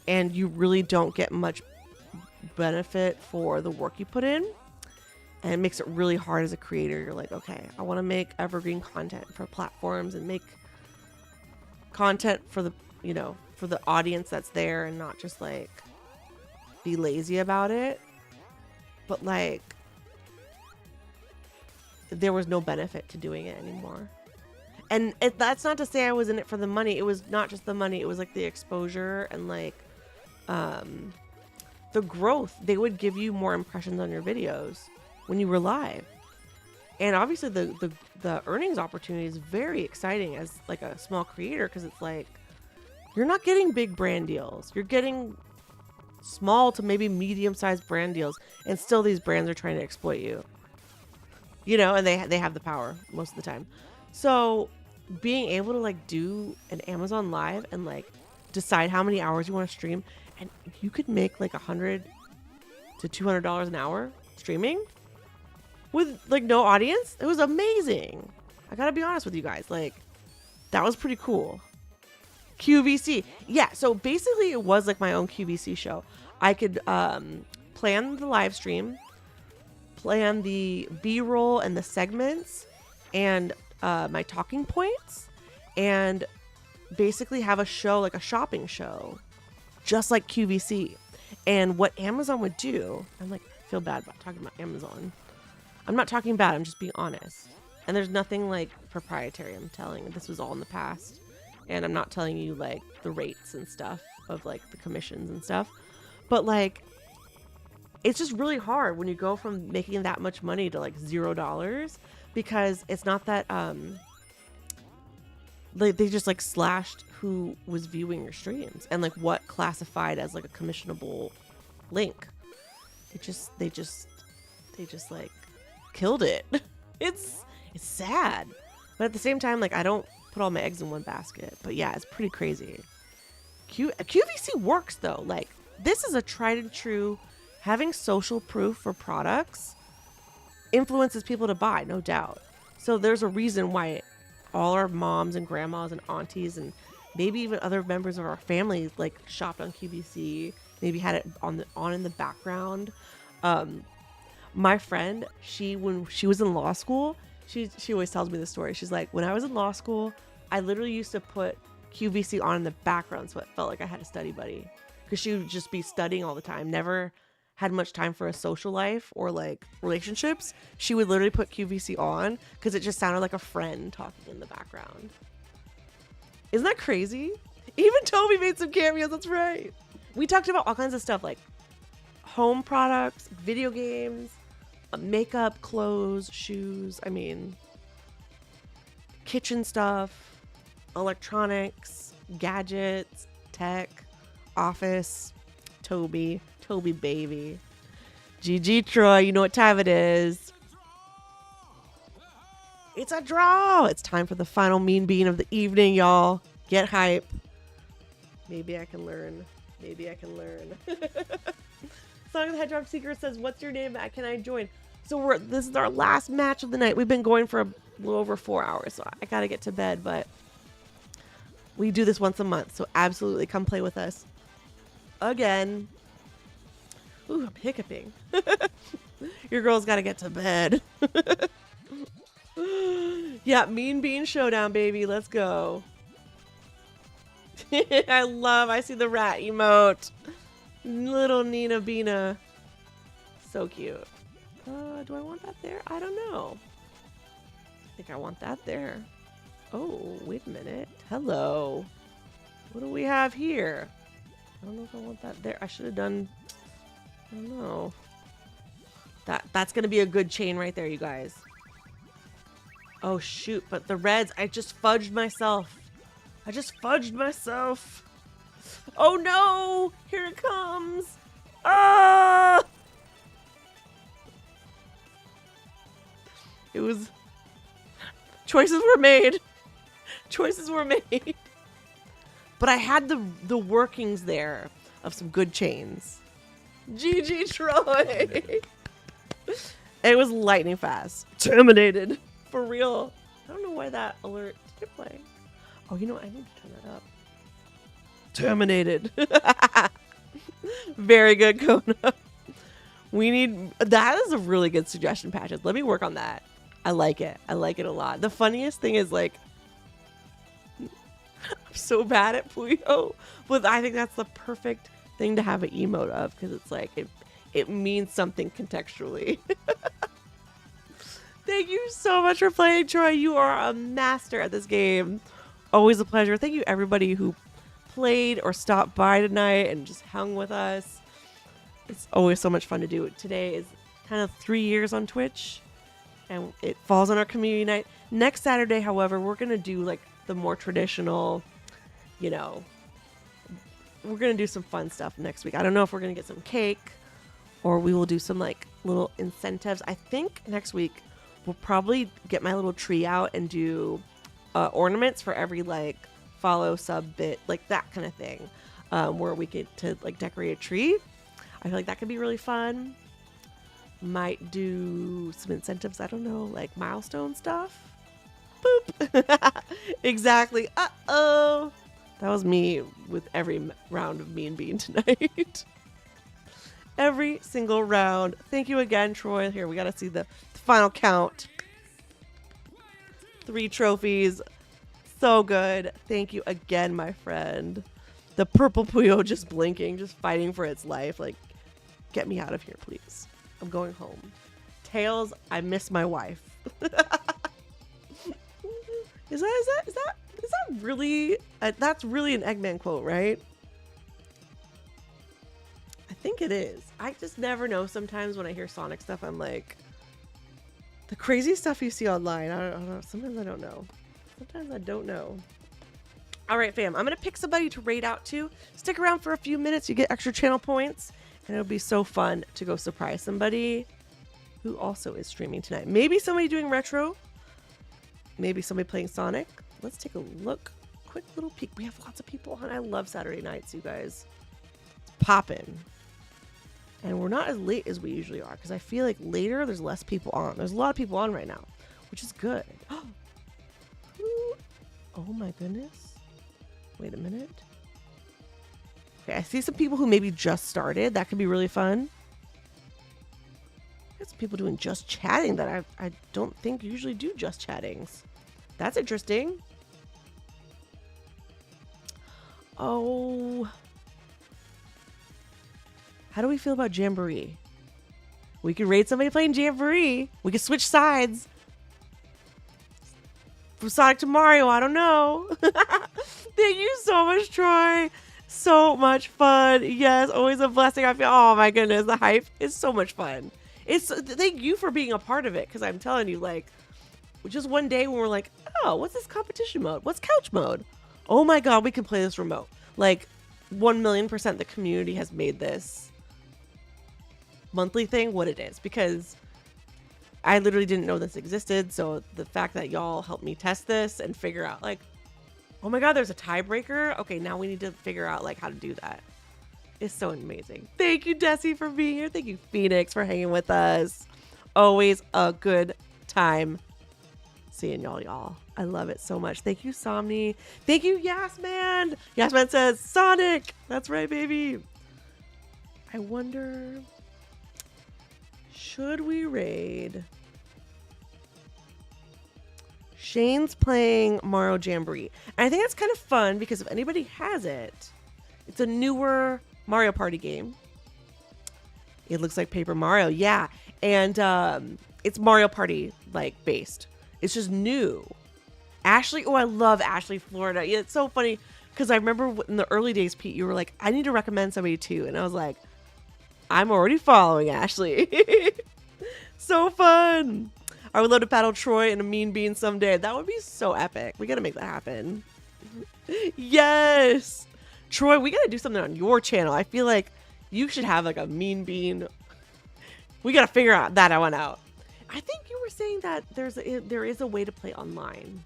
and you really don't get much benefit for the work you put in, and it makes it really hard as a creator. You're like, okay, I want to make evergreen content for platforms and make content for the, you know, for the audience that's there, and not just like be lazy about it. But like, there was no benefit to doing it anymore. And that's not to say I was in it for the money. It was not just the money. It was like the exposure and like the growth. They would give you more impressions on your videos when you were live. And obviously the earnings opportunity is very exciting as like a small creator, because it's like, you're not getting big brand deals. You're getting small to maybe medium-sized brand deals, and still these brands are trying to exploit you. You know, and they have the power most of the time. So being able to like do an Amazon Live and like decide how many hours you want to stream, and you could make like $100 to $200 an hour streaming with like no audience. It was amazing. I gotta be honest with you guys. Like, that was pretty cool. QVC. Yeah, so basically it was like my own QVC show. I could plan the live stream, plan the B-roll and the segments, and my talking points, and basically have a show, like a shopping show, just like QVC. And what Amazon would do, I'm like, feel bad about talking about Amazon. I'm not talking bad, I'm just being honest. And there's nothing like proprietary. I'm telling you, this was all in the past. And I'm not telling you like the rates and stuff of like the commissions and stuff. But like, it's just really hard when you go from making that much money to like $0, because it's not that they just like slashed who was viewing your streams and like what classified as like a commissionable link. They just like killed it. It's sad. But at the same time, like, I don't put all my eggs in one basket. But yeah, it's pretty crazy. QVC works though. Like, this is a tried and true, having social proof for products influences people to buy, no doubt. So there's a reason why all our moms and grandmas and aunties and maybe even other members of our family like shopped on QVC, maybe had it on in the background. My friend, when she was in law school, she always tells me this story. She's like, when I was in law school, I literally used to put QVC on in the background, so it felt like I had a study buddy, because she would just be studying all the time, never had much time for a social life or like relationships. She would literally put QVC on because it just sounded like a friend talking in the background. Isn't that crazy? Even Toby made some cameos. That's right. We talked about all kinds of stuff like home products, video games, makeup, clothes, shoes. I mean, kitchen stuff, electronics, gadgets, tech, office, Toby baby. GG Troy, you know what time it is. It's a draw. It's time for the final mean bean of the evening, y'all. Get hype. Maybe I can learn. Song of the Hedgehog Secret says, what's your name? Can I join? So this is our last match of the night. We've been going for a little over 4 hours, so I gotta get to bed, but we do this once a month, so absolutely come play with us. Again. Ooh, I'm hiccuping. Your girl's gotta get to bed. Yeah, Mean Bean Showdown, baby. Let's go. I see the rat emote. Little Nina Bina. So cute. Do I want that there? I don't know. I think I want that there. Oh, wait a minute. Hello. What do we have here? I don't know if I want that there. I should have done... I don't know. That's going to be a good chain right there, you guys. Oh, shoot. But the reds, I just fudged myself. Oh, no. Here it comes. Ah! It was... Choices were made. But I had the workings there of some good chains. GG Troy. It was lightning fast. Terminated. For real. I don't know why that alert didn't play. Oh, you know what? I need to turn that up. Terminated. Very good, Kona. That is a really good suggestion, Patches. Let me work on that. I like it a lot. The funniest thing is, like, I'm so bad at Puyo, but I think that's the perfect thing to have an emote of, because it's like it means something contextually. Thank you so much for playing, Troy. You are a master at this game. Always a pleasure. Thank you everybody who played or stopped by tonight and just hung with us. It's always so much fun to do. Today is kind of 3 years on Twitch, and it falls on our community night. Next Saturday, however, we're going to do like the more traditional, you know, we're going to do some fun stuff next week. I don't know if we're going to get some cake or we will do some like little incentives. I think next week we'll probably get my little tree out and do ornaments for every like follow, sub, bit, like that kind of thing, where we get to like decorate a tree. I feel like that could be really fun. Might do some incentives. I don't know, like milestone stuff. Boop. Exactly. Uh-oh. That was me with every round of Mean Bean tonight. Every single round. Thank you again, Troy. Here, we got to see the final count. 3 trophies. So good. Thank you again, my friend. The purple Puyo just blinking, just fighting for its life. Like, get me out of here, please. I'm going home. Tails, I miss my wife. Is that really... that's really an Eggman quote, right? I think it is. I just never know. Sometimes when I hear Sonic stuff, I'm like... The crazy stuff you see online, I don't know. Sometimes I don't know. Sometimes I don't know. All right, fam. I'm going to pick somebody to raid out to. Stick around for a few minutes. You get extra channel points. And it'll be so fun to go surprise somebody who also is streaming tonight. Maybe somebody doing retro. Maybe somebody playing Sonic. Let's take a look. Quick little peek. We have lots of people on. I love Saturday nights, you guys. It's poppin'. And we're not as late as we usually are, because I feel like later there's less people on. There's a lot of people on right now, which is good. Oh my goodness. Wait a minute. Okay, I see some people who maybe just started. That could be really fun. There's some people doing just chatting that I don't think usually do just chattings. That's interesting. Oh. How do we feel about Jamboree? We could raid somebody playing Jamboree. We could switch sides. From Sonic to Mario, I don't know. Thank you so much, Troy. so much fun. Yes, always a blessing. I feel, oh my goodness, the hype is so much fun. Thank you for being a part of it, because I'm telling you, like, just one day when we're like, oh, what's this competition mode? What's couch mode? Oh my God, we can play this remote. Like, 1,000,000% the community has made this monthly thing what it is, because I literally didn't know this existed. So the fact that y'all helped me test this and figure out, like, oh my God, there's a tiebreaker. Okay, now we need to figure out like how to do that. It's so amazing. Thank you, Desi, for being here. Thank you, Phoenix, for hanging with us. Always a good time seeing y'all. I love it so much. Thank you, Somni. Thank you, Yasman. Yasman says, Sonic. That's right, baby. I wonder, should we raid? Shane's playing Mario Jamboree. And I think that's kind of fun because if anybody has it, it's a newer Mario Party game. It looks like Paper Mario. Yeah. And it's Mario Party like based. It's just new. Ashley. Oh, I love Ashley, Florida. Yeah, it's so funny because I remember in the early days, Pete, you were like, I need to recommend somebody too. And I was like, I'm already following Ashley. So fun. I would love to paddle Troy in a mean bean someday. That would be so epic. We got to make that happen. Yes. Troy, we got to do something on your channel. I feel like you should have like a mean bean. We got to figure out that one out. I think you were saying that there is a way to play online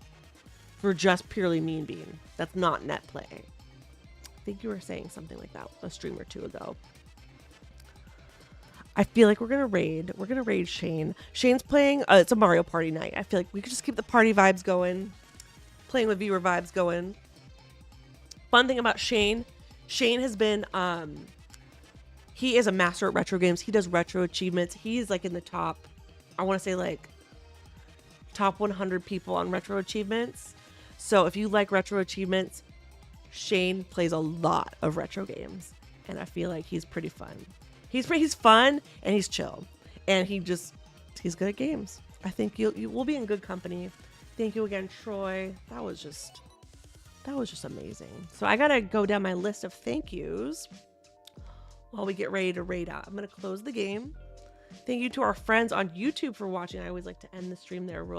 for just purely mean bean. That's not net play. I think you were saying something like that a stream or two ago. I feel like we're going to raid. We're going to raid Shane. Shane's playing. It's a Mario Party night. I feel like we could just keep the party vibes going. Playing with viewer vibes going. Fun thing about Shane has been, he is a master at retro games. He does retro achievements. He's like in the top, I want to say like top 100 people on retro achievements. So if you like retro achievements, Shane plays a lot of retro games. And I feel like he's pretty fun. He's fun and he's chill, and he's good at games. I think you will be in good company. Thank you again, Troy. That was just amazing. So I gotta go down my list of thank yous while we get ready to raid out. I'm gonna close the game. Thank you to our friends on YouTube for watching. I always like to end the stream there real